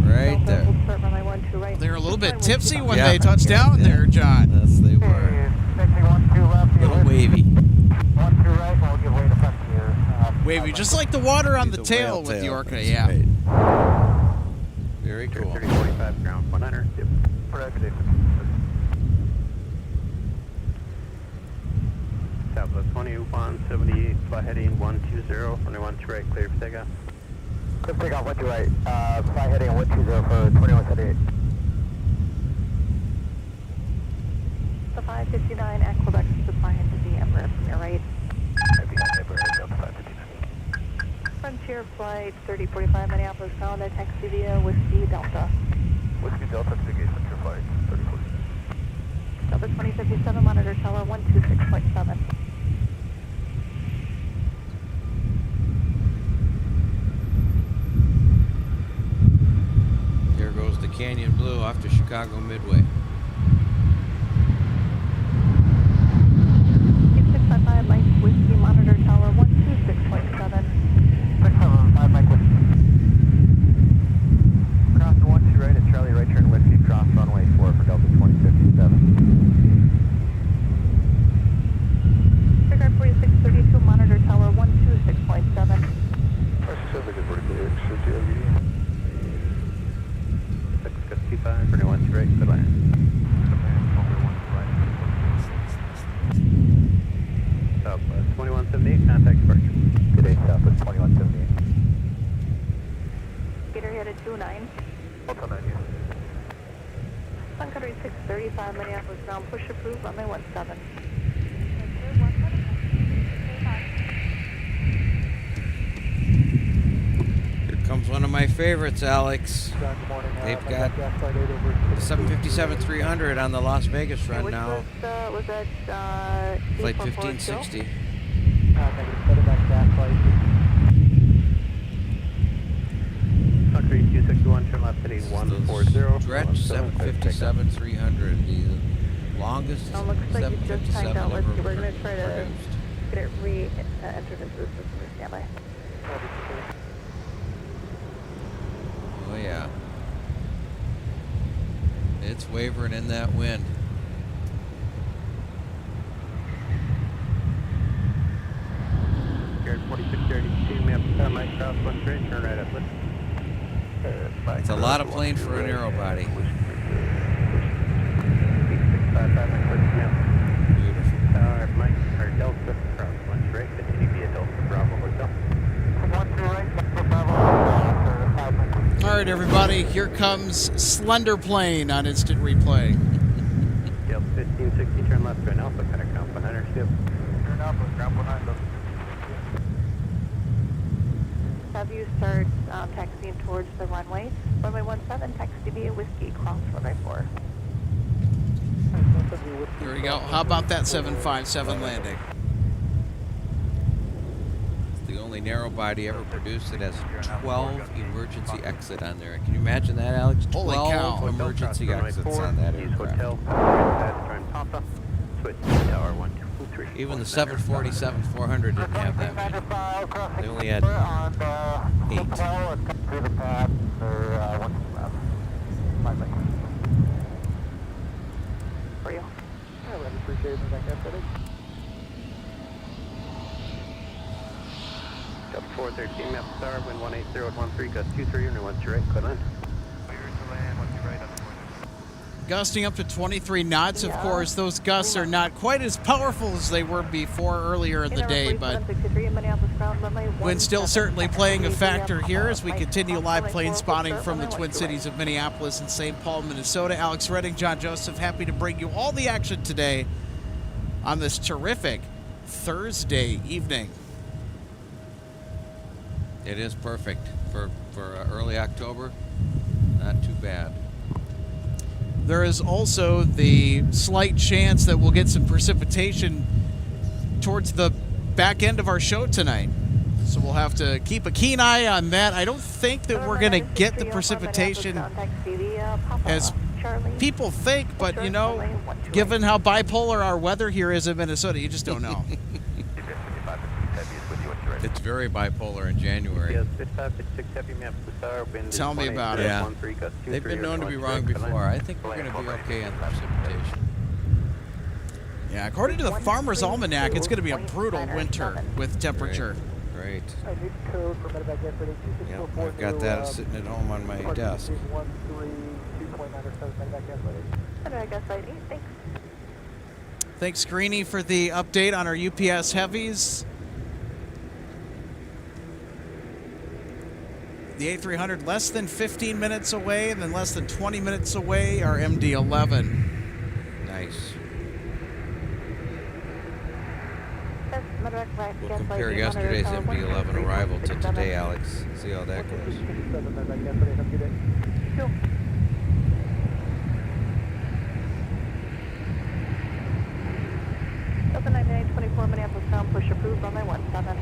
Right Delta, there. full short, runway 12 right. They were a little bit tipsy when Yeah. they touched down there, John. Yes, they were. A little wavy. 1 2 right, we'll give way to Frontier. Wavy, just like the water on the whale tail with the tail. Orca, That's yeah. right. Very cool. 3045, ground 100. Yep. Correct. Southwest 2178, fly heading 120, runway 12 right, clear for takeoff. Clear for takeoff, 12 right, fly heading 120 for 2178. Delta 559 at Quebec, supply into the Emirates from your right. Frontier flight 3045 Minneapolis bound at taxi via Whiskey Delta. Whiskey Delta to the gate, Frontier flight 3045. Delta 2057, monitor tower 126.7. There goes the Canyon Blue off to Chicago Midway. 8655 Mike Whiskey, monitor tower 126.7. 675 Mike Whiskey. Cross 12 right at Charlie, right turn Whiskey, cross runway 4 for Delta 2057. Figure 4632, monitor tower 126.7. Pacific is ready for taxi 655, 21 right, good line. Southwest 2178, contact departure. Good day, Southwest 2178. Gator headed 29. Delta 90. Sun Country 635 Minneapolis ground, push approved, runway 17. Here comes one of my favorites, Alex. They've got the 757-300 on the Las Vegas run now. Was that Flight 1560. Country 261, turn left heading 140. Stretch 757-300, the longest Oh, looks like you just timed 757 out. Let's ever see, we're going to try to produced. get it re-entered into the system. Stand by. Oh yeah. It's wavering in that wind. Garrett 4632, map Mike cross 1 straight, turn right up. It's a lot of plane for a narrow body. 655 Mike Whiskey now. Beautiful. Mike, or Delta, cross 1 straight, continue via Delta Bravo Hotel. 1 2 right, Delta Bravo Hotel. All right, everybody, here comes Slender Plane on instant replay. Delta 1560, turn left to an Alpha, cut a count 100, skip. Turn Alpha, ground 100. Have you start taxiing towards the runway. Runway 17, taxi via Whiskey, cross runway 4. There we go. How about that 757 landing? It's the only narrow body ever produced that has 12 emergency exit on there. Can you imagine that, Alex? Holy 12 cow. emergency exits on that aircraft. Papa, switch tower 123. Even the 747-400 didn't have that many. They only had 8. For you. I would appreciate it. Delta 413, map star, wind 18013, gust 23, runway 12 right, clear land. Clear to land, 12 right, up to 4. Gusting up to 23 knots. Of course, those gusts are not quite as powerful as they were before earlier in the day, but wind still certainly playing a factor here as we continue live plane spotting from the Twin Cities of Minneapolis and St. Paul, Minnesota. Alex Redding, John Joseph, happy to bring you all the action today on this terrific Thursday evening. It is perfect for early October. Not too bad. There is also the slight chance that we'll get some precipitation towards the back end of our show tonight. So we'll have to keep a keen eye on that. I don't think that we're going to get the precipitation as people think, but you know, given how bipolar our weather here is in Minnesota, you just don't know. It's very bipolar in January. Tell me about it. Yeah. They've been known to be wrong before. I think we're going to be okay on precipitation. Yeah, according to the Farmer's Almanac, it's going to be a brutal winter with temperature. Great. Yep, I've got that sitting at home on my desk. Thanks, Greeny, for the update on our UPS heavies. The A300 less than 15 minutes away, and then less than 20 minutes away, our MD-11. Nice. We'll compare yesterday's MD-11 arrival to today, Alex. See how that goes. Delta 9924 Minneapolis ground, push approved, runway 17.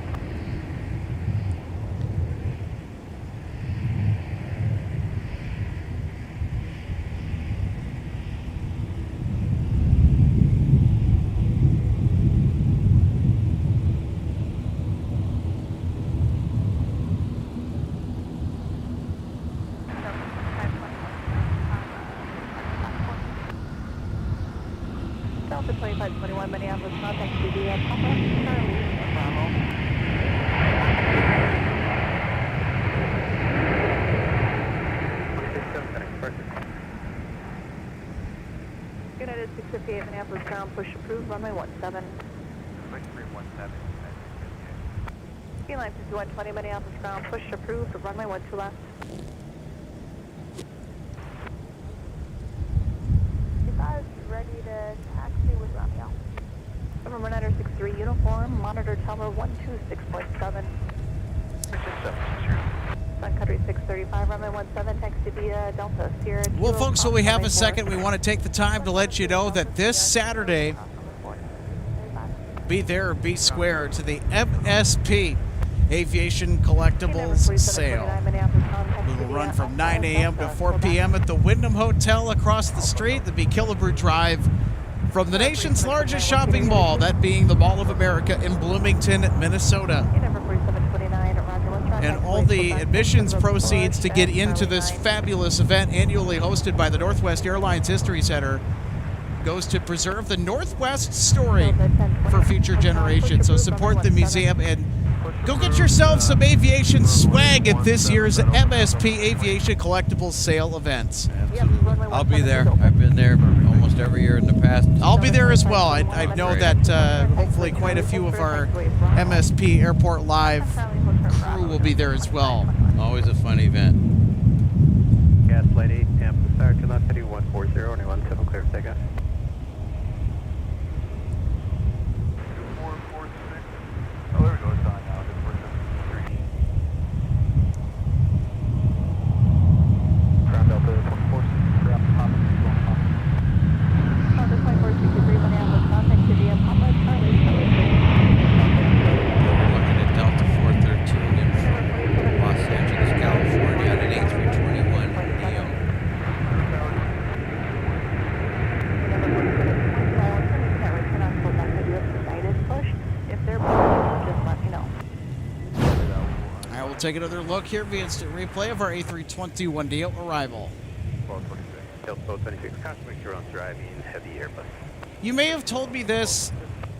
Delta 2521 Minneapolis, contact CD at Papa, Charlie, Bravo. United 658 Minneapolis ground, push approved, runway 17. 6317. Line 5120 Minneapolis ground, push approved, runway 12 left. Ready to taxi with Romeo. November 963 uniform, monitor tower 126.7. Sun Country 635, runway 17, taxi via Delta Sierra. Well, folks, so we have a second. We want to take the time to let you know that this Saturday, be there or be square to the MSP Aviation Collectibles Sale. We will run from 9 a.m. to 4 p.m. at the Wyndham Hotel across the street, the Killebrew Drive, from the nation's largest shopping mall, that being the Mall of America in Bloomington, Minnesota. And all the admissions proceeds to get into this fabulous event annually hosted by the Northwest Airlines History Center goes to preserve the Northwest story for future generations. So support the museum and go get yourself some aviation swag at this year's MSP Aviation Collectibles Sale events. Absolutely. I'll be there. I've been there almost every year in the past. I'll be there as well. I know that hopefully quite a few of our MSP Airport Live crew will be there as well. Always a fun event. Gaslight 8, Tampa, Star, 140, only 17, clear for takeoff. 446. Oh, there we go. It's on now. It's 473. Ground Delta 146, ground Papa, going Papa. Delta 24 We'll take another look here via instant replay of our A321neo arrival. 1226, Delta 1226, confirmation you're on driving heavy Airbus. You may have told me this,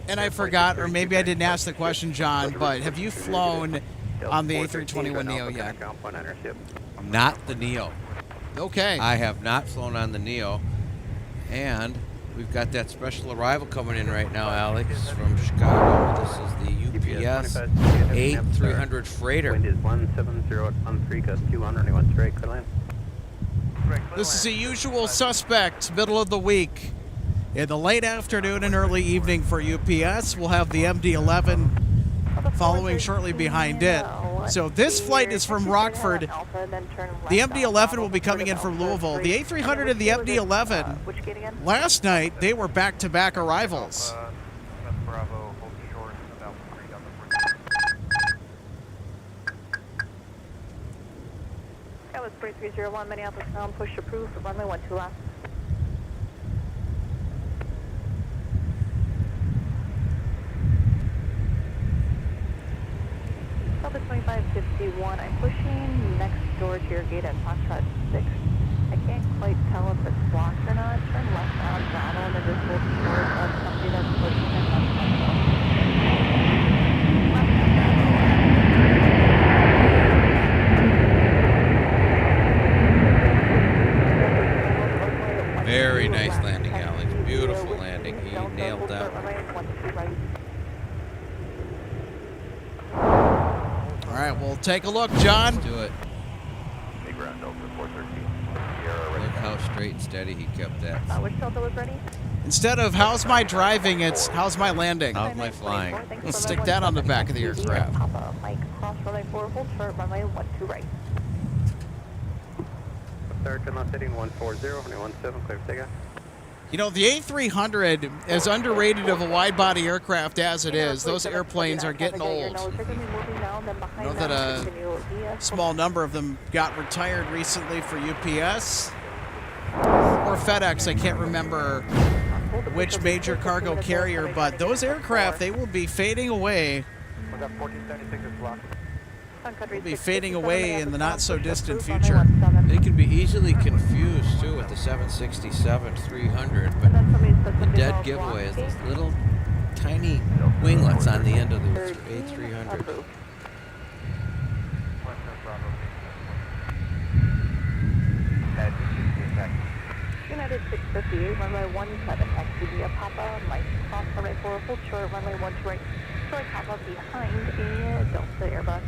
and I forgot, or maybe I didn't ask the question, John, but have you flown on the A321neo yet? Not the Neo. Okay. I have not flown on the Neo, and we've got that special arrival coming in right now, Alex, from Chicago. This is the UPS 8300 freighter. Wind is 17013, gust 200, anyone straight, clear land. This is a usual suspect, middle of the week. In the late afternoon and early evening for UPS, we'll have the MD-11 following shortly behind it. So this flight is from Rockford. The MD-11 will be coming in from Louisville. The A300 and the MD-11, last night, they were back-to-back arrivals. Bravo, hold short, about 3 Delta 4. That was 3301, Minneapolis bound, push approved, runway 12 left. Delta 2551, I'm pushing next door to your gate at Foxtrot 6. I can't quite tell if it's blocked or not. Turn left on Bravo and then just hold short of somebody that's pushing in left on Bravo. Very nice landing, Alex. Beautiful landing. He nailed that one. All right, we'll take a look, John. Let's do it. Big round Delta 413. Look how straight and steady he kept that. Which Delta was ready? Instead of how's my driving, it's how's my landing. How's my flying? Let's stick that on the back of the aircraft. Papa, Mike, cross runway 4, hold short, runway 12 right. Third, not hitting 140, runway 17, clear for takeoff. You know, the A300, as underrated of a wide-body aircraft as it is, those airplanes are getting old. I know that a small number of them got retired recently for UPS or FedEx. I can't remember which major cargo carrier, but those aircraft, they will be fading away. Will be fading away in the not-so-distant future. They can be easily confused, too, with the 767-300, but the dead giveaway is these little tiny winglets on the end of the A300. United 658, runway 17, XCB, Papa, Mike, cross runway 4, hold short, runway 12 right, short Papa behind a Delta Airbus.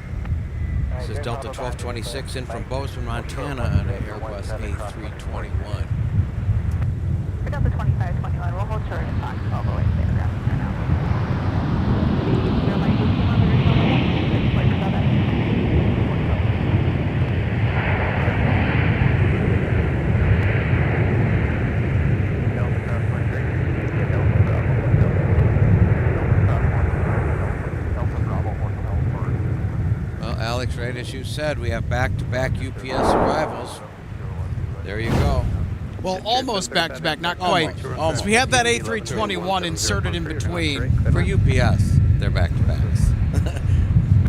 This is Delta 1226 in from Bozeman, Montana on an Airbus A321. For Delta 2521, we'll hold short and talk all the way to the aircraft right now. Alex, right as you said, we have back-to-back UPS arrivals. There you go. Well, almost back-to-back, not quite. Almost. We have that A321 inserted in between. For UPS, they're back-to-backs.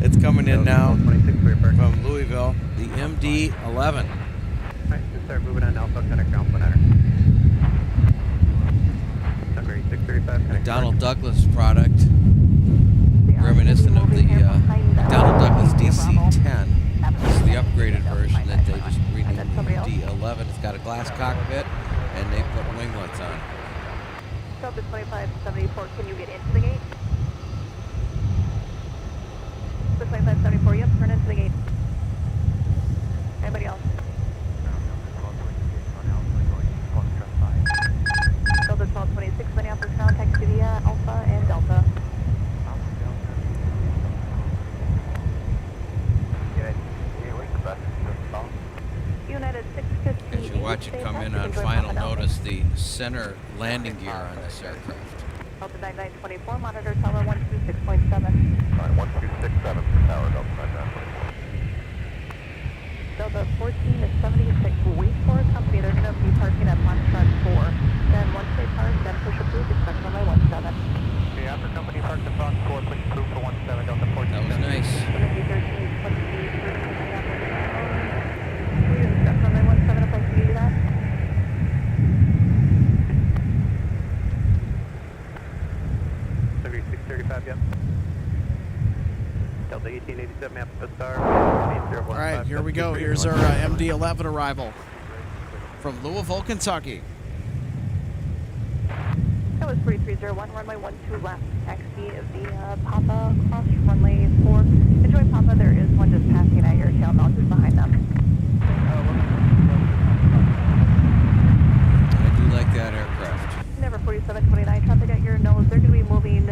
It's coming in now from Louisville, the MD-11. Alright, just start moving on Alpha, connect ground planner. Hungary 635, connect. Donald Douglas product, reminiscent of the Donald Douglas DC-10. This is the upgraded version that they just renamed the MD-11. It's got a glass cockpit, and they put winglets on. Delta 2574, can you get into the gate? Delta 2574, yep, turn into the gate. Anybody else? Delta 1226, Minneapolis ground, taxi via Alpha and Delta. United 650. As you watch it come in on final, notice the center landing gear on this aircraft. Delta 9924, monitor tower 126.7. Alright, 1267 for tower, Delta 9924. Delta 14 is 76. Wait for a company. They're going to be parking at Foxtrot 4. Then once they park, then push approved, expect runway 17. Okay, after company parks at Fox 4, push approved for 17, Delta 14. That was nice. It's going to be 13, 20, Country 635, yep. Delta 1887, map to star. All right, here we go. Here's our MD-11 arrival from Louisville, Kentucky. That was 3301, runway 12 left. Taxi via Papa, cross runway 4. Enjoy Papa, there is one just passing at your tail mount just behind them. I do like that aircraft. Never 4729, traffic at your nose. They're going to be moving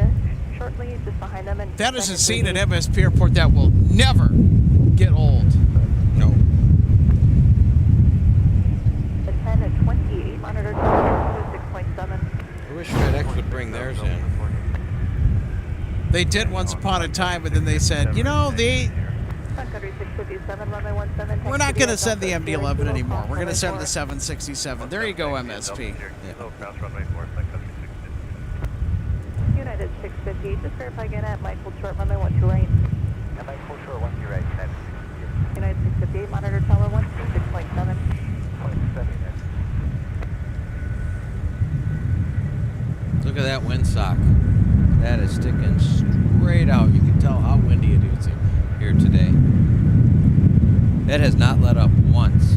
shortly just behind them. And That is a scene at MSP Airport that will never get old. No. The 10 at 28, monitor 6.7. I wish FedEx would bring theirs in. They did once upon a time, but then they said, you know, Sun Country 657, runway 17. we're not going to send the MD-11 anymore. We're going to send the 767. There you go, MSP. Cross runway 4, Sun Country 650. United 650, just verify again at Michael Short, runway 12 right. Yeah, Michael Short, 1 2 right, United 658, monitor tower 126.7. 0.7. Look at that windsock. That is sticking straight out. You can tell how windy it is here today. That has not let up once.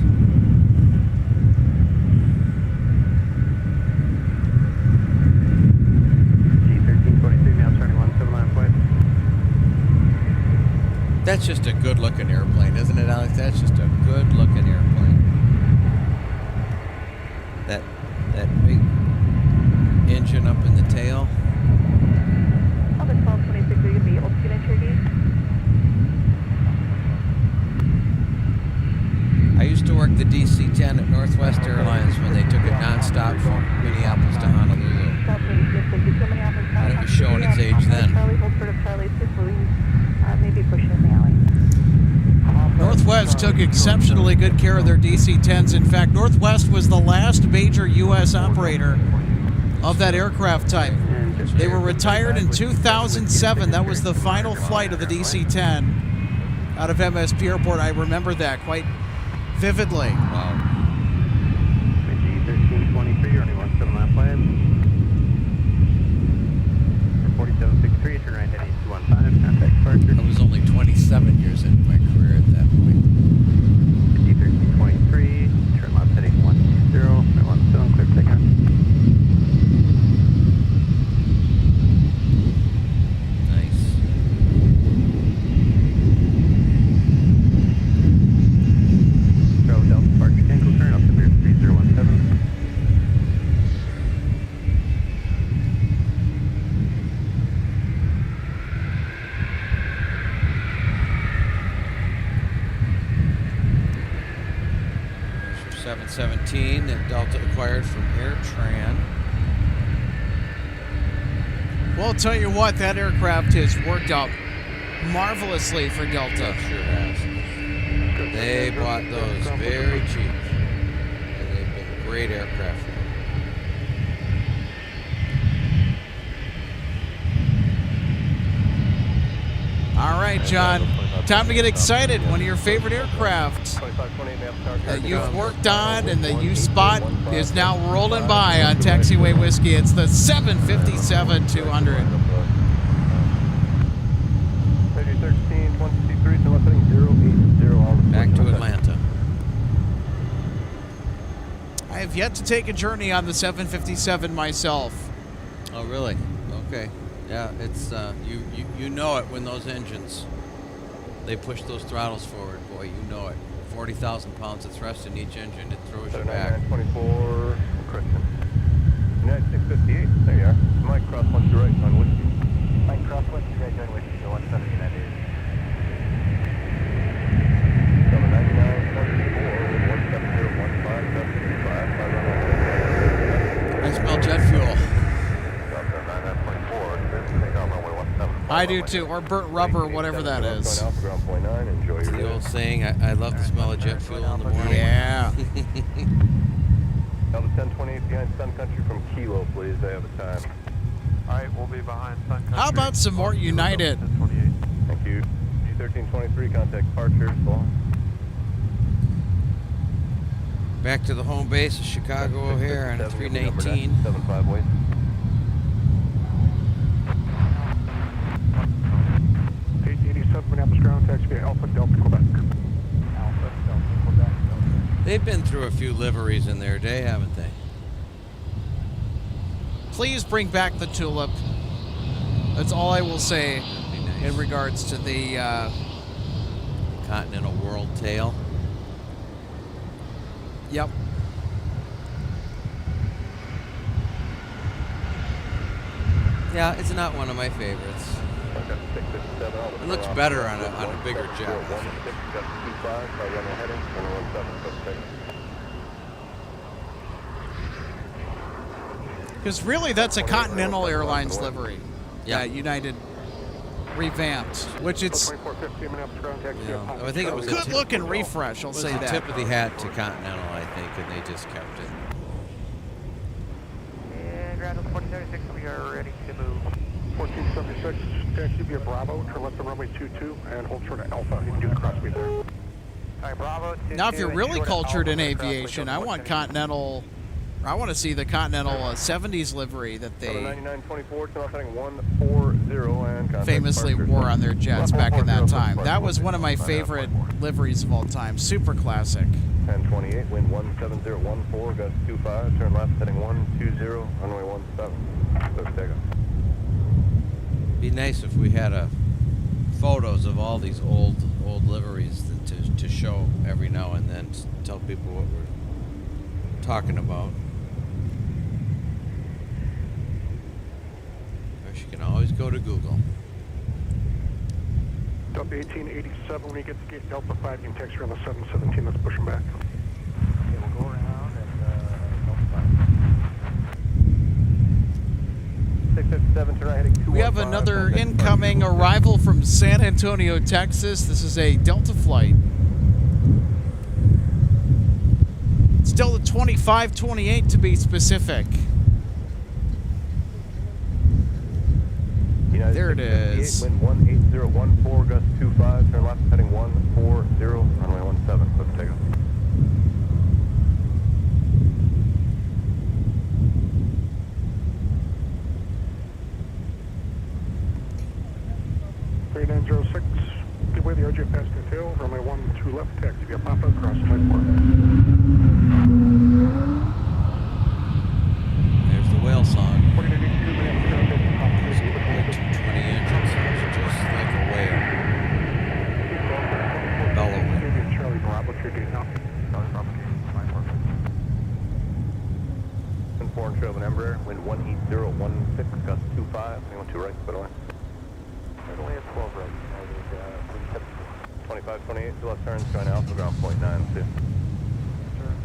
G1323, now turning 179 point. That's just a good-looking airplane, isn't it, Alex? That's just a good-looking airplane. That big engine up in the tail. Other 1226, are you going to be altitude entry gate? I used to work the DC-10 at Northwest Airlines when they took it nonstop from Minneapolis to Honolulu. And it was showing its age then. Charlie, hold short of Charlie 6, maybe push it in the alley. Northwest took exceptionally good care of their DC-10s. In fact, Northwest was the last major U.S. operator of that aircraft type. They were retired in 2007. That was the final flight of the DC-10 out of MSP Airport. I remember that quite vividly. Wow. G1323, running 179 plan. 4763, turn right heading 215, contact departure. I was only 27 years into my career at that point. G1323, turn left heading 120, 17, clear takeoff. Nice. Bravo Delta departure, Tango turn up to Beer 3017. There's your 717 that Delta acquired from AirTran. Well, I'll tell you what, that aircraft has worked out marvelously for Delta. Sure has. They bought those very cheap. And they've been great aircraft for them. All right, John. Time to get excited. One of your favorite aircraft 2528, map that you've worked on and that you spot is now rolling by on Taxiway Whiskey. It's the 757-200. 13, 153, so left heading 080. Back to Atlanta. I have yet to take a journey on the 757 myself. Oh, really? Okay. Yeah, it's you know it when those engines, they push those throttles forward. Boy, you know it. 40,000 pounds of thrust in each engine. It throws you back. 24, Christian. United 658, there you are. Mike cross 1 2 right on Whiskey. Mike cross 1 2 right on Whiskey, 170 United. 799, 174, 170, 15, 5, I smell jet fuel. I do too, or burnt rubber, whatever that is. It's the old saying, I love the smell of jet fuel in the morning. Yeah. Delta 1028 behind Sun Country from Kilo, please. They have a time. Alright, we'll be behind Sun Country. How about some more United? 1028. Thank you. G1323, contact departure. Back to the home base of Chicago O'Hare on 319. 75 wait. They've been through a few liveries in their day, haven't they? Please bring back the tulip. That's all I will say Nice. in regards to the Continental World Tail. Yep. Yeah, it's not one of my favorites. Okay, 657, I'll It looks better on a bigger jet. 16, just 25, by runway heading, 117, close takeoff. Because really, that's a Continental Airlines livery. Yeah. United revamped, which it's 2415 Minneapolis ground taxi. Yeah, I think it was a good looking refresh. I'll It was say the that. tip of the hat to Continental, I think, and they just kept it. And ground 1436, we are ready to move. 1476, taxi via Bravo, turn left on runway 22, and hold short of Alpha. You can do the crossway there. All right, Bravo. Now, if you're really cultured in aviation, I want Continental. I want to see the Continental 70s livery that they 9924, turn left heading 140, and contact famously departure. wore on their jets back in that time. That was one of my 140, favorite liveries of all time. Super classic. 1028, wind 17014, gust 25, turn left heading 120, runway 17, close takeoff. Be nice if we had photos of all these old liveries to show every now and then to tell people what we're talking about. Or you can always go to Google. Delta 1887, when you get to gate Delta 5, you can taxi around the 717, let's push them back. Okay, we'll go around and Delta 5. 657, turn right heading 215. We have another contact incoming departure. arrival from San Antonio, Texas. This is a Delta flight. It's Delta 2528 to be specific. United There it 658, is. Wind 18014, gust 25, turn left heading 140, runway 17, close takeoff. Give way the RJ past the tail, runway 12 left, taxi via Papa, across line 4. There's the whale song. 1482 Minneapolis ground taxi, Papa, There's a 220 engine sounds just like a whale. Bellowing. Charlie Bravo, what's your date now? Charlie Bravo, line 4. 4 and trail of an Embraer, wind 18016, gust 25, anyone to right, by the way. Only at 12 right. 2528, to left turns, join Alpha, ground point 92. Turns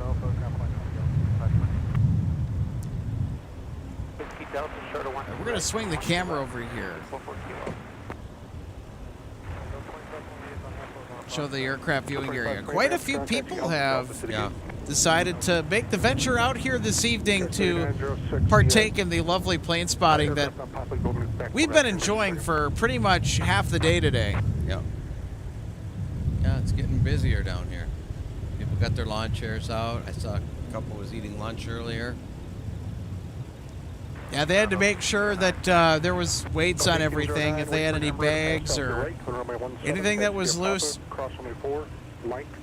Alpha, ground point 9. Keep Delta, short of 1. We're going to swing the camera over here. 44 kilo. Show the aircraft viewing area. Quite a few people have Yeah. decided to make the venture out here this evening to partake in the lovely plane spotting that we've been enjoying for pretty much half the day today. Yeah. Yeah, it's getting busier down here. People got their lawn chairs out. I saw a couple was eating lunch earlier. Yeah, they had to make sure that there was weights on everything, if they had any bags or anything that was loose.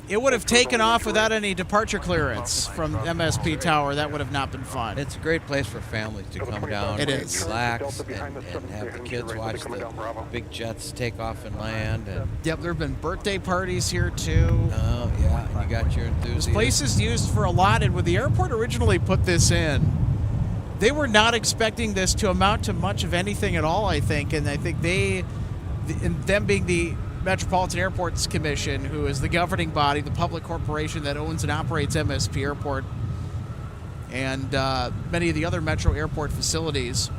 It would have taken off without any departure clearance from MSP Tower. That would have not been fun. It's a great place for families to come down It and is. relax and have the kids watch the big jets take off and land. And, Yep, there have been birthday parties here too. oh, yeah, and you got your This enthusiasts. place is used for a lot, and when the airport originally put this in, they were not expecting this to amount to much of anything at all, I think. And I think them being the Metropolitan Airports Commission, who is the governing body, the public corporation that owns and operates MSP Airport and many of the other metro airport facilities,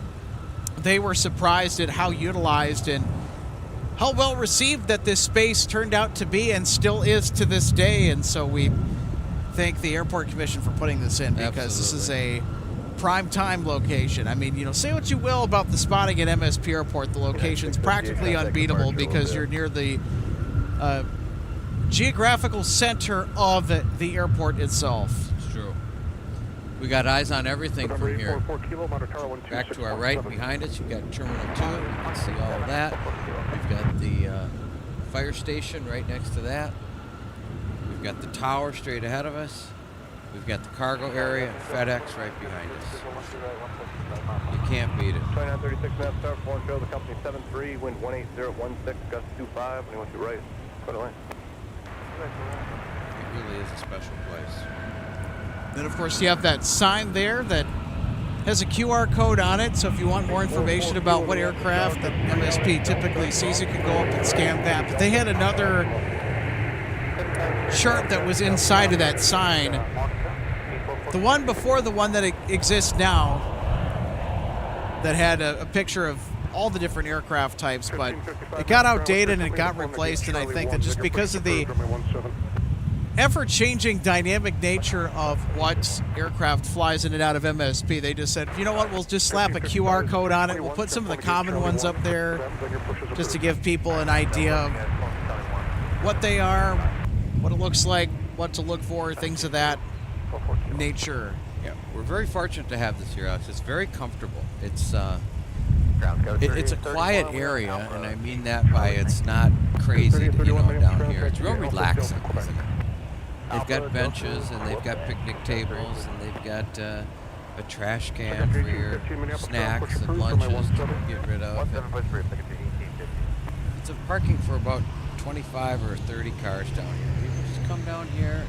they were surprised at how utilized and how well received that this space turned out to be and still is to this day. And so we thank the Airport Commission for putting this in, because this is a prime time location. I mean, say what you will about the spotting at MSP Airport. The location's practically unbeatable because you're near the geographical center of the airport itself. It's true. We got eyes on everything from here. Back to our right behind us, you've got Terminal 2. You can see all of that. We've got the fire station right next to that. We've got the tower straight ahead of us. We've got the cargo area and FedEx right behind us. You can't beat it. 2936 Mass Start, Foreign Field, the company 73, wind 18016, gust 25, anyone to right, clear the lane. It really is a special place. Then, of course, you have that sign there that has a QR code on it, so if you want more information about what aircraft that MSP typically sees, you can go up and scan that. But they had another chart that was inside of that sign. The one before the one that exists now that had a picture of all the different aircraft types, but it got outdated and it got replaced, and I think that just because of the ever-changing dynamic nature of what aircraft flies in and out of MSP, they just said, you know what, we'll just slap a QR code on it. We'll put some of the common ones up there just to give people an idea of what they are, what it looks like, what to look for, things of that nature. Yeah, we're very fortunate to have this here, Alex. It's very comfortable. It's it's a quiet area, and I mean that by it's not crazy, down here. It's real relaxing, isn't it? They've got benches, and they've got picnic tables, and they've got a trash can for your snacks and lunches to get rid of. It's a parking for about 25 or 30 cars down here. People just come down here,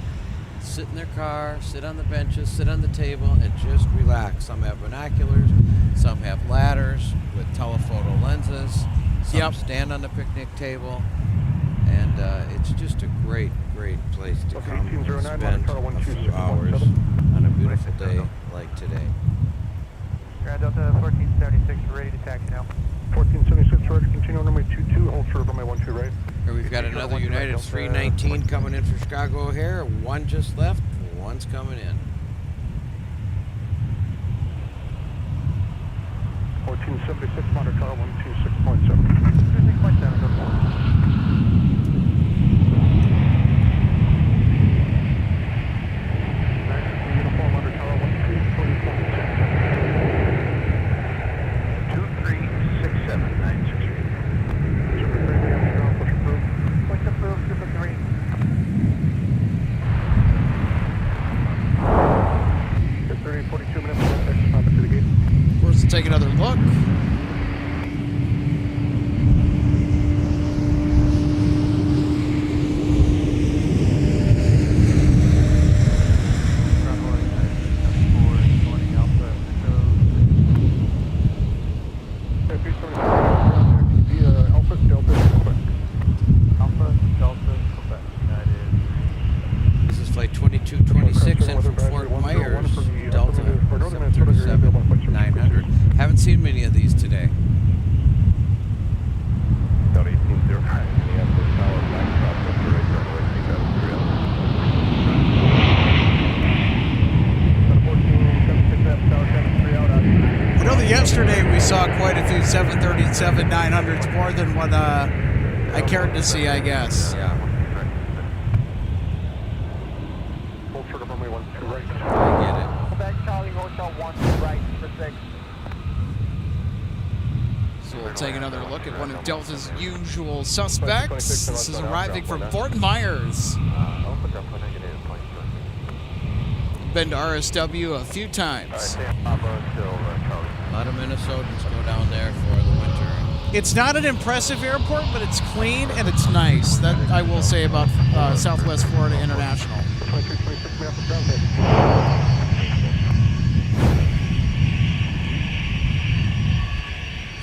sit in their car, sit on the benches, sit on the table, and just relax. Some have binoculars, some have ladders with telephoto lenses, some stand on the picnic table, and it's just a great place to come and spend a few hours on a beautiful day like today. Grand Delta 1476, ready to taxi now. 1476, ready to continue on runway 22, hold short of runway 12 right. Here we've got another United 319 coming in for Chicago O'Hare. One just left, one's coming in. 1476, monitor tower 126.7. 126.7, go forward. Uniform monitor tower 2367, 42 minutes, to the gate. Of course, to take another look. This is flight 2226 in from Fort Myers, Delta 737-900. Haven't seen many of these today. Delta 1805, Minneapolis Tower, Black Cross, right runway 373. I know that yesterday we saw quite a few 737-900s, more than what I cared to see, I guess. Yeah. Hold short of runway 12 right. I get it. Quebec Charlie Hotel 1 right for 6. So we'll take another look at one of Delta's usual suspects. This is arriving from Fort Myers. Been to RSW a few times. A lot of Minnesotans go down there for the winter. It's not an impressive airport, but it's clean and it's nice. That I will say about Southwest Florida International. 2326 Minneapolis ground head.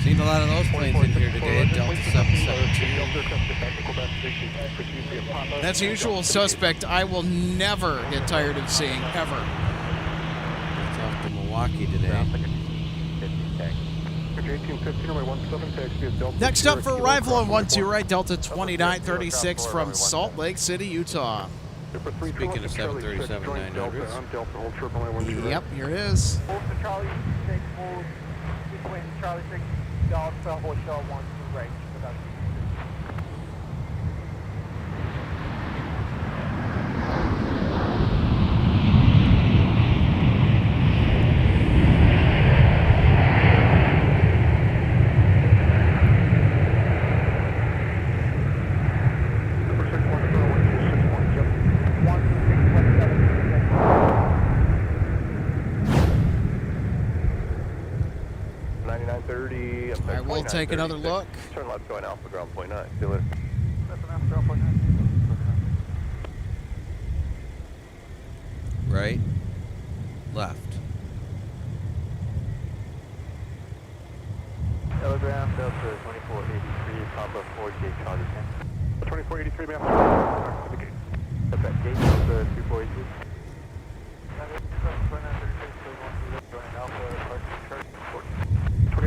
Seen a lot of those planes in here today at Delta 772. That's a usual suspect I will never get tired of seeing, ever. It's off to Milwaukee today. Next up for arrival on 12 right, Delta 2936 from Salt Lake City, Utah. Speaking of 737-900s. Yep, here it is. Hold to Charlie 6, hold between Charlie 6, Delta Hotel 1 to right. We'll take another look. Turn left going Alpha ground point 9. See you later. That's an Alpha ground point 9. Right. Left. Telegram Delta 2483, Papa 4J Charlie 10. 2483, ma'am. To the gate. At that gate, Delta 2483.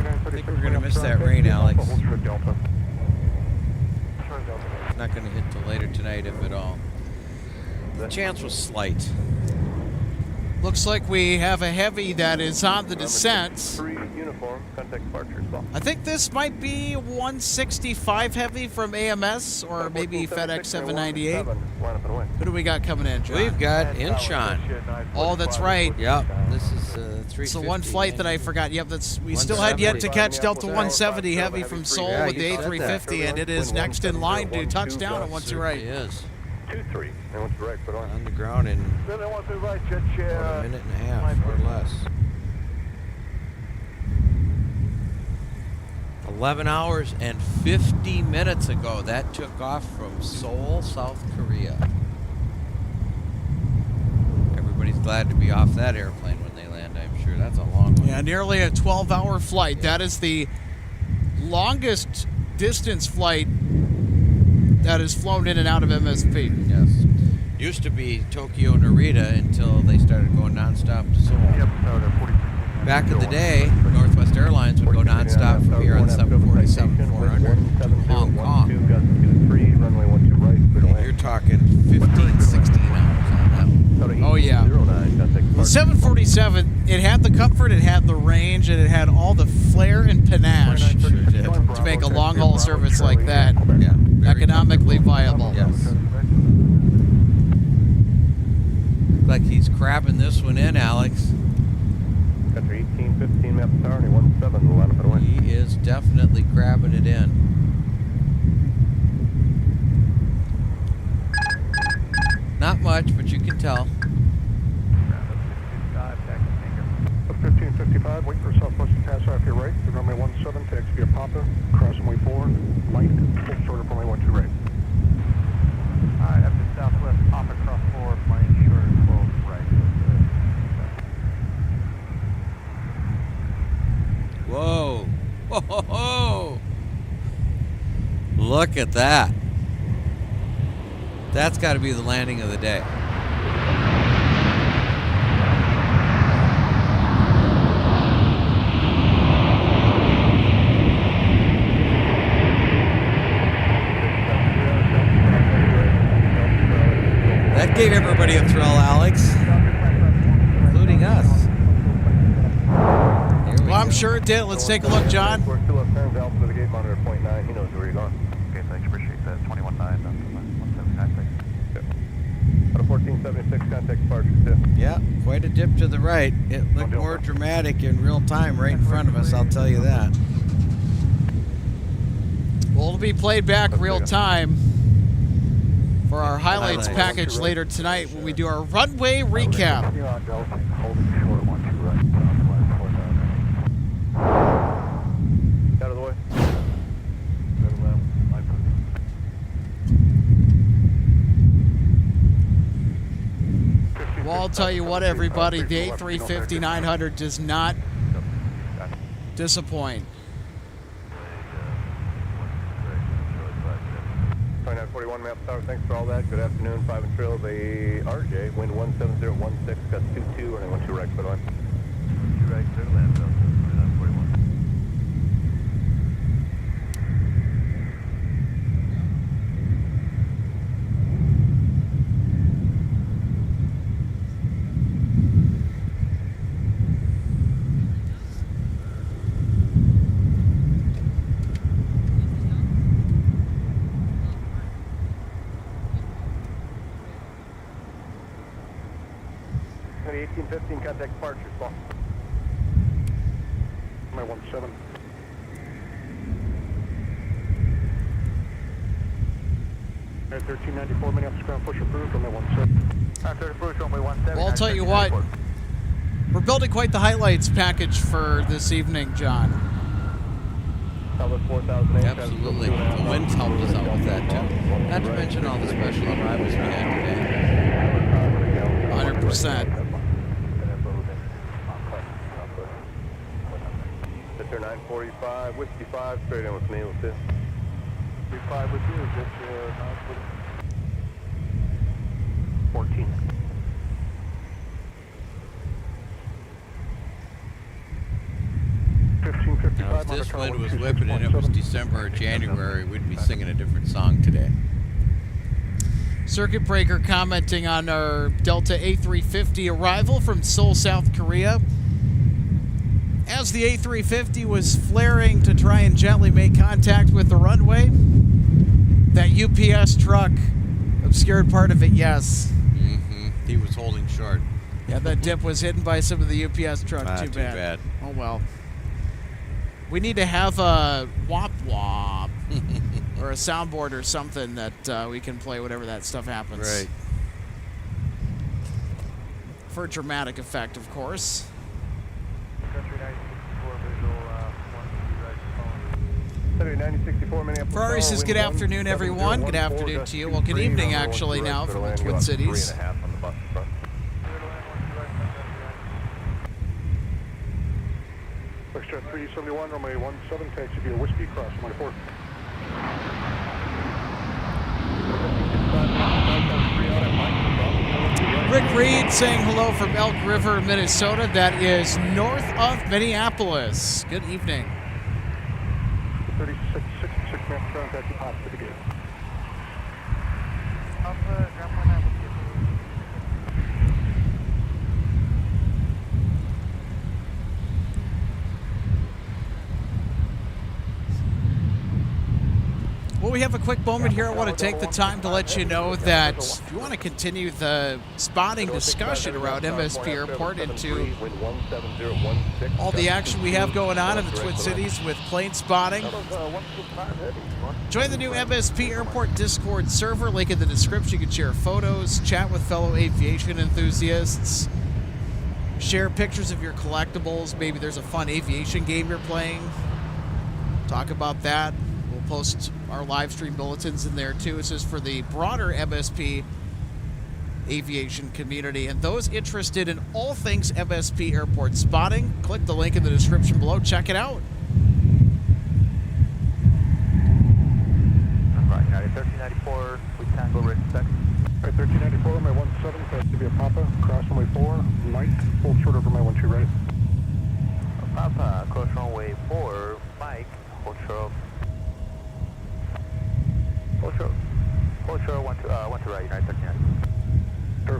I think we're going to miss that rain, Alex. It's not going to hit till later tonight, if at all. The chance was slight. Looks like we have a heavy that is on the descent. 3 uniform, contact departure. I think this might be 165 heavy from AMS or maybe FedEx 798. Who do we got coming in, John? We've got Incheon. Oh, that's right. Yep, this is 350. It's the one flight that I forgot. Yep, we still had yet to catch Delta 170 heavy from Seoul with the A350, and it is next in line to touchdown at 12 right. It is. 2-3. They want to right, but On the ground in Then I want to right, jet about share. a minute and a half or less. 11 hours and 50 minutes ago, that took off from Seoul, South Korea. Everybody's glad to be off that airplane when they land, I'm sure. That's a long one. Yeah, nearly a 12-hour flight. That is the longest distance flight that has flown in and out of MSP. Yes. Used to be Tokyo Narita until they started going nonstop to Seoul. Yep, Tower 43. Back in the day, Northwest Airlines would go nonstop from here on 747-400 to Hong Kong. And you're talking 15, 16 hours on that one. Oh, yeah. The 747, it had the comfort, it had the range, and it had all the flair and panache to make a long-haul service like that economically viable. Yes. Like he's crabbing this one in, Alex. Country 1815 map tower, 17, we'll line up and away. He is definitely crabbing it in. Not much, but you can tell. 1555, wait for southwestern pass off your right. The runway 17, taxi via Papa, cross runway 4, light, full short of runway 12 right. Alright, after southwest, Papa, cross 4, flying short of 12 right. Whoa. Whoa, ho, ho. Look at that. That's got to be the landing of the day. That gave everybody a thrill, Alex, including us. Well, I'm sure it did. Let's take a look, John. We're still up turns Alpha to the gate monitor point 9. He knows where you're going. Okay, thanks, appreciate that. 21-9, 179, thanks. Out of 1476, contact departure 2. Yeah, quite a dip to the right. It looked more dramatic in real time right in front of us, I'll tell you that. Well, it'll be played back real time for our highlights package later tonight when we do our runway recap. You're on Delta, holding short, 12 right, southwest, 49. Out of the way. Well, I'll tell you what, everybody, the A350-900 does not disappoint. 2941 map tower, thanks for all that. Good afternoon, 5 and trail, the RJ, wind 17016, gust 22, running 12 right, put on. 2 right, clear to land, Delta, 2941. Heavy 1815, contact departure, small. Runway 17. Air 1394, Minneapolis ground push approved, runway 17. 30 approach, runway 17. Well, I'll tell you what, we're building quite the highlights package for this evening, John. Elvis 4008. Absolutely. The winds helped us out with that, too. Not to mention all the special arrivals we had today. 100%. Victor 945, Whiskey 5, straight in with me, with this. 35 with you, just 14. Now, if this wind was whipping and it was December or January, we'd be singing a different song today. Circuit breaker commenting on our Delta A350 arrival from Seoul, South Korea. As the A350 was flaring to try and gently make contact with the runway, that UPS truck obscured part of it, yes. Mm-hmm. He was holding short. Yeah, that dip was hidden by some of the UPS truck. Too bad. Oh, well. We need to have a wop-wop or a soundboard or something that we can play whenever that stuff happens. Right. For dramatic effect, of course. Country 964 visual, 1 2 Ferraris says good afternoon, everyone. Good afternoon to you. Well, good evening, actually, now from the Twin Cities. 3.5 on the bus front. Extra 371, runway 17, taxi via Whiskey, cross 24. Rick Reed saying hello from Elk River, Minnesota. That is north of Minneapolis. Good evening. 36, 66 minutes, contact deposit to the gate. Well, we have a quick moment here. I want to take the time to let you know that if you want to continue the spotting discussion around MSP Airport into all the action we have going on in the Twin Cities with plane spotting, join the new MSP Airport Discord server. Link in the description. You can share photos, chat with fellow aviation enthusiasts, share pictures of your collectibles. Maybe there's a fun aviation game you're playing. Talk about that. We'll post our live stream bulletins in there too. This is for the broader MSP aviation community. And those interested in all things MSP Airport spotting, click the link in the description below. Check it out. Right, 1394, we tango respect. All right, 1394, runway 17, taxi via Papa, cross runway 4, Mike, hold short over runway 12, ready. Papa, cross runway 4, Mike, hold short. Hold short, 1 to right, United 39.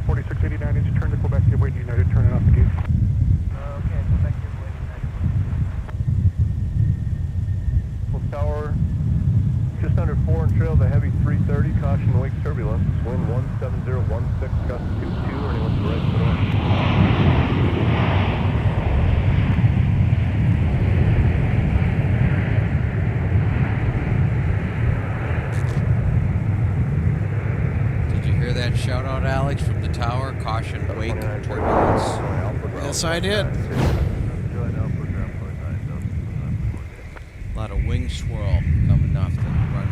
4689, inch turn to Quebec, give way to United, turning off the gate. Okay, Quebec, give way to United. Full tower, just under 4 and trail, the heavy 330, caution wake turbulence, wind 17016, gust 22, anyone to the right foot on. That shout out, Alex, from the tower. Caution, wake, turbulence. Yes, I did. A lot of wing swirl coming off the runway.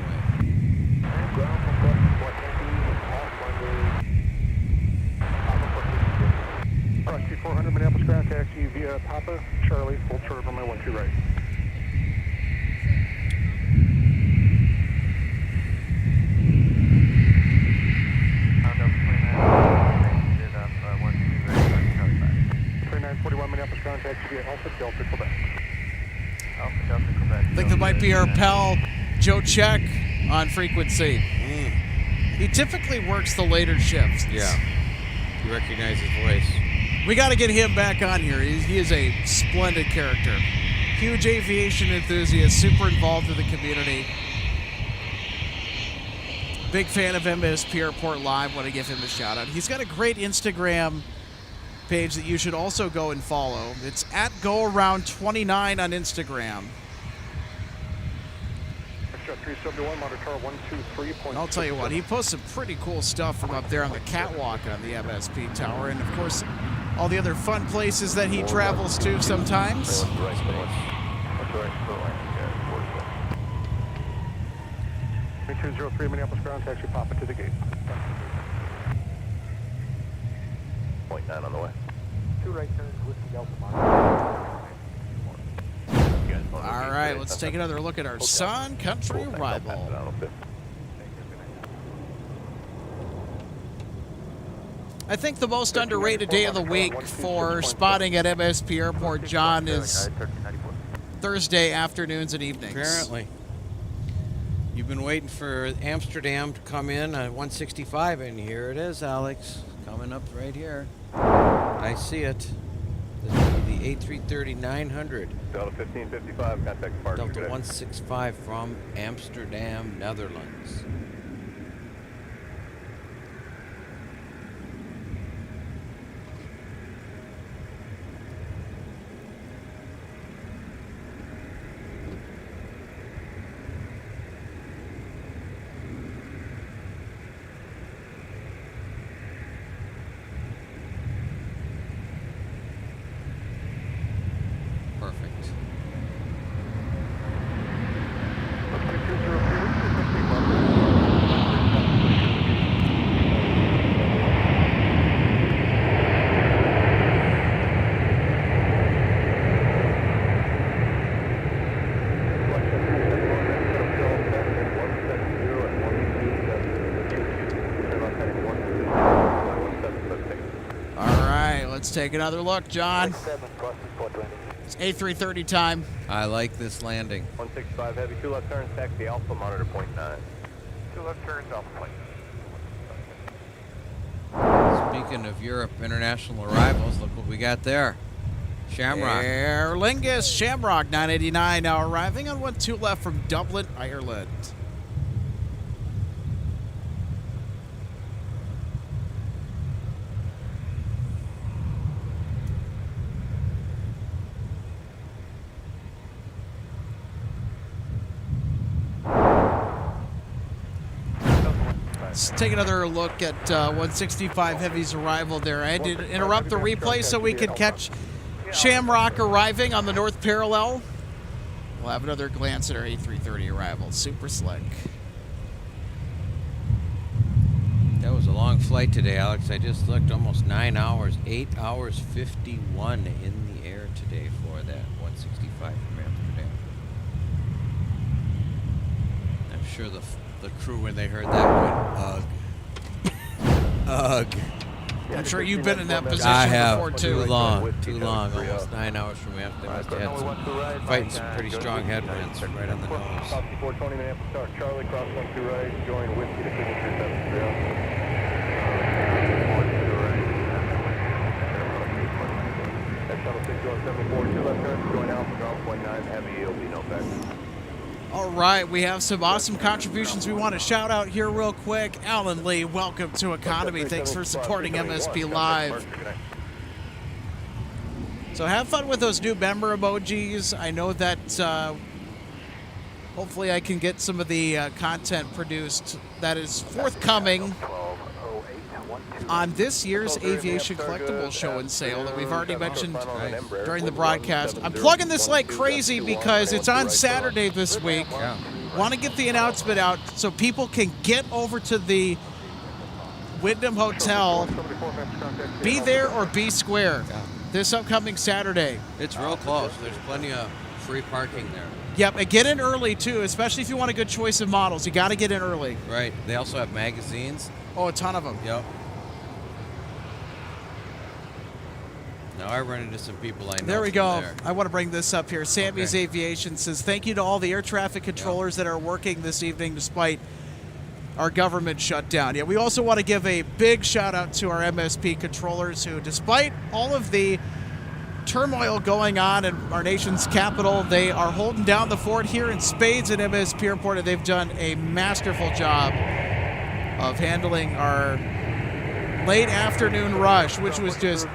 Cross 400 Minneapolis ground taxi via Papa, Charlie, full short runway 12 right. Taxi via Alpha Delta, Quebec. Alpha Delta, Quebec. I think that might be our pal Joe Check on frequency. He typically works the later shifts. Yeah. You recognize his voice. We got to get him back on here. He is a splendid character. Huge aviation enthusiast, super involved in the community. Big fan of MSP Airport Live. Want to give him a shout out. He's got a great Instagram page that you should also go and follow. It's at GoAround29 on Instagram. And I'll tell you what, he posts some pretty cool stuff from up there on the catwalk on the MSP Tower, and of course, all the other fun places that he travels to sometimes. 2203 Minneapolis ground, taxi pop into the gate. 0.9 on the way. 2 right turns, Whiskey Delta Monitor. All right, let's take another look at our Sun Country arrival. I think the most underrated day of the week for spotting at MSP Airport, John, is Thursday afternoons and evenings. Apparently. You've been waiting for Amsterdam to come in at 165, and here it is, Alex. Coming up right here. I see it. This will be the A330-900. Delta 1555, contact departure. Delta 165 from Amsterdam, Netherlands. Perfect. All right, let's take another look, John. It's A330 time. I like this landing. 165 heavy, 2 left turns, taxi Alpha, monitor 0.9. 2 left turns, Alpha Point. Speaking of Europe international arrivals, look what we got there. Shamrock. Aer Lingus Shamrock 989 now arriving on 1-2 left from Dublin, Ireland. Let's take another look at 165 Heavy's arrival there. I had to interrupt the replay so we could catch Shamrock arriving on the north parallel. We'll have another glance at our A330 arrival. Super slick. That was a long flight today, Alex. I just looked, almost 9 hours, 8 hours 51 in the air today for that 165 from Amsterdam. I'm sure the crew, when they heard that, went, ugh. Ugh. I'm sure you've been in that position I have. before, too. Too long. Almost 9 hours from Amsterdam. Must have had some, fighting some pretty strong headwinds right on the nose. 420 Minneapolis Star, Charlie, cross 1 2 right, join Whiskey to signature 730. That's shuttle 6174, 2 left turns, join Alpha, ground 0.9, heavy, it'll be no factor. All right, we have some awesome contributions we want to shout out here real quick. Alan Lee, welcome to Economy. Thanks for supporting MSP Live. So have fun with those new member emojis. I know that hopefully I can get some of the content produced that is forthcoming on this year's Aviation Collectibles show and sale that we've already mentioned during the broadcast. I'm plugging this like crazy because it's on Saturday this week. Yeah. Want to get the announcement out so people can get over to the Wyndham Hotel, be there or be square this upcoming Saturday. It's real close. There's plenty of free parking there. Yep, and get in early too, especially if you want a good choice of models. You got to get in early. Right. They also have magazines. Oh, a ton of them. Yep. Now I run into some people I know. There we from go. there. I want to bring this up here. Sammy's Okay. Aviation says, thank you to all the air traffic controllers that are working this evening despite our government shutdown. Yeah, we also want to give a big shout out to our MSP controllers who, despite all of the turmoil going on in our nation's capital, they are holding down the fort here in spades at MSP Airport, and they've done a masterful job of handling our late afternoon rush, which was just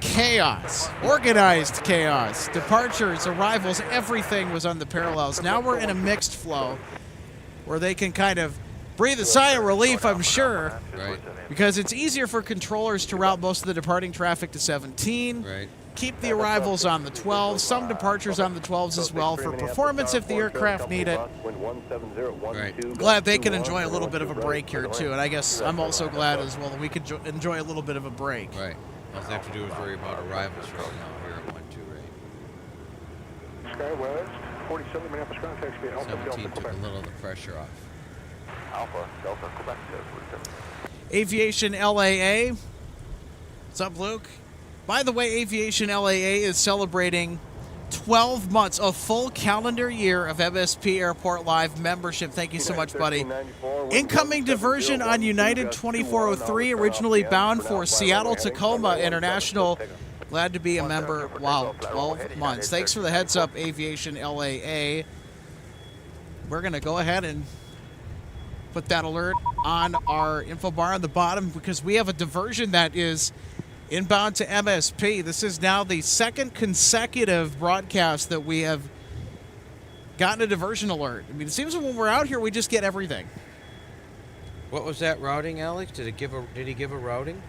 chaos, organized chaos. Departures, arrivals, everything was on the parallels. Now we're in a mixed flow where they can kind of breathe a sigh of relief, I'm sure, Right. because it's easier for controllers to route most of the departing traffic to 17. Right. keep the arrivals on the 12s, some departures on the 12s as well for performance if the aircraft need it. Right. Glad they can enjoy a little bit of a break here too, and I guess I'm also glad as well that we could enjoy a little bit of a break. Right. All they have to do is worry about arrivals right now here at 1-2 rate. Sky West, 47 Minneapolis ground taxi via Alpha, 17 Delta, took a Quebec. little of the pressure off. Alpha, Delta, Quebec, 47. Aviation LAA. What's up, Luke? By the way, Aviation LAA is celebrating 12 months, a full calendar year of MSP Airport Live membership. Thank you so much, buddy. Incoming diversion on United 2403, originally bound for Seattle Tacoma International. Glad to be a member. Wow, 12 months. Thanks for the heads up, Aviation LAA. We're going to go ahead and put that alert on our info bar on the bottom because we have a diversion that is inbound to MSP. This is now the second consecutive broadcast that we have gotten a diversion alert. I mean, it seems when we're out here, we just get everything. What was that routing, Alex? Did he give a routing?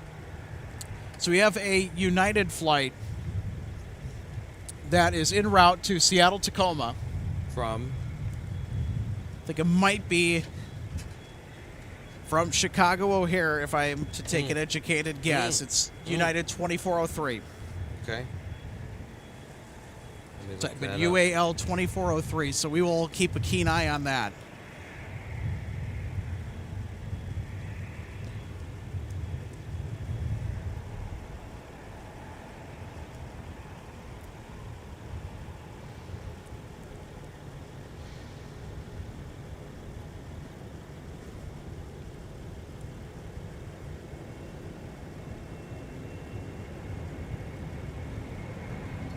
So we have a United flight that is en route to Seattle Tacoma. From? I think it might be from Chicago O'Hare, if I am to take an educated guess. It's United 2403. Okay. Type in UAL 2403, so we will keep a keen eye on that.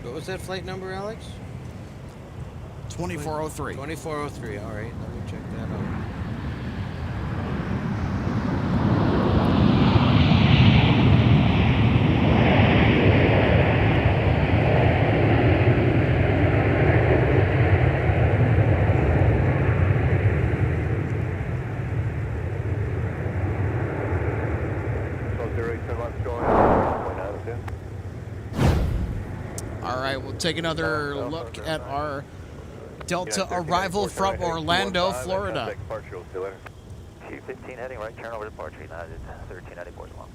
What was that flight number, Alex? 2403. 2403. All right, let me check that out. All right, we'll take another look at our Delta arrival from Orlando, Florida. T-15 heading right, turn over departure, United 13 heading course along.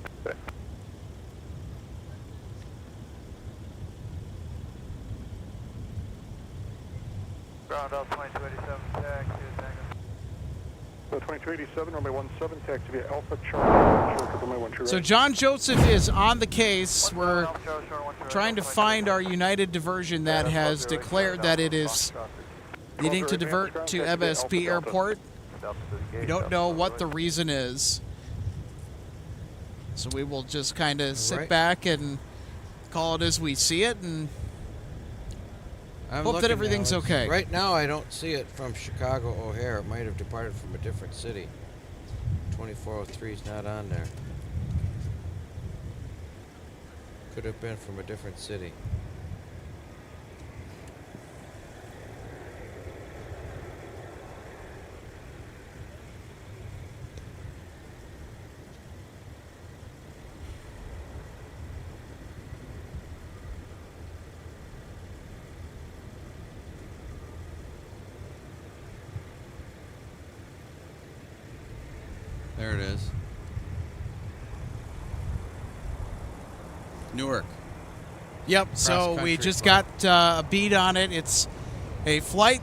Ground out 2287, taxi, Tango. 2287, runway 17, taxi via Alpha, Charlie, So John Joseph is on the case. We're trying to find our United diversion that has declared that it is needing to divert to MSP Airport. We don't know what the reason is. So we will just kind of sit back and call it as we see it and hope that everything's okay. Right now, I don't see it from Chicago O'Hare. It might have departed from a different city. 2403 is not on there. Could have been from a different city. There it is. Newark. Yep, so we just got a beat on it. It's a flight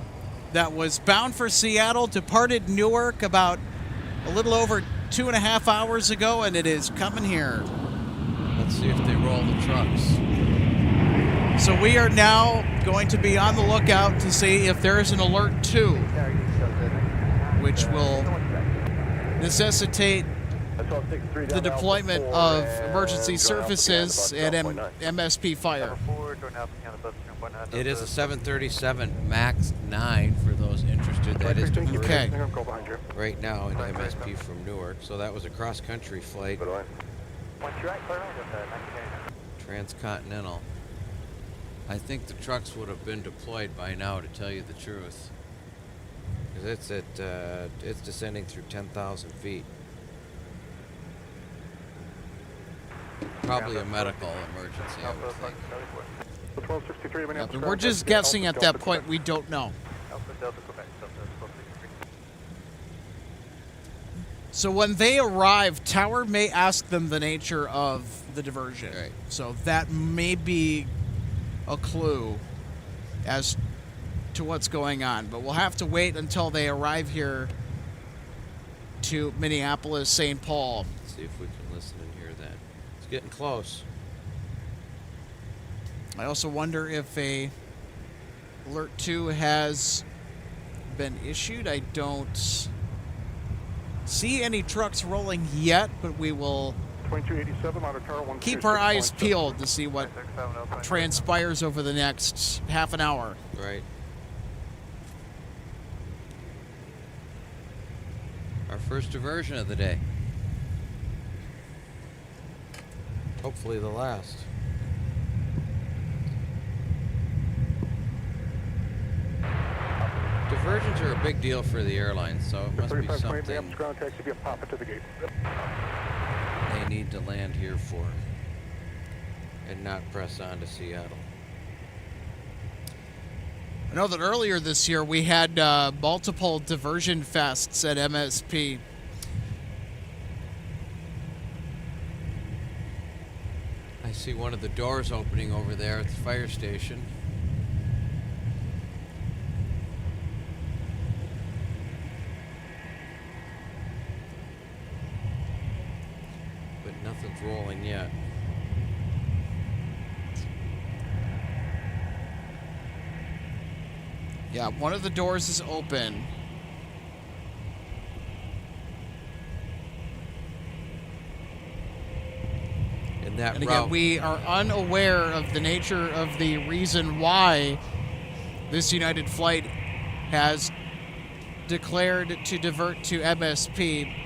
that was bound for Seattle, departed Newark about a little over 2.5 hours ago, and it is coming here. Let's see if they roll the trucks. So we are now going to be on the lookout to see if there is an alert 2, which will necessitate the deployment of emergency services and MSP fire. It is a 737 MAX 9 for those interested. That is okay. Right now in MSP from Newark. So that was a cross-country flight. Transcontinental. I think the trucks would have been deployed by now, to tell you the truth. Because it's descending through 10,000 feet. Probably a medical emergency, I would think. The 1263 Yep, Minneapolis. and we're just guessing at that point. We don't know. Alpha Delta Quebec, Delta 1263. So when they arrive, Tower may ask them the nature of the diversion. Right. So that may be a clue as to what's going on. But we'll have to wait until they arrive here to Minneapolis, St. Paul. See if we can listen and hear that. It's getting close. I also wonder if a Alert 2 has been issued. I don't see any trucks rolling yet, but we will 2287 out of Tower 1. keep our eyes peeled to see what transpires over the next half an hour. Right. Our first diversion of the day. Hopefully the last. Diversions are a big deal for the airlines, so it must be 3528 something ground taxi via Papa to the gate. they need to land here for and not press on to Seattle. I know that earlier this year we had multiple diversion fests at MSP. I see one of the doors opening over there at the fire station. But nothing's rolling yet. Yeah, one of the doors is open. And that And again, route, we are unaware of the nature of the reason why this United flight has declared to divert to MSP.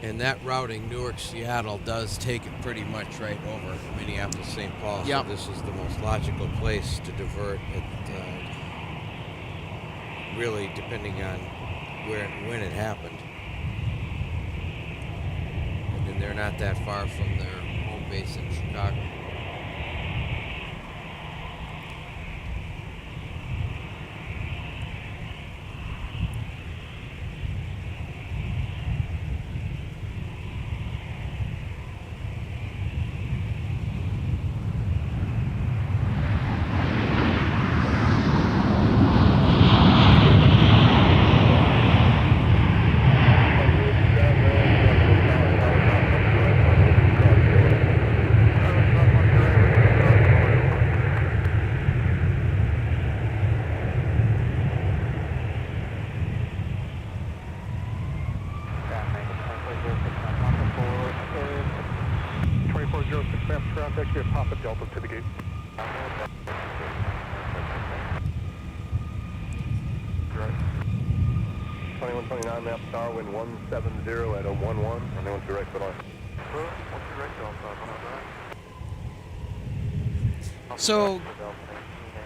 and that routing, Newark, Seattle, does take it pretty much right over Minneapolis, St. Paul. Yep. So this is the most logical place to divert it, really depending on where and when it happened. And then they're not that far from their home base in Chicago. Ground taxi via Papa Delta to the gate. Right. 2129 map tower, wind 170 at a 11. And they want to right foot on. So,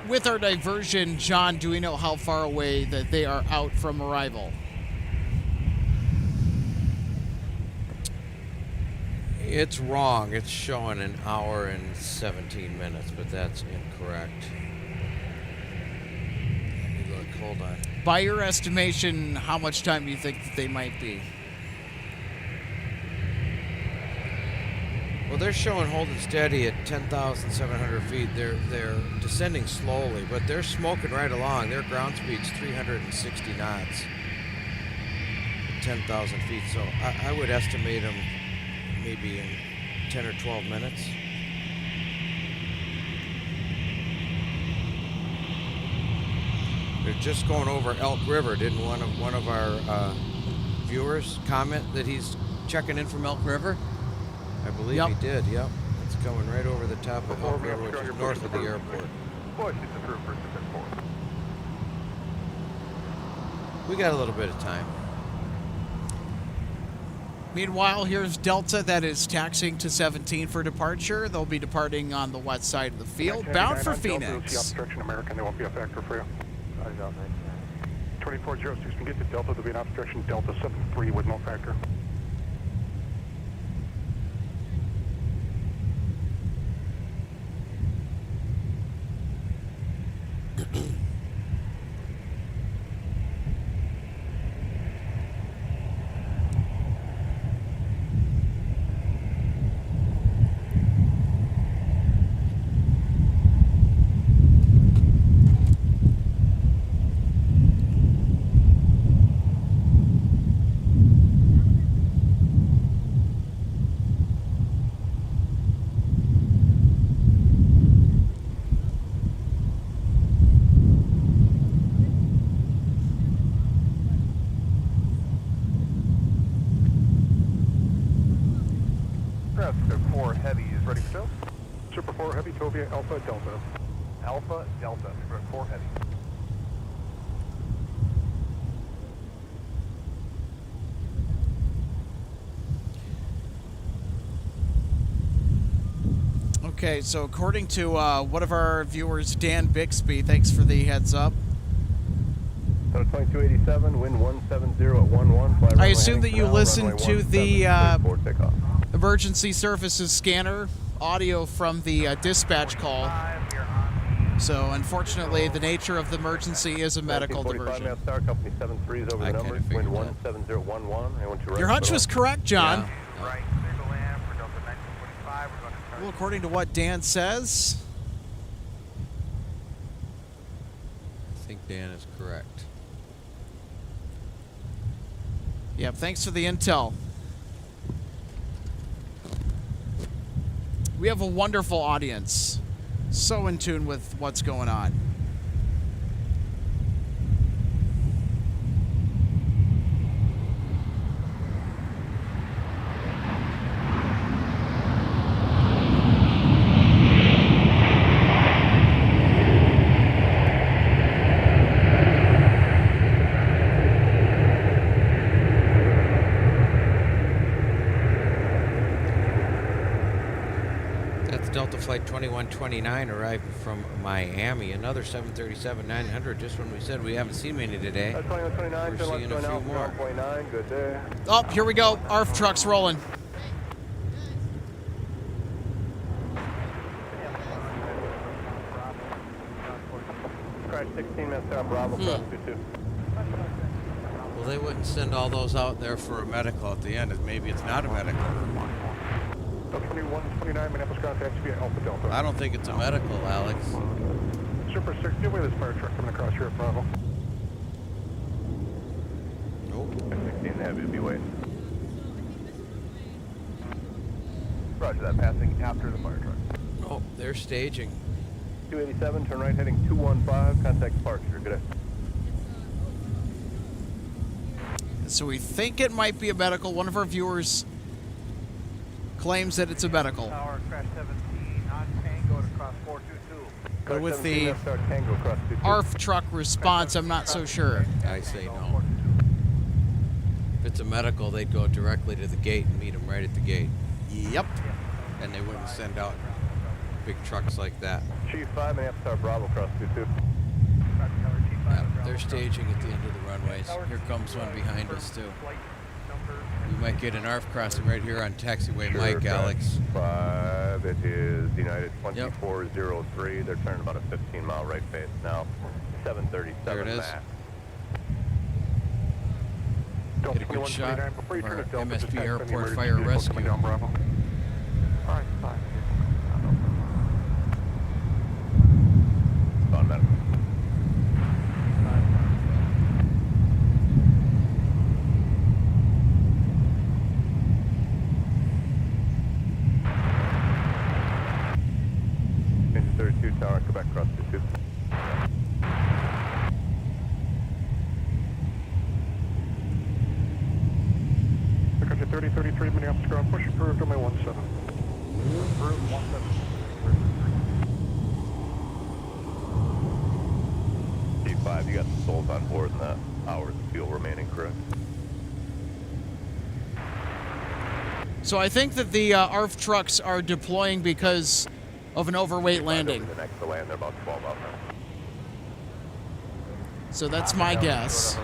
with our diversion, John, do we know how far away that they are out from arrival? It's wrong. It's showing an hour and 17 minutes, but that's incorrect. Let me look. Hold on. By your estimation, how much time do you think that they might be? Well, they're showing holding steady at 10,700 feet. They're descending slowly, but they're smoking right along. Their ground speed's 360 knots at 10,000 feet. So I would estimate them maybe in 10 or 12 minutes. They're just going over Elk River. Didn't one of our viewers comment that he's checking in from Elk River? I believe Yep. he did. Yep, it's coming right over the top of Elk River, which is north of the airport. We got a little bit of time. Meanwhile, here's Delta that is taxiing to 17 for departure. They'll be departing on the west side of the field, bound for Phoenix. Obstruction American, they won't be a factor for you. 2406 can get to Delta, there'll be an obstruction Delta 73 with no factor. control via Alpha Delta. Alpha Delta, report heading. Okay, so according to one of our viewers, Dan Bixby, thanks for the heads up. 2287, wind 170 at 11. Fly I runway assume that heading you now, listened runway to the 17, for takeoff. emergency services scanner audio from the dispatch call. So unfortunately, the nature of the emergency is a medical 1945 diversion. Star Company 73 is over I the kinda numbers. figured Wind that. 17011. Anyone to right? Your hunch was correct, John. Yeah. Right, single land for Delta 1945. We're going to start. Well, according to what Dan says, I think Dan is correct. yeah, thanks for the intel. We have a wonderful audience, so in tune with what's going on. That's Delta Flight 2129 arriving from Miami. Another 737-900, just when we said we haven't seen many today. 2129, We're turn left seeing a going few out, more. 1.9, good day. Oh, here we go. ARF truck's rolling. Crash 16, Star Bravo, cross 22. Well, they wouldn't send all those out there for a medical at the end. Maybe it's not a medical. Delta 2129, Minneapolis ground taxi via Alpha Delta. I don't think it's a medical, Alex. Super 6, give away this fire truck coming across here at Bravo. Nope. 16 heavy to be waiting. Roger that, passing after the fire truck. Nope, they're staging. 287, turn right heading 215, contact departure, good day. So we think it might be a medical. One of our viewers claims that it's a medical. Tower, crash 17, on Tango to cross 422. But with the 17, Star Tango, cross 22. ARF truck response, I'm not so sure. I say no. If it's a medical, they'd go directly to the gate and meet them right at the gate. Yep. And they wouldn't send out big trucks like that. Chief 5, Star Bravo, cross 22. Yep, they're staging at the end of the runways. Here comes one behind us, too. We might get an ARF crossing right here on taxiway Sure, Mike, Alex. 5, it is United 2403. They're turning about a 15-mile right face now. 737 There it is. max. Get a good shot Before you of turn our to Delta, just MSP text Airport any emergency Fire vehicle Rescue. coming down Bravo. All right, fine. On medical. Engine 32 tower, Quebec, cross 22. Sun Country 3033, Minneapolis ground push approved on my 17. Approved 17. G5, you got some souls on board and the hours of fuel remaining, correct? So I think that the ARF trucks are deploying because of an overweight landing. The next to land, they're about 12 out now. So that's my guess.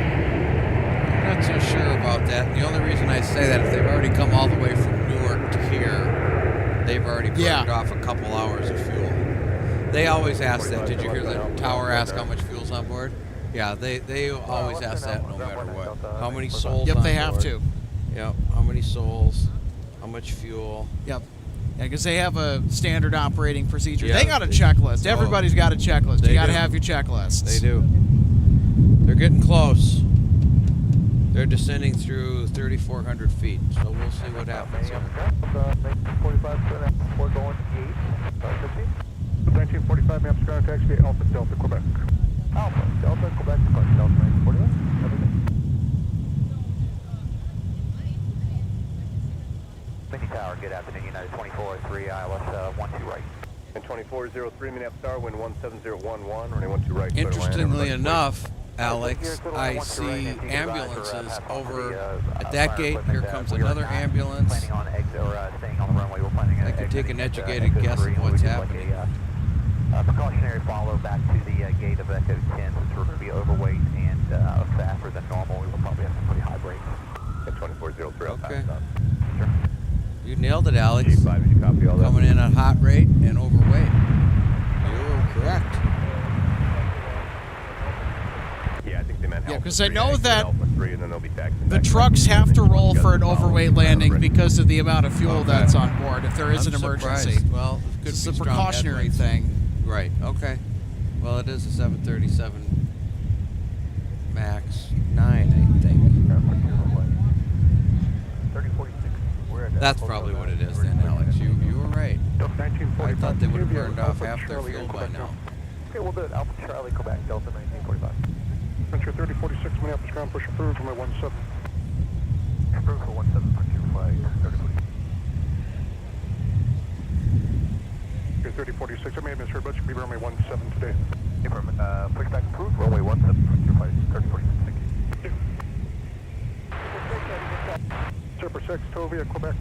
I'm not so sure about that. The only reason I say that, if they've already come all the way from Newark to here, they've already burned off a couple hours of fuel. They always ask that. Did you hear the tower ask how much fuel's on board? Yeah, they always ask that no matter what. How many souls Yep, on they have board? to. Yep, how many souls, how much fuel. Yep. Yeah, because they have a standard operating procedure. Yeah, they got a they- checklist. oh, Everybody's got a checklist. they You got to do. have your checklists. They do. They're getting close. They're descending through 3,400 feet, so we'll see what happens here. 1945, we're going 8, 15. 1945, Minneapolis ground taxi via Alpha Delta, Quebec. Alpha Delta, Quebec, departure Delta 1941. Everything. Mini Tower, good afternoon, United 2403, ILS 12 right. And 2403, Minneapolis Tower, wind 17011, running 12 right. clear to land, Interestingly everybody enough, Alex, I see ambulances over at that gate. Here comes another ambulance. Planning on exit or staying on the runway. We're planning I could take an educated guess of what's happening. Precautionary follow back to the gate of Echo 10 since we're going to be overweight and faster than normal. We will probably have some pretty high brakes. At 2403, I'll Okay. pass up. Sure. You nailed it, Alex. G5, did you copy all that? Coming in at hot rate and overweight. You're correct. Yeah, I think they meant Yeah, Alpha 'cause I 3, know exit that Alpha 3, and then they'll be taxiing The back trucks to have to Minneapolis. roll for an Got the overweight follow. landing Ready. because of the amount of fuel Okay. that's on board. If there is an I'm emergency, surprised. Well, it could it's be a strong precautionary headwinds. thing. Right. Okay. Well, it is a 737 Max 9, I think. 3046. That's probably what it is then, Alex. You were right. I thought they would have burned off half their fuel by now. Okay, we'll do it. Alpha Charlie, Quebec, Delta 1945. Venture 3046, Minneapolis ground push approved, runway 17. Approved for 17, punch your flag, 3046. Okay, 3046, I may have misheard, but should be runway 17 today. Pushback approved, runway 17, punch your flag, 3046, thank you. Super 6, Tovia, Quebec,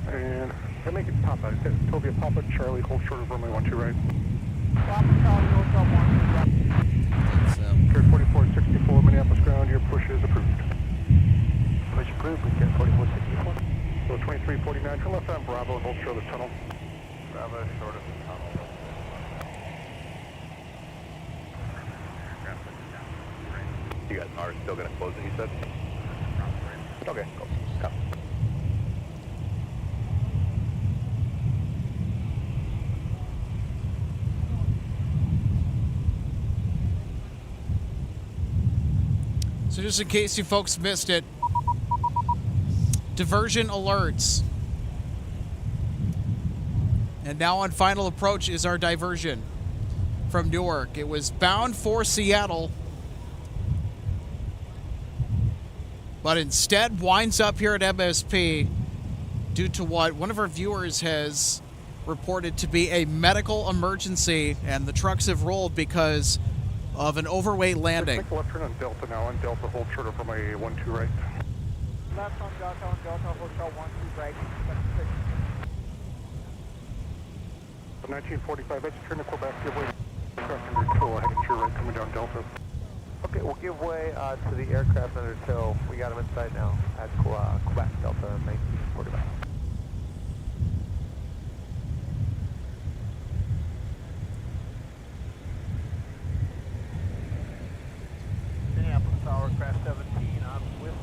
and I make it Papa. Tovia, Papa, Charlie, hold short of runway 12 right. That's, Okay, 4464, Minneapolis ground, your push is approved. Push approved, we get 4464. So 2349, turn left on Bravo and hold short of the tunnel. Bravo, short of the tunnel. You guys are still going to close it, you said? Okay, cool. Copy. So just in case you folks missed it, diversion alerts. And now on final approach is our diversion from Newark. It was bound for Seattle, but instead winds up here at MSP due to what one of our viewers has reported to be a medical emergency, and the trucks have rolled because of an overweight landing. Take a left turn on Delta now, on Delta, hold short of runway 12 right. Left on Delta, hotel 12 right. 1945, let's turn to Quebec, give way to aircraft under tow, heading to your right, coming down Delta. Okay, we'll give way to the aircraft under tow. We got them inside now at Quebec, Delta 1945. Minneapolis Tower, crash 17 on with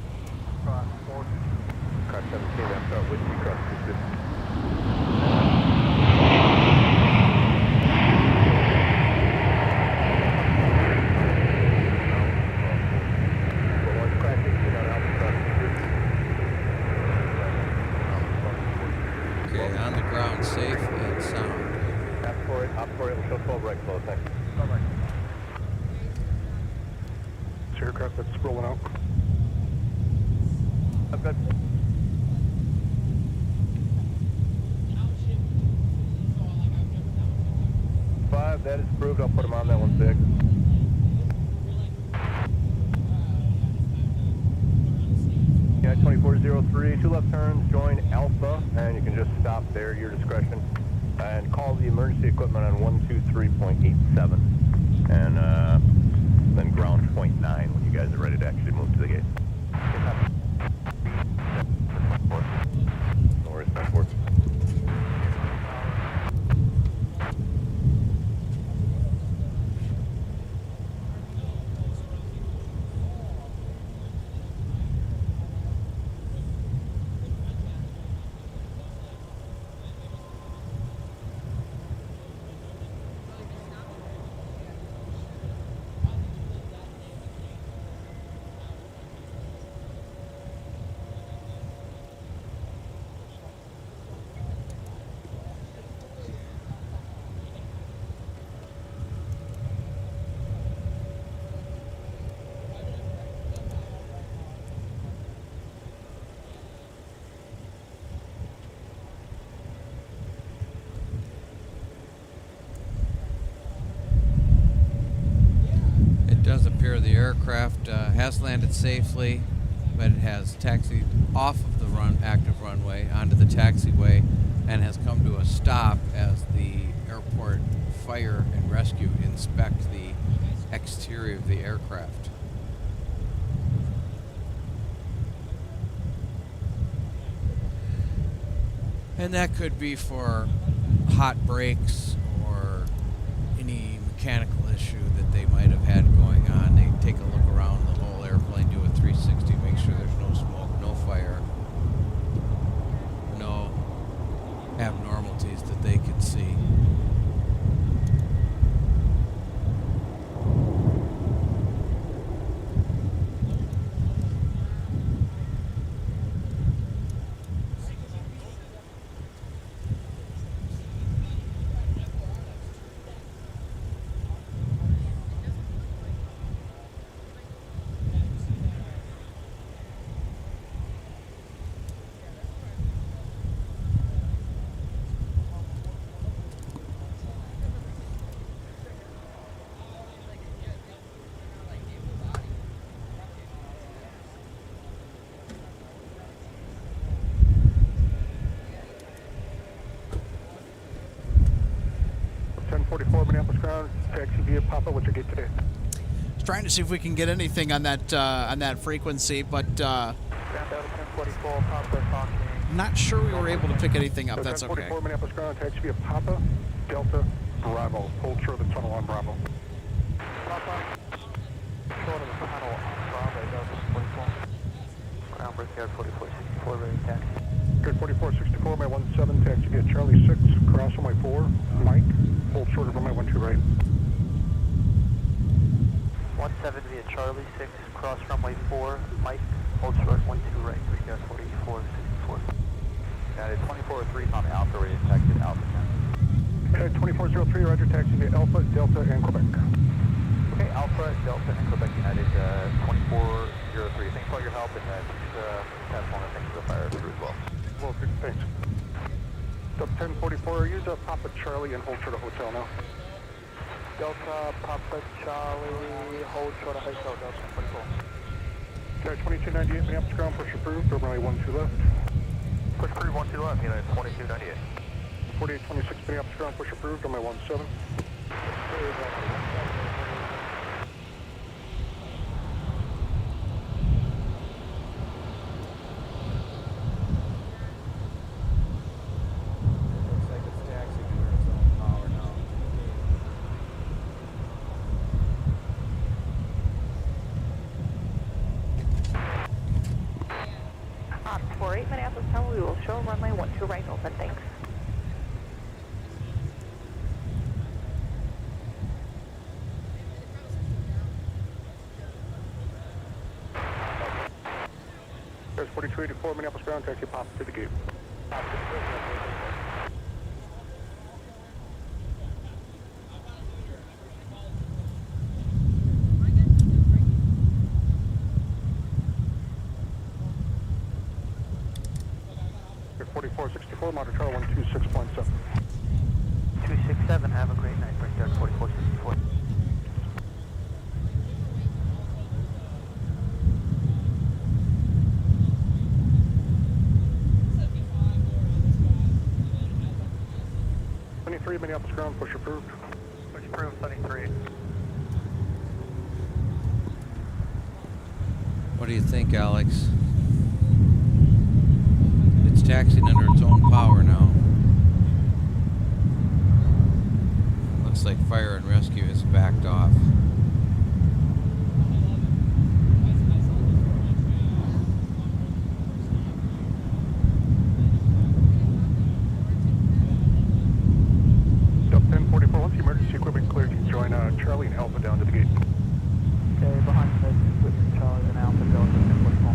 cross 422. Crash 17, that's our whiskey cross 250. okay, on the ground, safe and sound. Op 8, will show 12 right, close, thanks. It's aircraft that's rolling out. I'm good. Five, that is approved. I'll put them on that one, 6. Yeah, 2403, 2 left turns, join Alpha, and you can just stop there at your discretion. And call the emergency equipment on 123.87. And then ground point 9 when you guys are ready to actually move to the gate. No worries, 10-4. aircraft has landed safely, but it has taxied off of the active runway onto the taxiway and has come to a stop as the airport fire and rescue inspect the exterior of the aircraft. And that could be for hot brakes or any mechanical issue that they might have had going on. They take a look around the whole airplane, do a 360, make sure there's no smoke, no fire, no abnormalities that they could see. Minneapolis ground, taxi via Papa, what's your gate today? Trying to see if we can get anything on that frequency, but Ground out of 1044, Papa talking. not sure we were able to pick anything up. That's okay. 1044 Minneapolis ground, taxi via Papa, Delta, Bravo. Hold short of the tunnel on Bravo. Papa, short of the tunnel on Bravo, Delta 44. Ground Brickyard 4464, ready taxi. Good 4464, my 17, taxi via Charlie 6, cross on my 4, Mike, hold short of runway 12 right. 17 via Charlie 6, cross runway 4, Mike, hold short 12 right, Brickyard 4464. United 2403 on the Alpha, ready taxi to Alpha 10. 2403, roger, taxi via Alpha, Delta, and Quebec. Okay, Alpha, Delta, and Quebec United 2403. Thanks for all your help, and pass on and thanks for the fire crew as well. Well, good, thanks. Delta 1044, use Papa Charlie and hold short of hotel now. Delta, Papa, Charlie, hold short of hotel, Delta 24. Okay, 2298, Minneapolis ground, push approved, runway 12 left. Push approved, 12 left, United 2298. 4826, Minneapolis ground, push approved, runway 17. Minneapolis Town, we will show runway 12 right open, thanks. There's 4284, Minneapolis ground, taxi Papa to the gate. You're 4464, Monticello 126.7. 267, have a great night, Brickyard 4464. Minneapolis ground, push approved. Push approved, 73. What do you think, Alex? It's taxiing under its own power now. Looks like fire and rescue has backed off. Once the emergency equipment clears, you can join Charlie and Alpha down to the gate. Okay, behind the equipment, Charlie and Alpha, Delta 1044.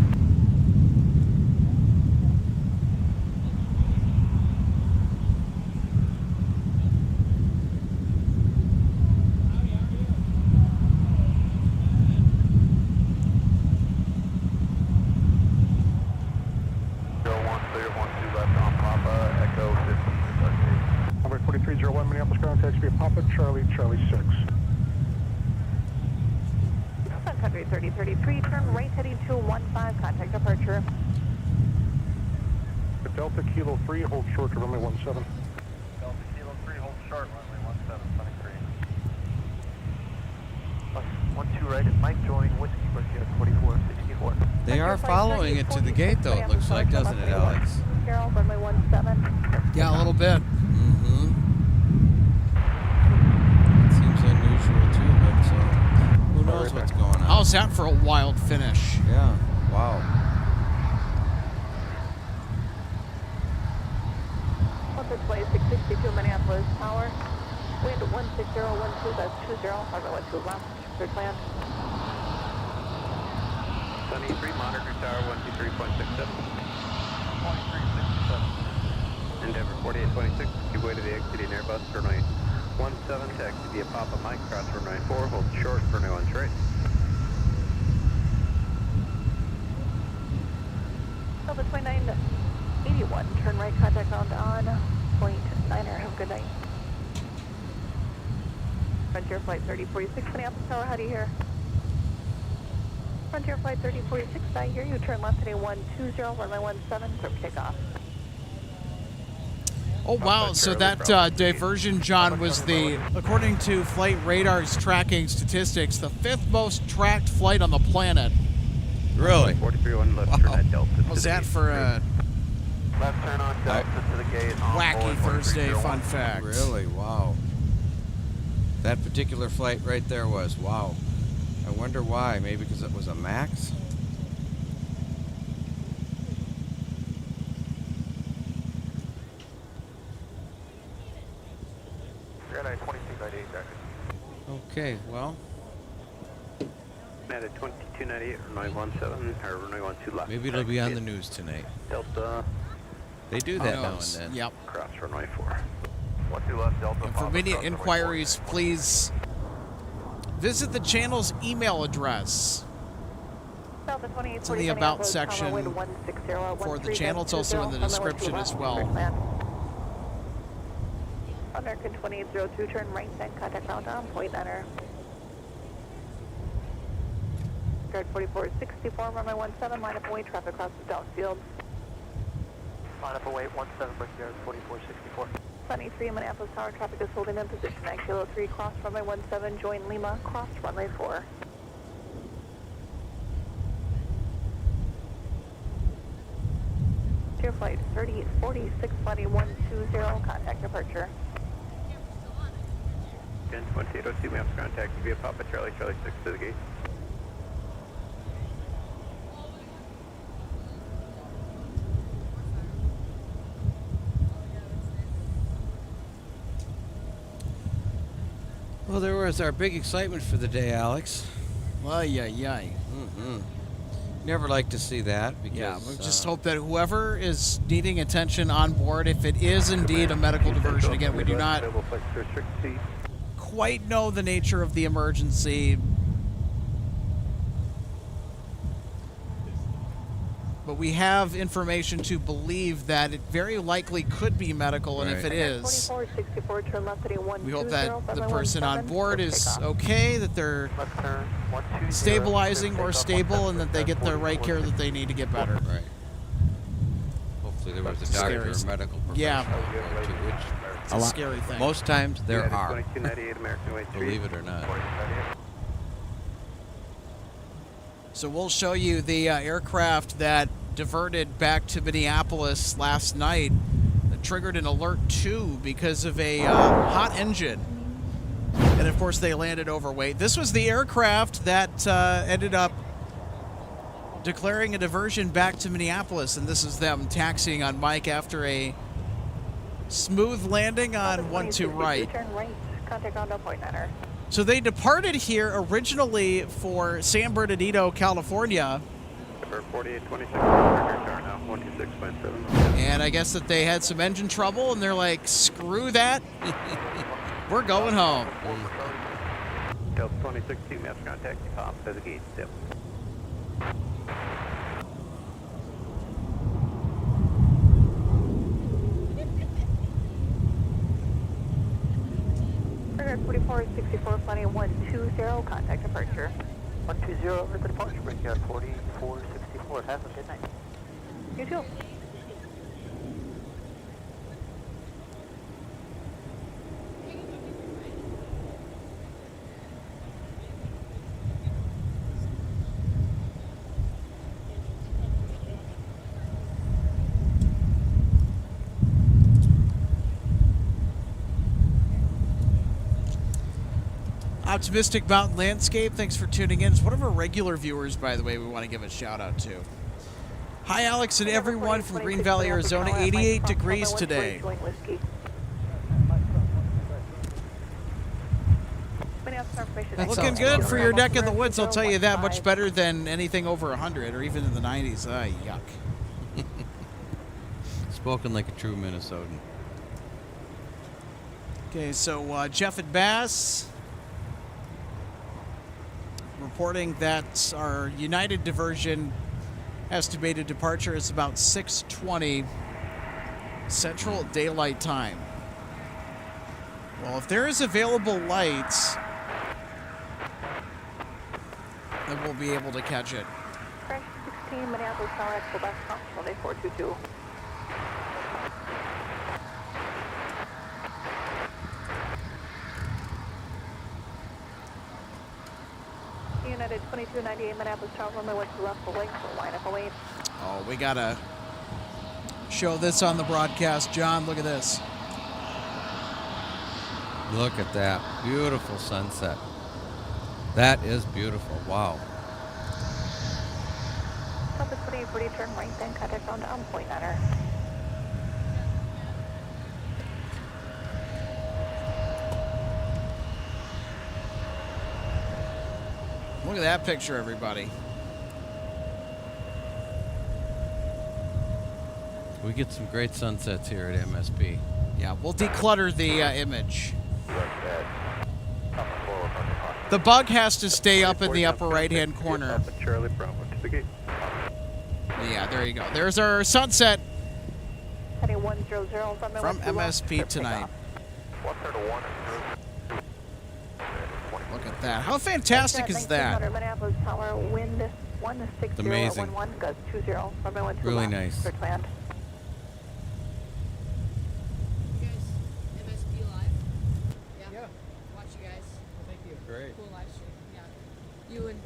Number 4301, Minneapolis ground, taxi via Papa, Charlie, Charlie 6. Sun Country runway 3033, turn right heading 215, contact departure. Delta Kilo 3, hold short to runway 17. Delta Kilo 3, hold short, runway 17, Sunny 3. 12 right at Mike, join Whiskey, Brooklyn 4464. They are following it to the gate, though, it looks like, doesn't it, Alex? Carol, runway 17. Yeah, a little bit. Mm-hmm. It seems unusual, too, but who knows what's going on? How's that for a wild finish? Yeah, wow. Display 662 Minneapolis Tower. Wind 16012, that's 20, runway 12 left, clear land. Sunny 3, monitor tower 123.67. 2367. Endeavor 4826, give way to the exiting Airbus, runway 17, taxi via Papa Mike, cross runway 4, hold short, runway 1 straight. Delta 2981, turn right, contact ground on point 9er, have a good night. Frontier Flight 3046, Minneapolis Tower, how do you hear? Frontier Flight 3046, I hear you, turn left heading 120, runway 17, clear for takeoff. Oh, wow. So that diversion, John, was according to Flight Radar's tracking statistics, the 5th most tracked flight on the planet. Really? 43-1 left turn at Delta. How's that for a Left turn on Delta to the gate. wacky Thursday fun fact? Really? Wow. That particular flight right there was, wow. I wonder why. Maybe because it was a MAX? You're at 2298, Jacket. Okay, well, At 2298, runway 17, or runway 12 left. maybe it'll be on the news tonight. Delta, They do Who that now and knows? then. Yep. cross runway 4. 12 left, Delta. And for Papa, immediate cross runway inquiries, please visit the channel's email address. Delta 2840, It's in the About Minneapolis, section Tower, wind 160, for the channel. It's also in the description as well. American 2802, turn right, then contact ground on point 9er. Guard 4464, runway 17, line up away, traffic crosses downfield. Line up away 17, Brickyard 4464. Sunny 3, Minneapolis Tower, traffic is holding in position at Kilo 3, cross runway 17, join Lima, cross runway 4. Dear Flight 3046, flight 120, contact departure. 10 2802, maps contact via Papa Charlie 6 to the gate. Well, there was our big excitement for the day, Alex. Ay, ay, ay. Mm-hmm. Never like to see that because Yeah, we just hope that whoever is needing attention on board, if it is indeed a medical diversion, again, we do not quite know the nature of the emergency, but we have information to believe that it very likely could be medical, and if it is, 2464, turn left heading 120, we hope that the runway person on 17, board clear is takeoff. okay, that they're Left turn 120. stabilizing or stable, and that they get the right care that they need to get better. right. Hopefully there was a doctor or Scary. medical professional Yeah. there too, which It's a scary thing. most times there are, 2298, American Way 3. believe it or not. So we'll show you the aircraft that diverted back to Minneapolis last night that triggered an alert 2 because of a hot engine. And of course they landed overweight. This was the aircraft that ended up declaring a diversion back to Minneapolis, and this is them taxiing on Mike after a smooth landing on 12 right. Turn right, contact ground on point 9er. So they departed here originally for San Bernardino, California, Number 4826, now 126.7. and I guess that they had some engine trouble, and they're like, screw that, we're going home. Delta 2016, maps contact Pop to the gate. Yep. Guard 4464, flight 120, contact departure. 120 over the departure brickyard, 4464. Have a good night. You too. Optimistic Mountain Landscape, thanks for tuning in. It's one of our regular viewers, by the way, we want to give a shout out to. Hi, Alex and everyone from Green Valley, Arizona. 88 degrees today. Looking good for your neck of the woods, I'll tell you that. Much better than anything over 100 or even in the 90s. Yuck. Spoken like a true Minnesotan. Okay, so Jeff and Bass reporting that our United diversion estimated departure is about 6:20 Central Daylight Time. Well, if there is available lights, then we'll be able to catch it. French 16, Minneapolis, Tower, Quebec, Sunday 422. United 2298, Minneapolis, Tower, runway 12 left, full length, full line up away. Oh, we gotta show this on the broadcast, John. Look at this. Look at that. Beautiful sunset. That is beautiful. Wow. Southwest 2840, turn right, then contact on point niner. Look at that picture, everybody. We get some great sunsets here at MSP. Yeah, we'll declutter the image. The bug has to stay up in the upper right-hand corner. Charlie Bravo to the gate. Yeah, there you go. There's our sunset Heading 100, from MSP tonight. 131. Look at that. How fantastic is that? Minneapolis Tower, wind 16011, gust 20, runway 12 Really left, nice. clear to land. You guys, MSP Live? Yeah. Watch you guys. Thank you. Great. Cool live stream. Yeah. You and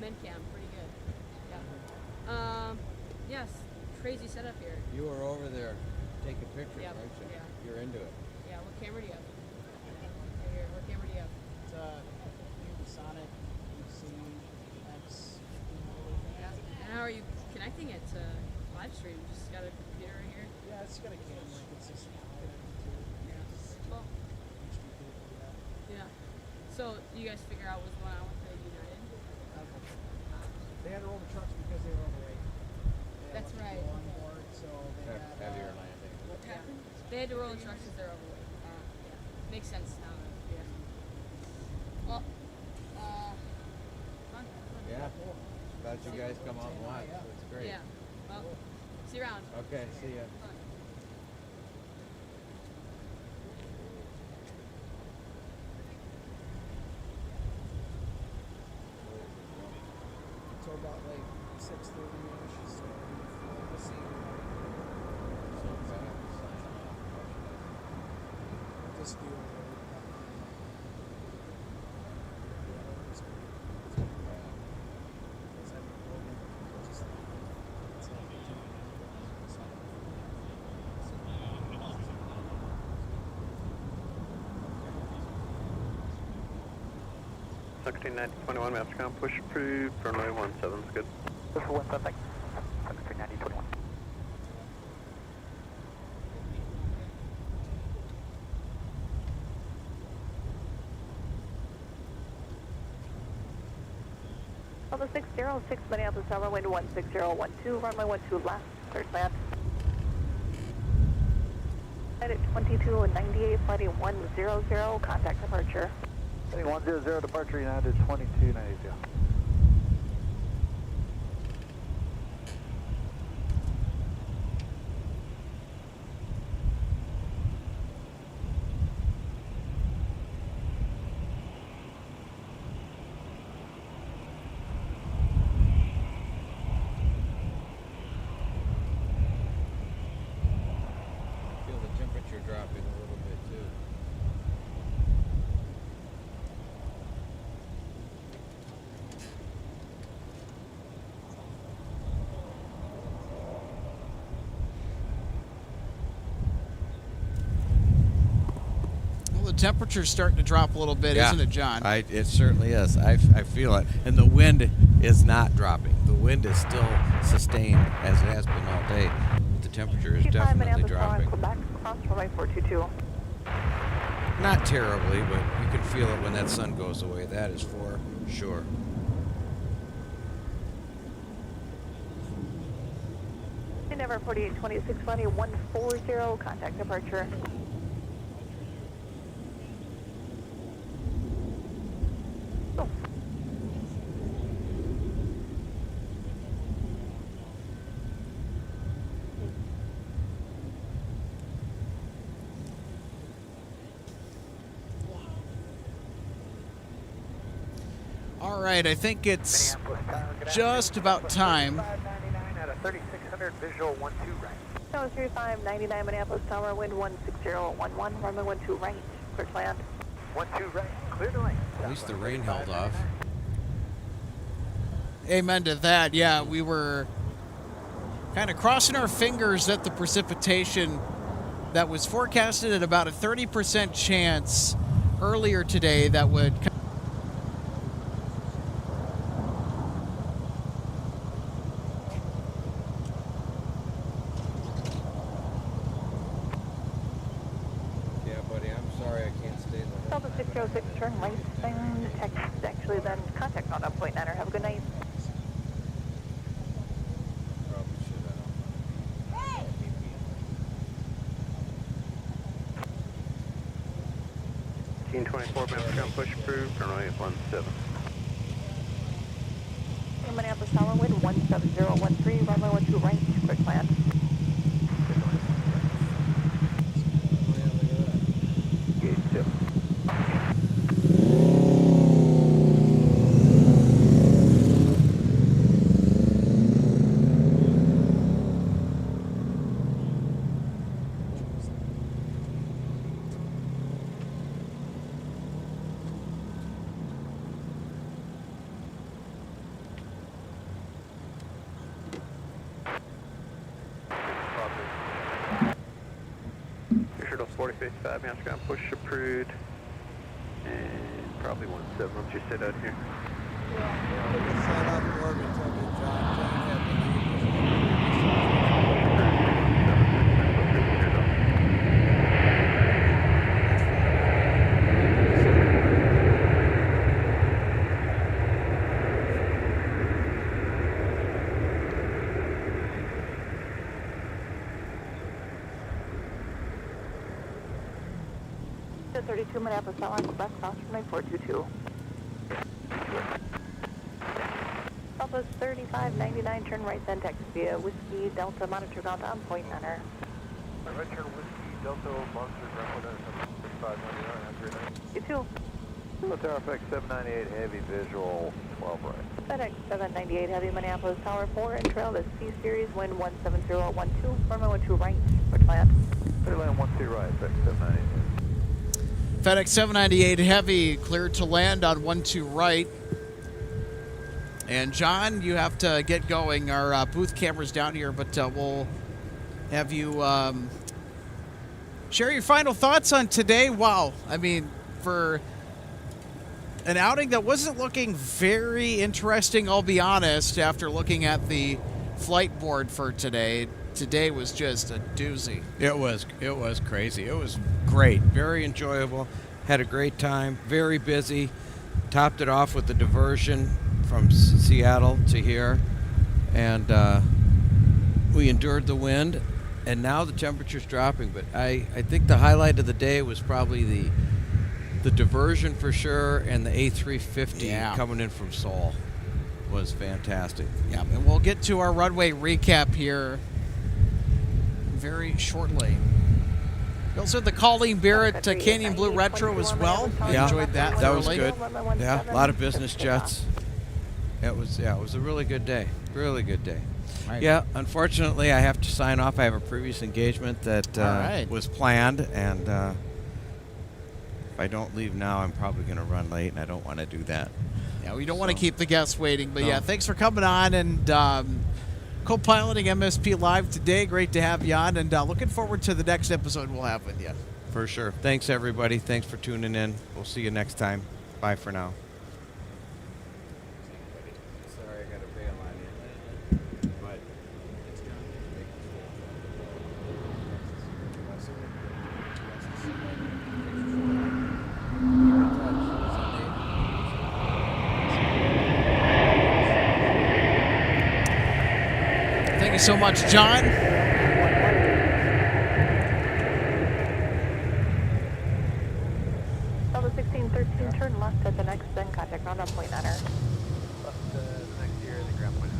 MN Cam, pretty good. Yeah. Yes. Crazy setup here. You were over there taking pictures, Yeah, aren't you? yeah. You're into it. Yeah. What camera do you have? Right here. What camera do you have? Sonic, X. Yeah. And how are you connecting it to live stream? Just got a computer right here? Yeah, it's got a camera. It's just Yeah. Well, yeah. So you guys figure out what's going on with the United? They had to roll the trucks because they were overweight. That's right. On board, so they had Heavier landing. What happened? They had to roll the trucks because they're overweight. Yeah. Makes sense now. Yeah. Well, fun. Yeah. Glad you guys come out and watch. That's great. Yeah. Well, see you around. Okay, see ya. So about like 6:30ish. So we'll see. Just do Sixteen 21, Mastercom, push approved, runway 17 is good. Push for 17, 169021. Level 606, Minneapolis Tower, wind 16012, runway 12 left, clear to land. At 2298, flighting 100, contact departure. Heading 100, departure United 2290. temperature dropping a little bit too. Well, the temperature's starting to drop a little bit, isn't it, John? It certainly is. I feel it. And the wind is not dropping. The wind is still sustained as it has been all day. The temperature is definitely dropping. Quebec, cross runway 422. Not terribly, but you can feel it when that sun goes away. That is for sure. Number 482620 140, contact departure. Oh. All right, I think it's just about time. 599 at a 3600 visual 12 right. No, 3599 Minneapolis Tower, wind 16011, runway 12 right, clear to land. 12 right, clear to land. At least the rain held off. Amen to that. Yeah, we were kind of crossing our fingers that the precipitation that was forecasted at about a 30% chance earlier today that would. Yeah, buddy, I'm sorry I can't stay there. Delta 606, turn right, and text, actually then contact on 9.9. Have a good night. Probably should have. 1824 Minneapolis push approved, turn right 17. Minneapolis Tower, wind 17013, runway 12 right, clear to land. Gate 2. Picture to 4055, Master Ground push approved. And probably 17, once you sit out here. The 32 Minneapolis Tower, Quebec, cross runway 422. Southwest 3599, turn right, then text via Whiskey Delta, monitor ground on point center. Right turn Whiskey Delta, monitor ground at 3599, have a great night. You too. Tower FX 798 heavy visual 12 right. FedEx 798 Heavy Minneapolis Tower 4 and trail the C Series, wind 17012, runway 12 right, clear to land. Clear land 12 right, FX 798. FedEx 798 Heavy cleared to land on 12 right. And John, you have to get going. Our booth camera's down here, but we'll have you share your final thoughts on today. Wow. I mean, for an outing that wasn't looking very interesting, I'll be honest, after looking at the flight board for today. Today was just a doozy. It was crazy. It was great. Very enjoyable. Had a great time. Very busy. Topped it off with the diversion from Seattle to here. And we endured the wind. And now the temperature's dropping. But I think the highlight of the day was probably the diversion for sure, and the A350 coming in from Seoul was fantastic. Yeah, and we'll get to our runway recap here very shortly. We also had the Colleen Barrett Canyon Blue Retro as well. I enjoyed that. That was thoroughly. good. Yeah, a lot of business jets. It was a really good day. Really good day. Right. Yeah, unfortunately, I have to sign off. I have a previous engagement that right. was planned, and if I don't leave now, I'm probably going to run late, and I don't want to do that. Yeah, we don't want to keep the guests waiting. But No. yeah, thanks for coming on and co-piloting MSP Live today. Great to have you on, and looking forward to the next episode we'll have with you. For sure. Thanks, everybody. Thanks for tuning in. We'll see you next time. Bye for now. Sorry, I got to bail on you. But Thank you so much, John. Delta 1613, turn left at the next, then contact ground on point 9er. Left the next year, the ground point.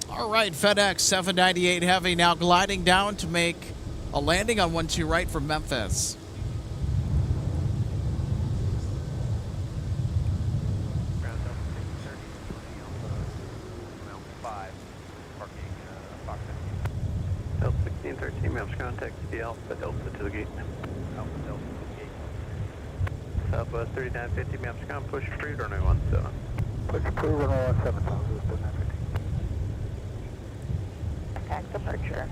All right, FedEx 798 Heavy now gliding down to make a landing on 12 right from Memphis. Ground Delta 1613, Alpha 5, parking Fox 15. Delta 1613, Maps contact the Alpha Delta to the gate. Alpha Delta to the gate. Southwest 3950, Maps con, push free, runway 17. Push through runway 17, Southwest 3950. Contact departure.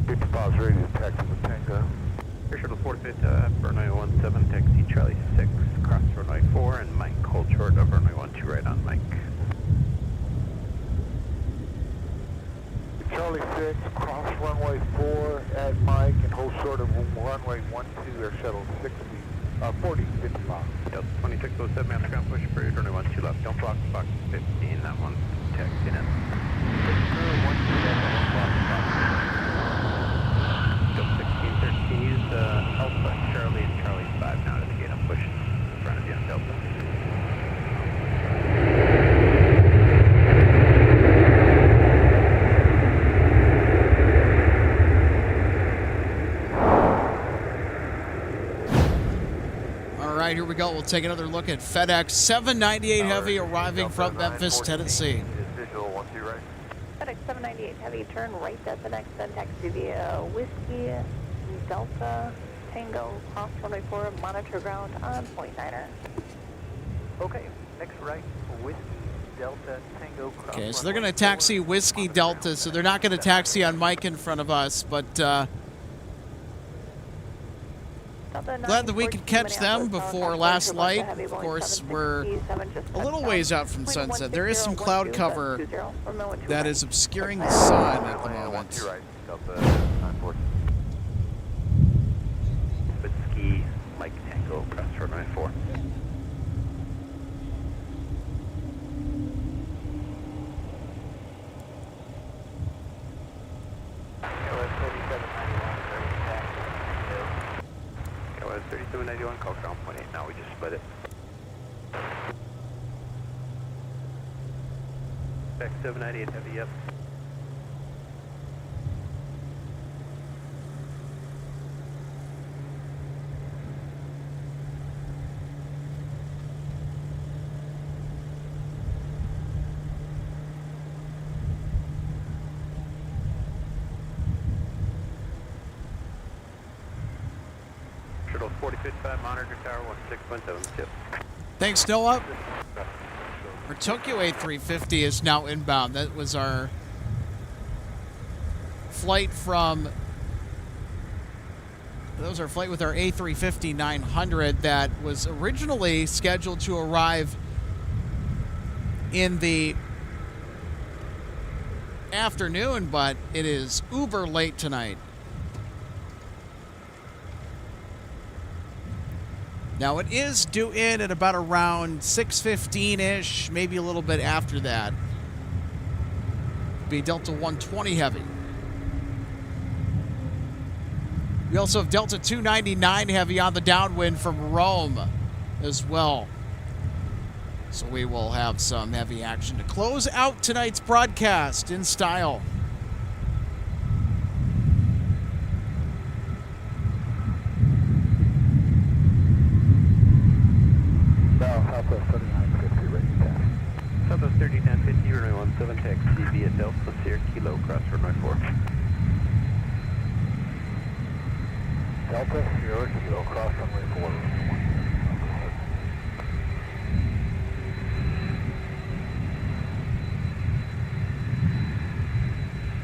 50 miles radius, taxi with Tango. Air Shuttle 450, runway 17, taxi Charlie 6, cross runway 4, and Mike, hold short of runway 12 right on Mike. Charlie 6, cross runway 4 at Mike, and hold short of runway 12, Air Shuttle 40, 50 miles. Delta 2607, Maps ground, push free, runway 12 left, don't block Fox 15, that one's taxiing in. Delta 1613, use Alpha, Charlie, and Charlie 5 now to the gate. I'm pushing in front of you on Delta. All right, here we go. We'll take another look at FedEx 798 Heavy arriving from Memphis, Tennessee. Visual 12 right. FedEx 798 Heavy, turn right at the next, then taxi via Whiskey, Delta, Tango, cross runway 4, monitor ground on point 9er. Okay, next right, Whiskey, Delta, Tango, cross. Okay, so they're going to taxi Whiskey Delta, so they're not going to taxi on Mike in front of us, but glad that we could catch them before last light. Of course, we're a little ways out from sunset. There is some cloud cover that is obscuring the sun at the moment. Whiskey, Mike, Tango, cross runway 4. KOS 3791, call ground point 8, now we just split it. Back 798 heavy up. Shuttle 4055, monitor tower 16.72. Thanks, Noah. Our Tokyo A350 is now inbound. That was our flight from... That was our flight with our A350-900 that was originally scheduled to arrive in the afternoon, but it is uber late tonight. Now, it is due in at about around 6:15-ish, maybe a little bit after that. Be Delta 120 Heavy. We also have Delta 299 Heavy on the downwind from Rome as well. So we will have some heavy action to close out tonight's broadcast in style. Southwest 301050, runway 17, taxi via Delta, Sierra Kilo, cross runway 4. Delta, Sierra Kilo, cross runway 4.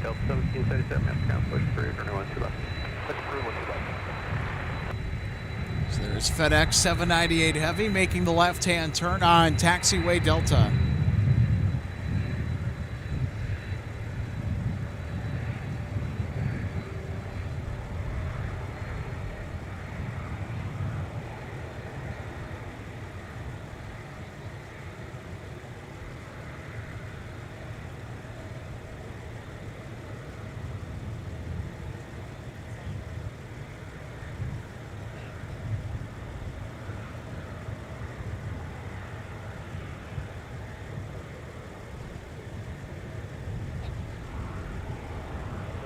Delta 1777, mass ground, push through, runway 12 left. Push through, 12 left. So there's FedEx 798 Heavy making the left-hand turn on taxiway Delta.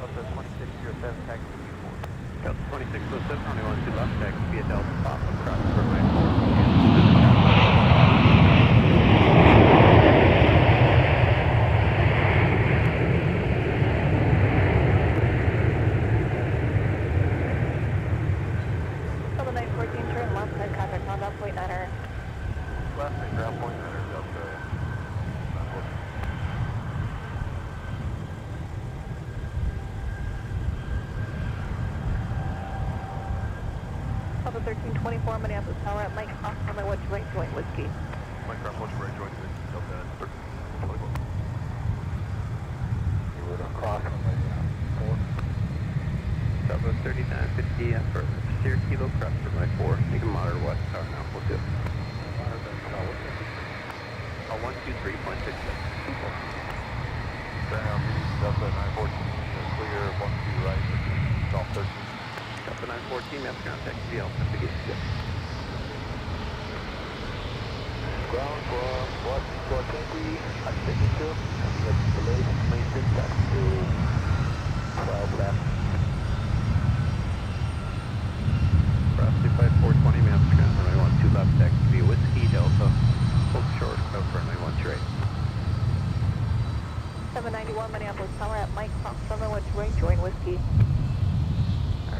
Delta 2607, taxi Delta 2607, runway 12 left, taxi via Delta, Papa, cross runway 4. 914, turn left, head contact on that point 9er. left and ground point 9er, Delta. Delta 1324, Minneapolis Tower at Mike, off runway 1 right, joint whiskey. Mike ground point right, joint with Delta 1324. You would cross runway 4. Southwest 3950, for Sierra Kilo, cross runway 4. You can monitor what tower now, we'll do. 123.6. Ground, Delta 914, clear, 12 right, Golf 13. Delta 914, mass ground, taxi Alpha, begin to Ground from Washington 420, I'm taking to, and we have delayed maintenance back to 12 left. Cross 25420, mass ground, runway 12 left, taxi via Whiskey, Delta, hold short, no runway 12 right. 791, Minneapolis Tower at Mike, off runway 1 right, joint whiskey.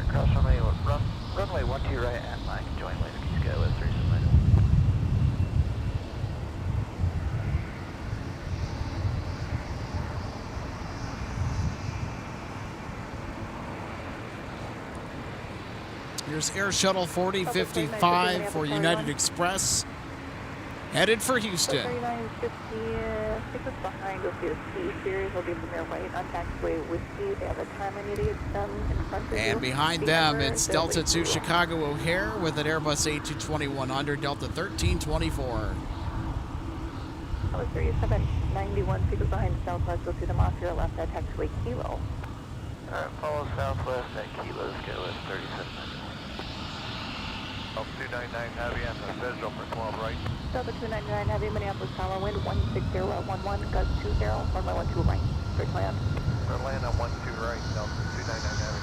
Cross runway 12 right at Mike, join Whiskey, Skywest 379. Here's Air Shuttle 4055 for United Express, headed for Houston. 3950, take us behind, you'll see the C series will be from your right on taxiway whiskey. They have a time I need to get them in front of you. And behind them, it's Delta to Chicago O'Hare with an Airbus A22100, Delta 1324. Delta 3791, take us behind Southwest, you'll see them off your left at taxiway Kilo. Alright, follow Southwest at Kilo, Skywest 37. Delta 299 Heavy on the schedule for 12 right. Delta 299 Heavy, Minneapolis Tower, wind 160.11, gust 20, runway 12 right, straight land. We're land on 12 right, Delta 299 Heavy.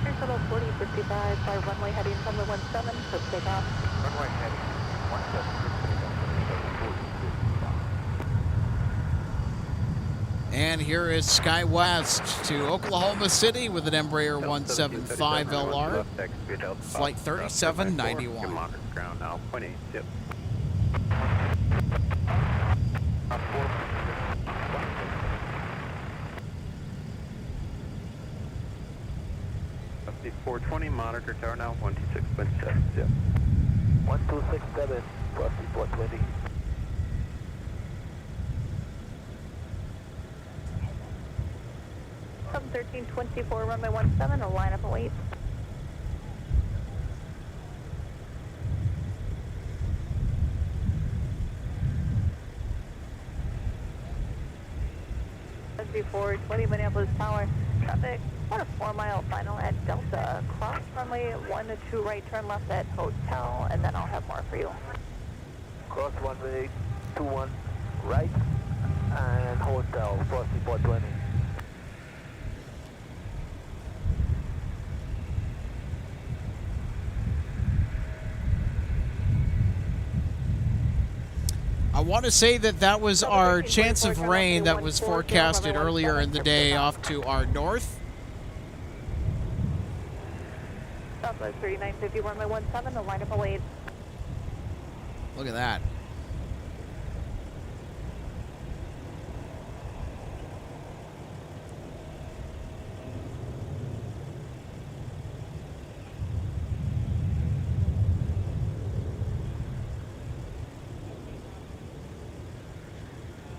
Air Shuttle 4055, fly runway heading runway 17, clip takeoff. Runway heading 17. And here is SkyWest to Oklahoma City with an Embraer 175 LR, flight 3791. Monitor ground now, 0.8, yep. Up 420, monitor tower now, 126.7, yep. 1267, crossing 420. 1324, runway 17, will line up and wait. Before 20 Minneapolis Tower, traffic, about a 4-mile final at Delta. Cross runway 1 to 2 right, turn left at Hotel, and then I'll have more for you. Cross runway 21 right, and Hotel, crossing 420. want to say that was our chance of rain that was forecasted earlier in the day off to our north. Southwest 3950, runway 17, the line up awaits. Look at that.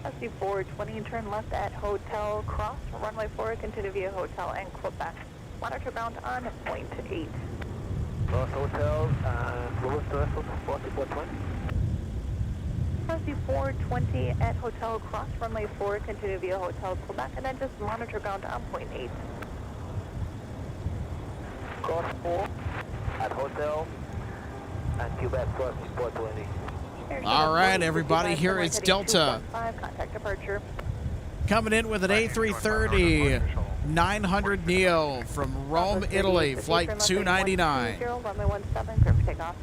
SC 420, turn left at Hotel Cross, runway 4, continue via Hotel and Quebec. Monitor ground on point 8. Cross Hotel, and what was the rest of the 4420? SC 420 at Hotel Cross, runway 4, continue via Hotel Quebec, and then just monitor ground on point 8. Cross 4 at Hotel and Quebec Cross 420. All right, everybody, here is Delta. Contact departure. Coming in with an A330 900 Neo from Rome, Italy, flight 299. Runway 17, clear for takeoff.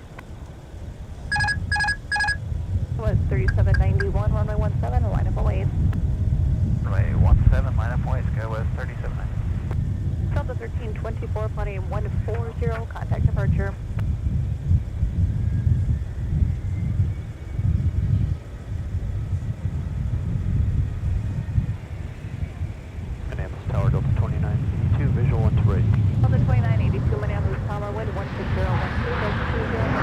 Was 3791, runway 17, line up awaits. Runway 17, line up awaits, go with 3790. Delta 1324, planning 140, contact departure. Minneapolis Tower, Delta 2982, visual 1 to right. Delta 2982, Minneapolis Tower, wind 16012,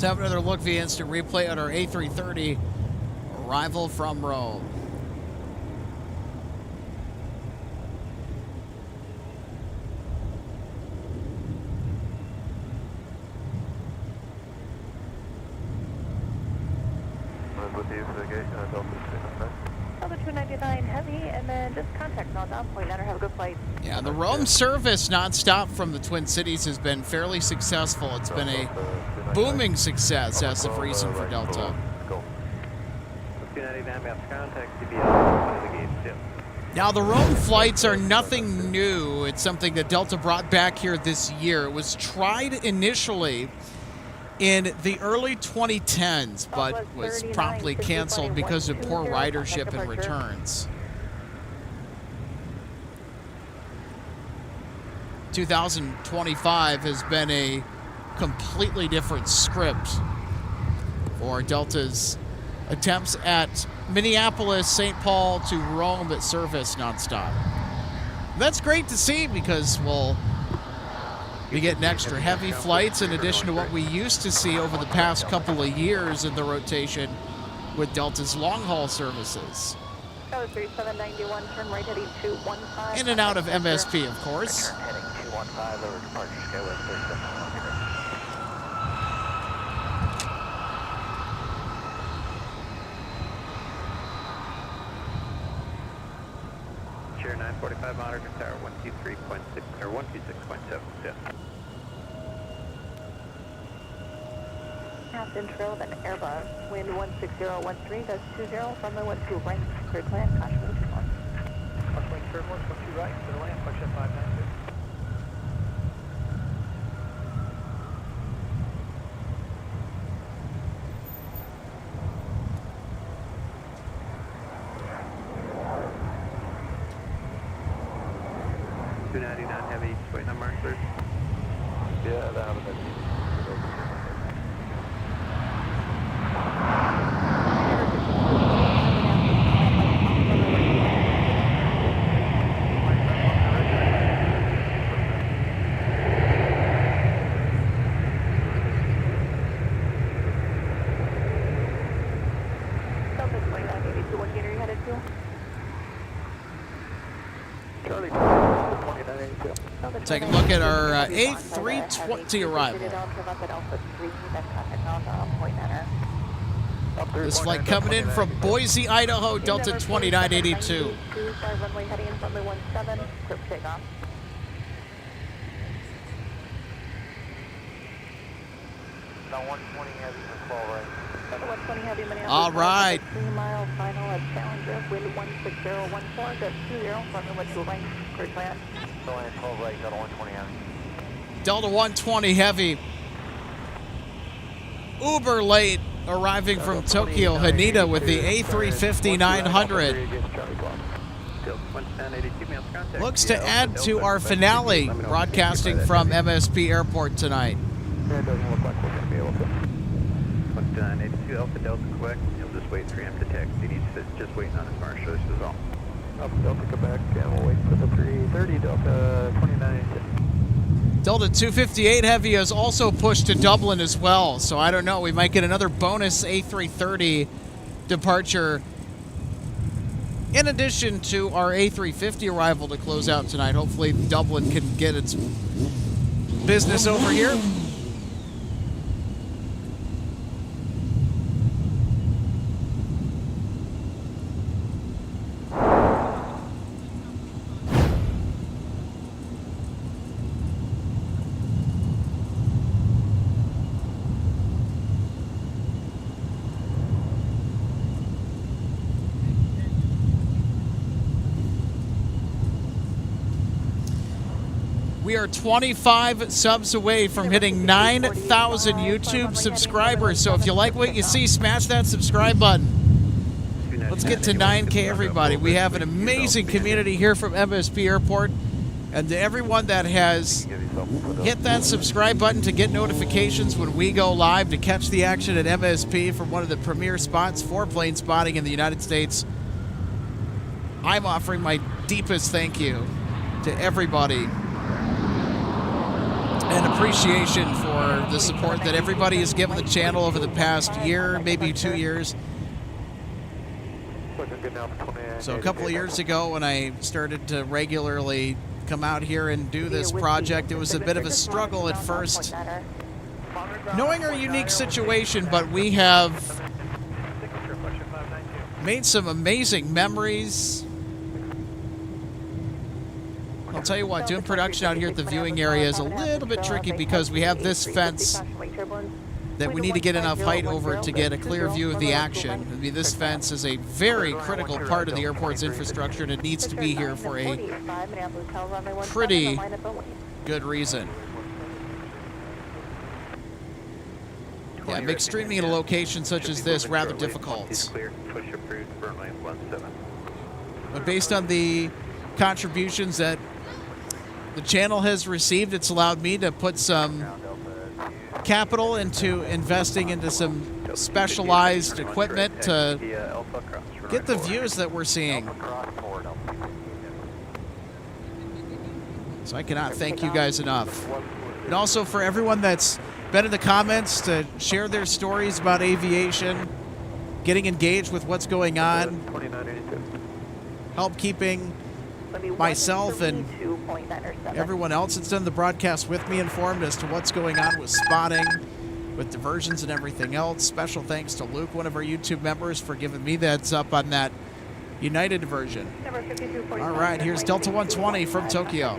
Let's have another look via instant replay at our A330 arrival from Rome. With you for the gate, Delta 299. Delta 299 heavy, and then just contact now down point 9, have a good flight. Yeah, the Rome service nonstop from the Twin Cities has been fairly successful. It's been a booming success as of recent for Delta. 299, maps contact, CBS, the gate 2. Now, the Rome flights are nothing new. It's something that Delta brought back here this year. It was tried initially in the early 2010s, but was promptly canceled because of poor ridership and returns. 2025 has been a completely different script for Delta's attempts at Minneapolis, St. Paul to Rome at service nonstop. That's great to see because we'll be getting extra heavy flights in addition to what we used to see over the past couple of years in the rotation with Delta's long-haul services. That was 3791, turn right heading 215. In and out of MSP, of course. Heading 215, over departure, go with 3790. Chair 945, monitor tower 123.6 or 126.7. Yeah. Captain Trail, then Airbus, wind 16013, does 20, runway 12 right, cleared to land, caution wind 21. Caution wind turbulence, 12 right, clear to land, push at 592. Heavy, just waiting on mark, sir. Yeah, that happened. Delta 2982, what gate are you headed to? Charlie, 2982. Take a look at our A320 arrival. This flight coming in from Boise, Idaho, Delta 2982. Runway heading in runway 17, clear for takeoff. Now 120 heavy for 12 right. 120 heavy Minneapolis. All right. 3-mile final at Challenger, wind 16014, good 20, runway 12 right, clear to land. So land 12 right, Delta 120 heavy. Delta 120 heavy. Uber late, arriving from Tokyo, Haneda with the A350-900. Looks to add to our finale, broadcasting from MSP Airport tonight. It doesn't look like we're going to be able to. 182 Alpha Delta, Quebec. You'll just wait for him to text. He needs to just waiting on his marshal. This is all. Alpha Delta, Quebec, and we'll wait for the 330 Delta 2982. Delta 258 Heavy is also pushed to Dublin as well, so I don't know. We might get another bonus A330 departure in addition to our A350 arrival to close out tonight. Hopefully Dublin can get its business over here. We are 25 subs away from hitting 9,000 YouTube subscribers. So if you like what you see, smash that subscribe button. Let's get to 9K, everybody. We have an amazing community here from MSP Airport. And to everyone that has hit that subscribe button to get notifications when we go live to catch the action at MSP from one of the premier spots for plane spotting in the United States, I'm offering my deepest thank you to everybody. And appreciation for the support that everybody has given the channel over the past year, maybe 2 years. So a couple of years ago when I started to regularly come out here and do this project, it was a bit of a struggle at first, knowing our unique situation, but we have made some amazing memories. I'll tell you what, doing production out here at the viewing area is a little bit tricky because we have this fence that we need to get enough height over to get a clear view of the action. I mean, this fence is a very critical part of the airport's infrastructure, and it needs to be here for a pretty good reason. Yeah, it makes streaming at a location such as this rather difficult. But based on the contributions that the channel has received, it's allowed me to put some capital into investing into some specialized equipment to get the views that we're seeing. So I cannot thank you guys enough. And also for everyone that's been in the comments to share their stories about aviation, getting engaged with what's going on, help keeping myself and everyone else that's done the broadcast with me informed as to what's going on with spotting, with diversions and everything else. Special thanks to Luke, one of our YouTube members, for giving me the heads up on that United diversion. All right, here's Delta 120 from Tokyo.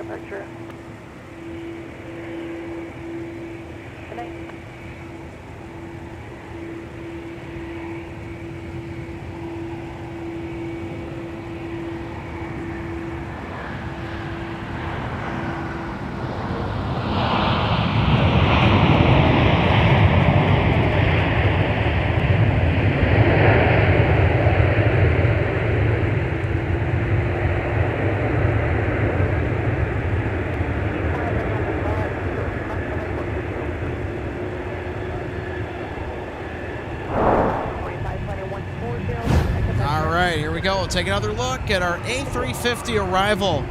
We'll take another look at our A350 arrival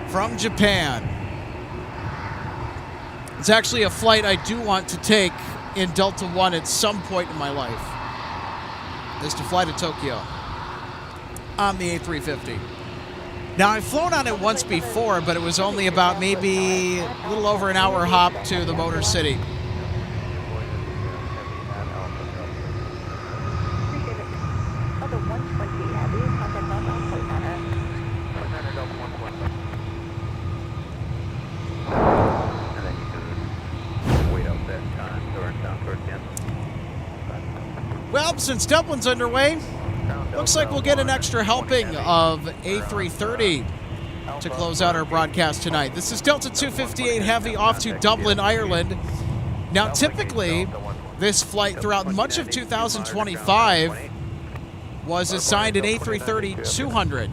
from Japan. It's actually a flight I do want to take in Delta One at some point in my life, is to fly to Tokyo on the A350. Now, I've flown on it once before, but it was only about maybe a little over an hour hop to the Motor City. Well, since Dublin's underway, looks like we'll get an extra helping of A330 to close out our broadcast tonight. This is Delta 258 Heavy off to Dublin, Ireland. Now, typically, this flight throughout much of 2025 was assigned an A330-200.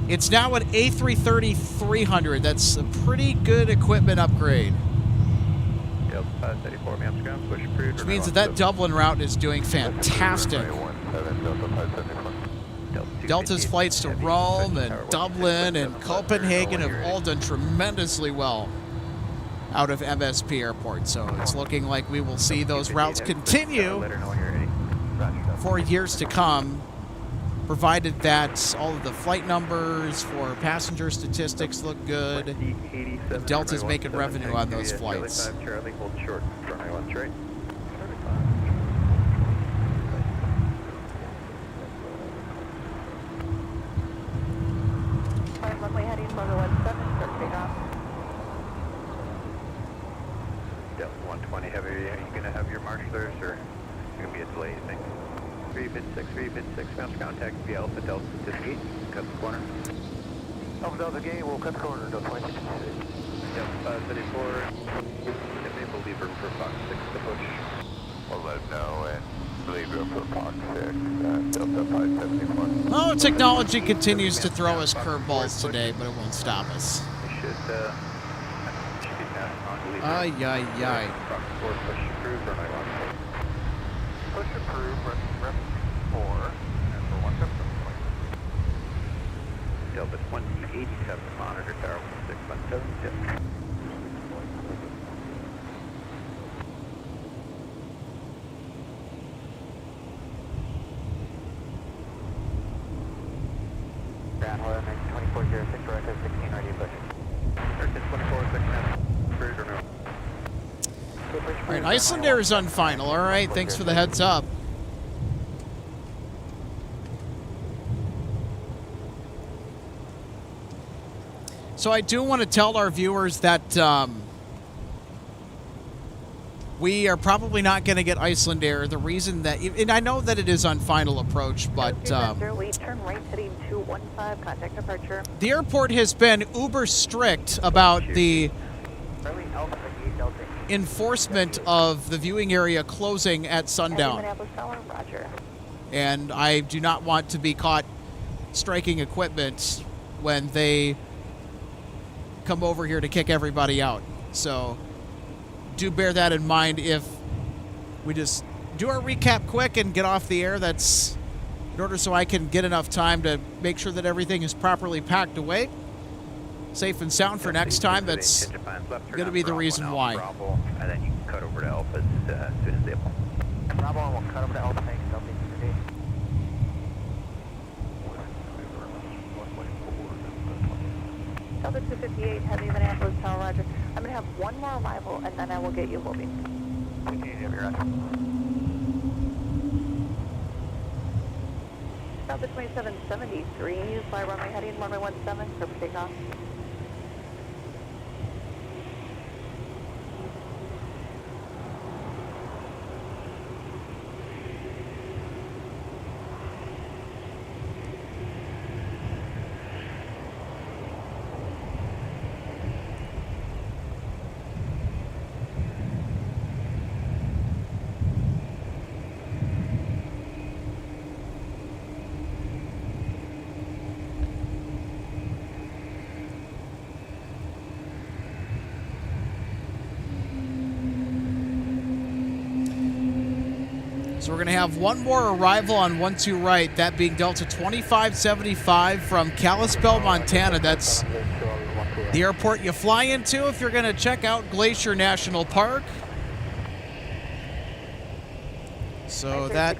It's now an A330-300. That's a pretty good equipment upgrade. Which means that Dublin route is doing fantastic. Delta's flights to Rome and Dublin and Copenhagen have all done tremendously well out of MSP Airport. So it's looking like we will see those routes continue for years to come, provided that all of the flight numbers for passenger statistics look good and Delta's making revenue on those flights. Runway heading for the 17 for takeoff. Delta 120 Heavy, are you going to have your marshals or is it going to be a delay, you think? 3-6, bounce contact via Alpha Delta to the gate, cut the corner. Alpha Delta gate, we'll cut the corner, Delta 20. Yep, 34, and they will leave room for Fox 6 to push. We'll let them know and leave room for Fox 6, Delta 571. Oh, technology continues to throw us curveballs today, but it won't stop us. We should be passing on to leave room. Ay, ay, ay. Fox 4, push approved, runway 16. Push approved, rep 4, and for 17. Delta 2087, monitor tower 1617, tip. Ground Hoyle, 2406, record 16 ready, push. Record 2469, approved or no? All right, Iceland Air is on final. All right, thanks for the heads up. So I do want to tell our viewers that we are probably not going to get Iceland Air. The reason that, and I know that it is on final approach, but turn right heading 215, contact departure. the airport has been uber strict about the enforcement of the viewing area closing at sundown. Minneapolis Tower, roger. And I do not want to be caught striking equipment when they come over here to kick everybody out. So do bear that in mind. If we just do our recap quick and get off the air, that's in order so I can get enough time to make sure that everything is properly packed away, safe and sound for next time. That's going to be the reason why. And then you can cut over to Alpha as soon as they apply. Bravo, and we'll cut over to Alpha, thanks, Delta 258. Delta 258, heavy Minneapolis Tower, roger. I'm going to have one more arrival, and then I will get you moving. Continue to have your roger. Delta 2773, fly runway heading 1117 for takeoff. So we're going to have one more arrival on 12 right, that being Delta 2575 from Kalispell, Montana. That's the airport you fly into if you're going to check out Glacier National Park. So that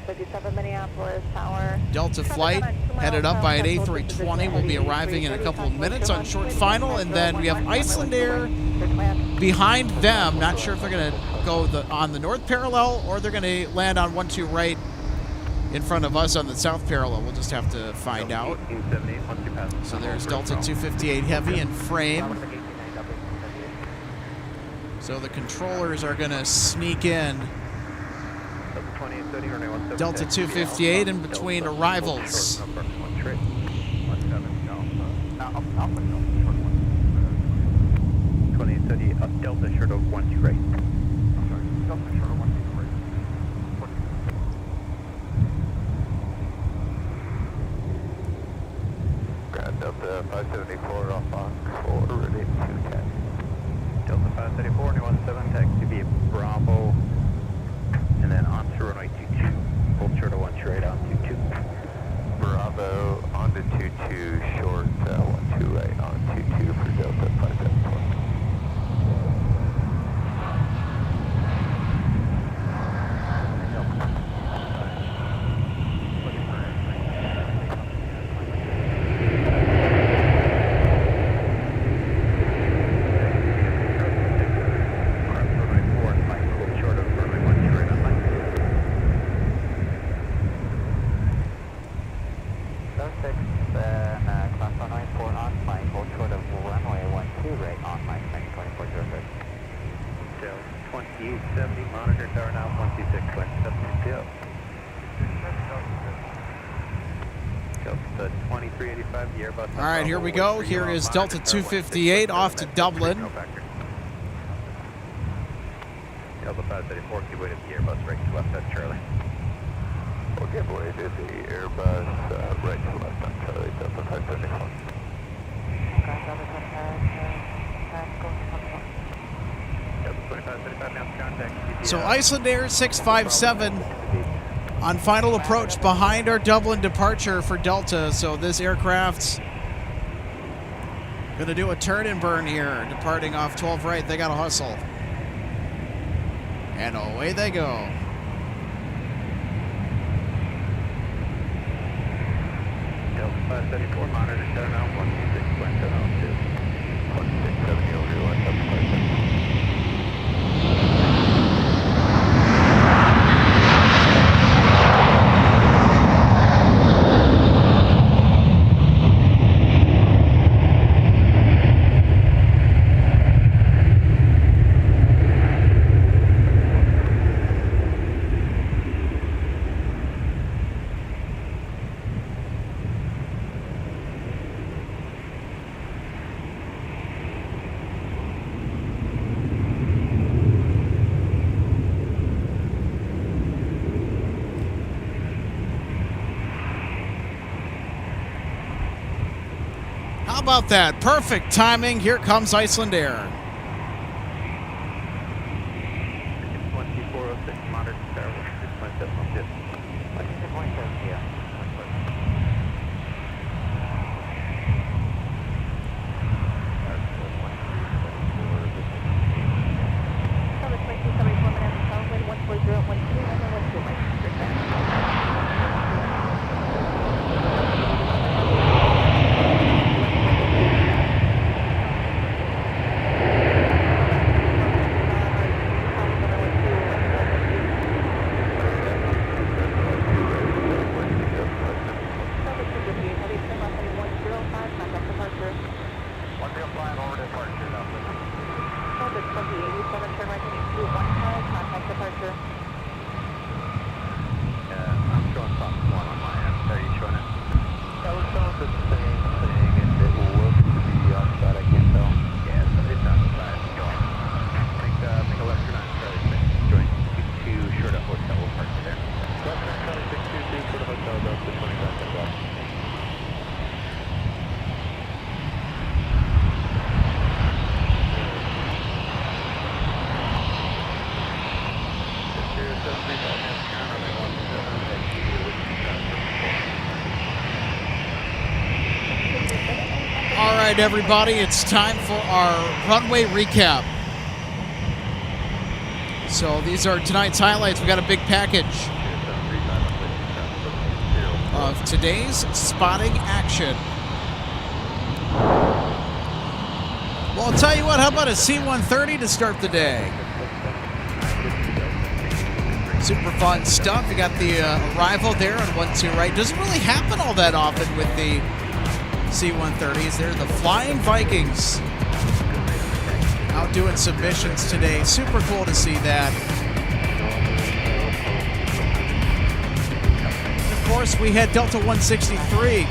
Minneapolis Tower. Delta flight headed up by an A320 will be arriving in a couple of minutes on short final, and then we have Iceland Air behind them. Not sure if they're going to go on the north parallel or they're going to land on 12 right in front of us on the south parallel. We'll just have to find out. So there's Delta 258 Heavy in frame. So the controllers are going to sneak in Delta 258 in between arrivals. 2030 Delta short of 1 2 right. Delta short of 1 2 right. Ground Delta 574 off Fox 4, ready to taxi. Delta 534, 17 taxi via Bravo, and then on to runway 22. Hold short of 1 2 right on 22. Bravo on to 22, short 1 2 right on 22 for Delta 574. All right, here we go. Here is Delta 258 off to Dublin. Delta 534, keep waiting the Airbus right to left at Charlie. We'll give way to the Airbus right to left on Charlie, Delta 574. So Icelandair 657 on final approach behind our Dublin departure for Delta. So this aircraft's going to do a turn and burn here, departing off 12 right. They got to hustle. And away they go. Delta 534, monitor turn out 126.702. 1670 over your 175. How about that? Perfect timing. Here comes Icelandair. 2406, monitor tower 6.7. 6.7, yeah. All right, everybody, it's time for our runway recap. So these are tonight's highlights. We got a big package of today's spotting action. Well, I'll tell you what, how about a C-130 to start the day? Super fun stuff. You got the arrival there on 1-2 right. Doesn't really happen all that often with the C-130s. They're the Flying Vikings out doing submissions today. Super cool to see that. course, we had Delta 163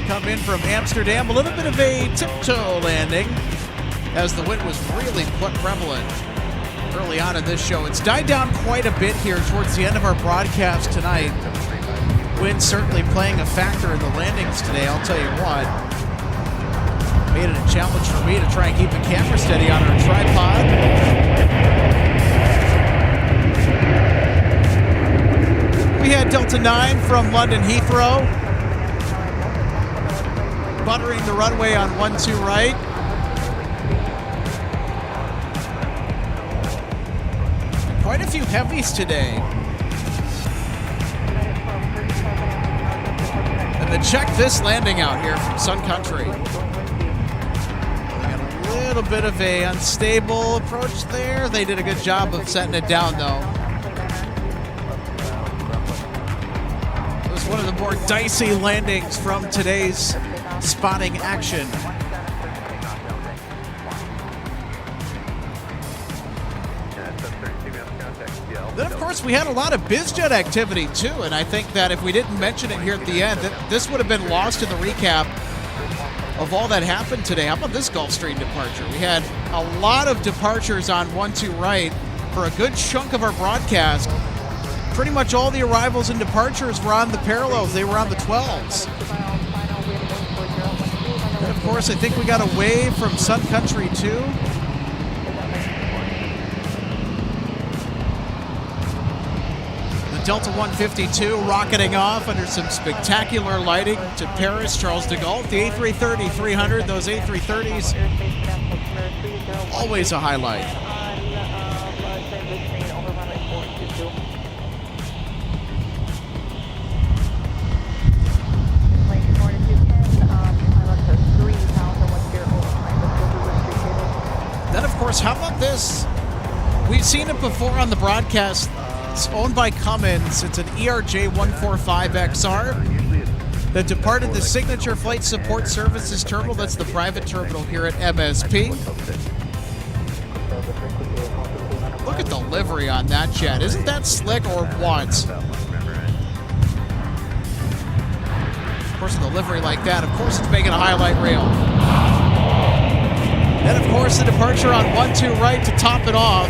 come in from Amsterdam. A little bit of a tiptoe landing as the wind was really prevalent early on in this show. It's died down quite a bit here towards the end of our broadcast tonight. Wind certainly playing a factor in the landings today, I'll tell you what. Made it a challenge for me to try and keep the camera steady on our tripod. We had Delta 9 from London Heathrow, buttering the runway on 12 right. Quite a few heavies today. And then check this landing out here from Sun Country. They got a little bit of a unstable approach there. They did a good job of setting it down, though. It was one of the more dicey landings from today's spotting action. Then, of course, we had a lot of BizJet activity, too, and I think that if we didn't mention it here at the end, this would have been lost in the recap of all that happened today. How about this Gulfstream departure? We had a lot of departures on 12 right for a good chunk of our broadcast. Pretty much all the arrivals and departures were on the parallels. They were on the 12s. And, of course, I think we got a wave from Sun Country, too. Delta 152 rocketing off under some spectacular lighting to Paris, Charles de Gaulle. The A330-300, those A330s, always a highlight. Then, of course, how about this? We've seen it before on the broadcast. It's owned by Cummins. It's an ERJ-145XR that departed the Signature Flight Support Services Terminal. That's the private terminal here at MSP. Look at the livery on that jet. Isn't that slick or what? Of course, with a livery like that, of course it's making a highlight reel. Then, of course, the departure on 12 right to top it off.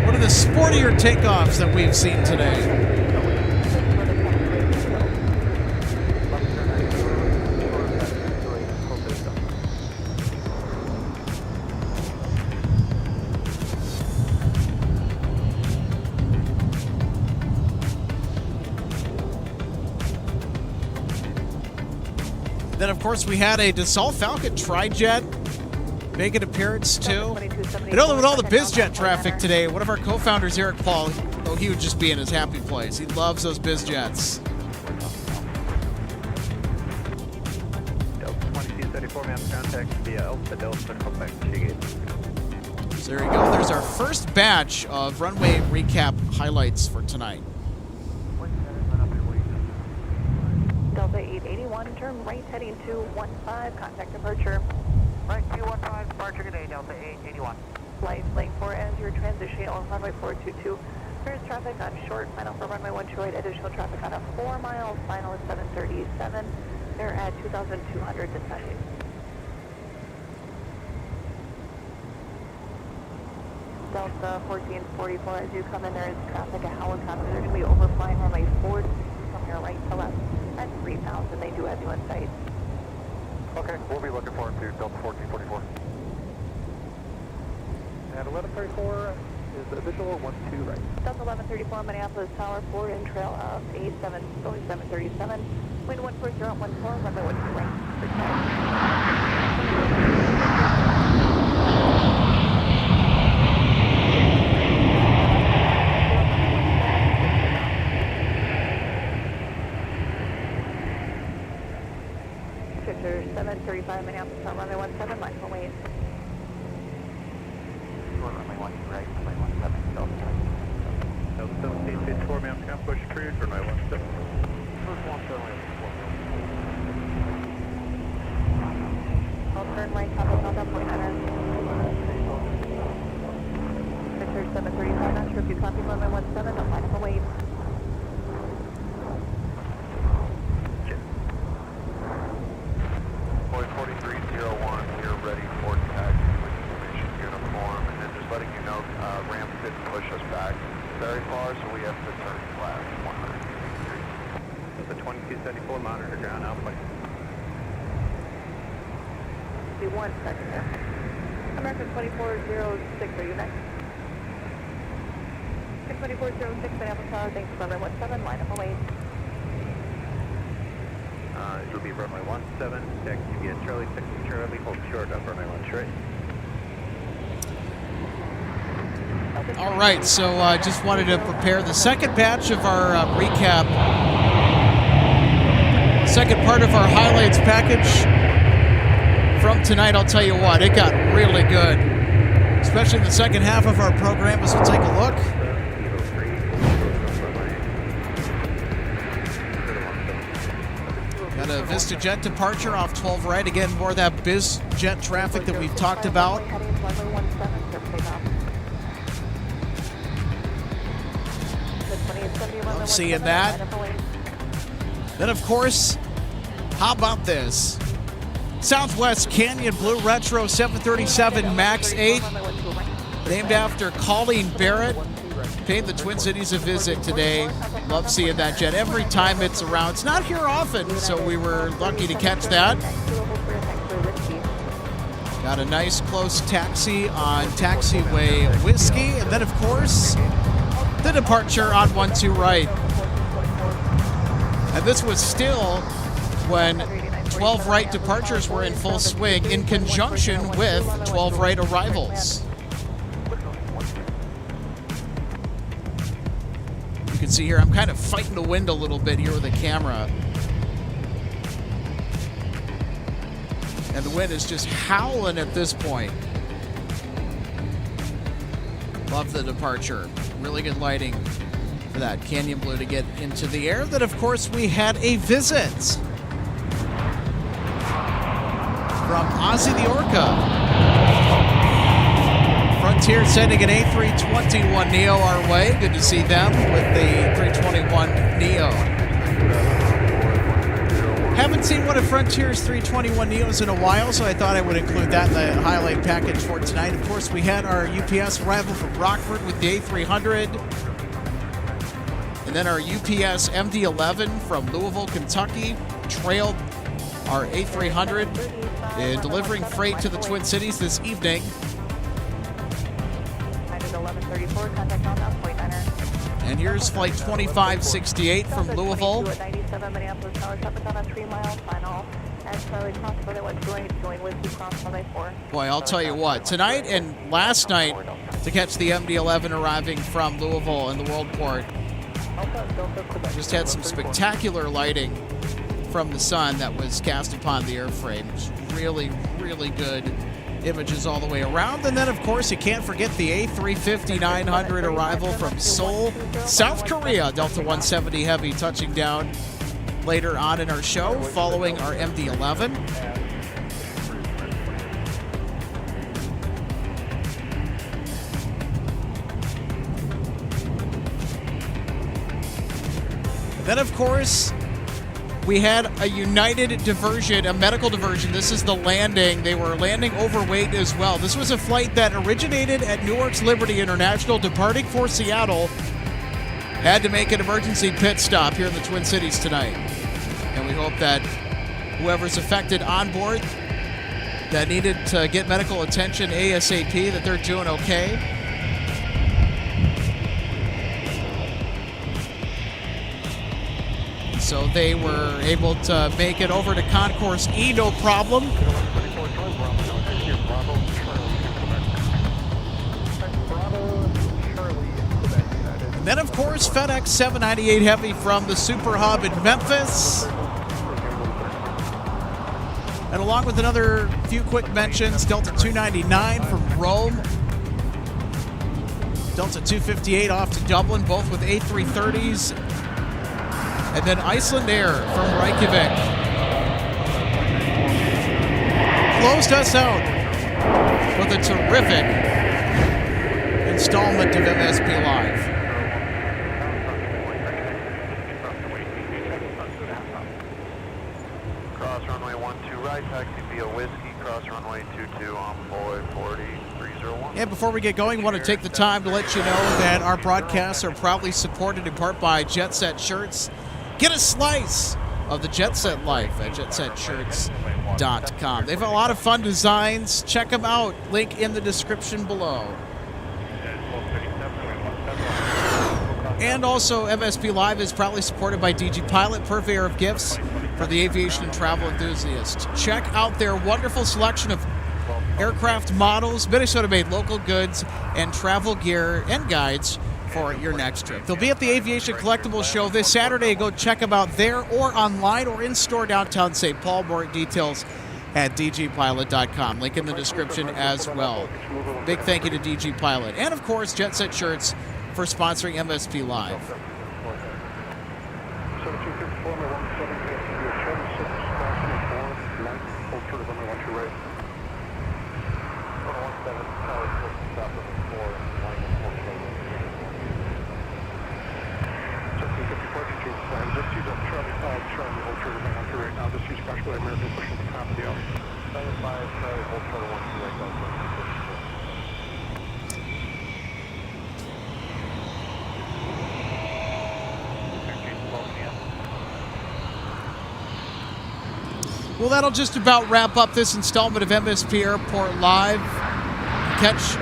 One of the sportier takeoffs that we've seen today. Then, of course, we had a Dassault Falcon tri-jet make an appearance, too. I know that with all the BizJet traffic today, one of our co-founders, Eric Paul, he would just be in his happy place. He loves those BizJets. Delta 2234, man, contact via Alpha Delta, contact Chigate. So there you go. There's our first batch of runway recap highlights for tonight. Delta 881, turn right heading to 15, contact departure. Right, 215, departure today, Delta 881. Flight lane 4 as you're transitioning on runway 422. There's traffic on short, final for runway 12 right, additional traffic on a 4 mile, final is 737. They're at 2,200 descending. Delta 1444, as you come in, there is traffic, a helicopter. They're going to be overflying runway 4 from your right to left at 3,000. They do have you in sight. Okay, we'll be looking for him to Delta 1444. And 1134 is the visual 12 right. Delta 1134, Minneapolis Tower, forward and trail of A737. Wind 14014, runway 12 right. Victor 735, Minneapolis Tower, runway 17, line for wait. Runway 12 right, runway 17, Delta 1754, man, can push cruise, runway 17. I'll turn right, top of Nonstop, point center. Victor 735, not sure if you copy, runway 17, don't line up and wait. Boy 4301, we are ready for taxi with information uniform, and then just letting you know, ramp didn't push us back very far, so we have to turn left 193. The 2274 monitor ground output. Be 1 second there. American 2406, are you next? 2406, Minneapolis Tower, thanks, runway 17, line up and wait. It'll be runway 17, taxi via Charlie 6 Charlie, hold short of runway 1 straight. All right, so just wanted to prepare the second batch of our recap. Second part of our highlights package from tonight. I'll tell you what, it got really good, especially the second half of our program as we take a look. Got a VistaJet departure off 12 right. Again, more of that BizJet traffic that we've talked about. Love seeing that. Then, of course, how about this? Southwest Canyon Blue Retro 737 MAX 8, named after Colleen Barrett. Paid the Twin Cities a visit today. Love seeing that jet every time it's around. It's not here often, so we were lucky to catch that. Got a nice close taxi on Taxiway Whiskey. And then, of course, the departure on 12 right. And this was still when 12 right departures were in full swing in conjunction with 12 right arrivals. You can see here, I'm kind of fighting the wind a little bit here with the camera. And the wind is just howling at this point. Love the departure. Really good lighting for that Canyon Blue to get into the air. Then, of course, we had a visit from Ozzy the Orca. Frontier sending an A321neo our way. Good to see them with the 321neo. Haven't seen one of Frontier's 321neos in a while, so I thought I would include that in the highlight package for tonight. Of course, we had our UPS arrival from Rockford with the A300. And then our UPS MD-11 from Louisville, Kentucky trailed our A300, delivering freight to the Twin Cities this evening. 1134, contact on that point, Niner. And here's flight 2568 from Louisville. 97 Minneapolis Tower, Shepard on a 3-mile final. As Charlie crossed for the west going with the cross runway 4. Boy, I'll tell you what, tonight and last night to catch the MD-11 arriving from Louisville in the Worldport, just had some spectacular lighting from the sun that was cast upon the airframe. Just really, really good images all the way around. And then, of course, you can't forget the A350-900 arrival from Seoul, South Korea. Delta 170 Heavy touching down later on in our show following our MD-11. Then, of course, we had a United diversion, a medical diversion. This is the landing. They were landing overweight as well. This was a flight that originated at Newark's Liberty International, departing for Seattle. Had to make an emergency pit stop here in the Twin Cities tonight. And we hope that whoever's affected on board that needed to get medical attention ASAP, that they're doing okay. So they were able to make it over to Concourse E, no problem. And then, of course, FedEx 798 Heavy from the Super Hub in Memphis. And along with another few quick mentions, Delta 299 from Rome. Delta 258 off to Dublin, both with A330s. And then Iceland Air from Reykjavik closed us out with a terrific installment of MSP Live. And before we get going, I want to take the time to let you know that our broadcasts are proudly supported in part by Jet Set Shirts. Get a slice of the Jet Set life at jetsetshirts.com. They've a lot of fun designs. Check them out. Link in the description below. And also, MSP Live is proudly supported by DG Pilot, purveyor of gifts for the aviation and travel enthusiast. Check out their wonderful selection of aircraft models, Minnesota-made local goods, and travel gear and guides for your next trip. They'll be at the Aviation Collectibles Show this Saturday. Go check them out there or online or in-store downtown St. Paul. More details at dgpilot.com. Link in the description as well. Big thank you to DG Pilot. And, of course, Jet Set Shirts for sponsoring MSP Live. 1754, my 17, hold short of runway 12 right. 117, tower, stop with 4, line, hold short of 1754, just use up Charlie 5, Charlie, hold short of runway 12 right now, just use crash blade American pushing the top of the L. 75, Charlie, hold short of 12 right now. Well, that'll just about wrap up this installment of MSP Airport Live. Catch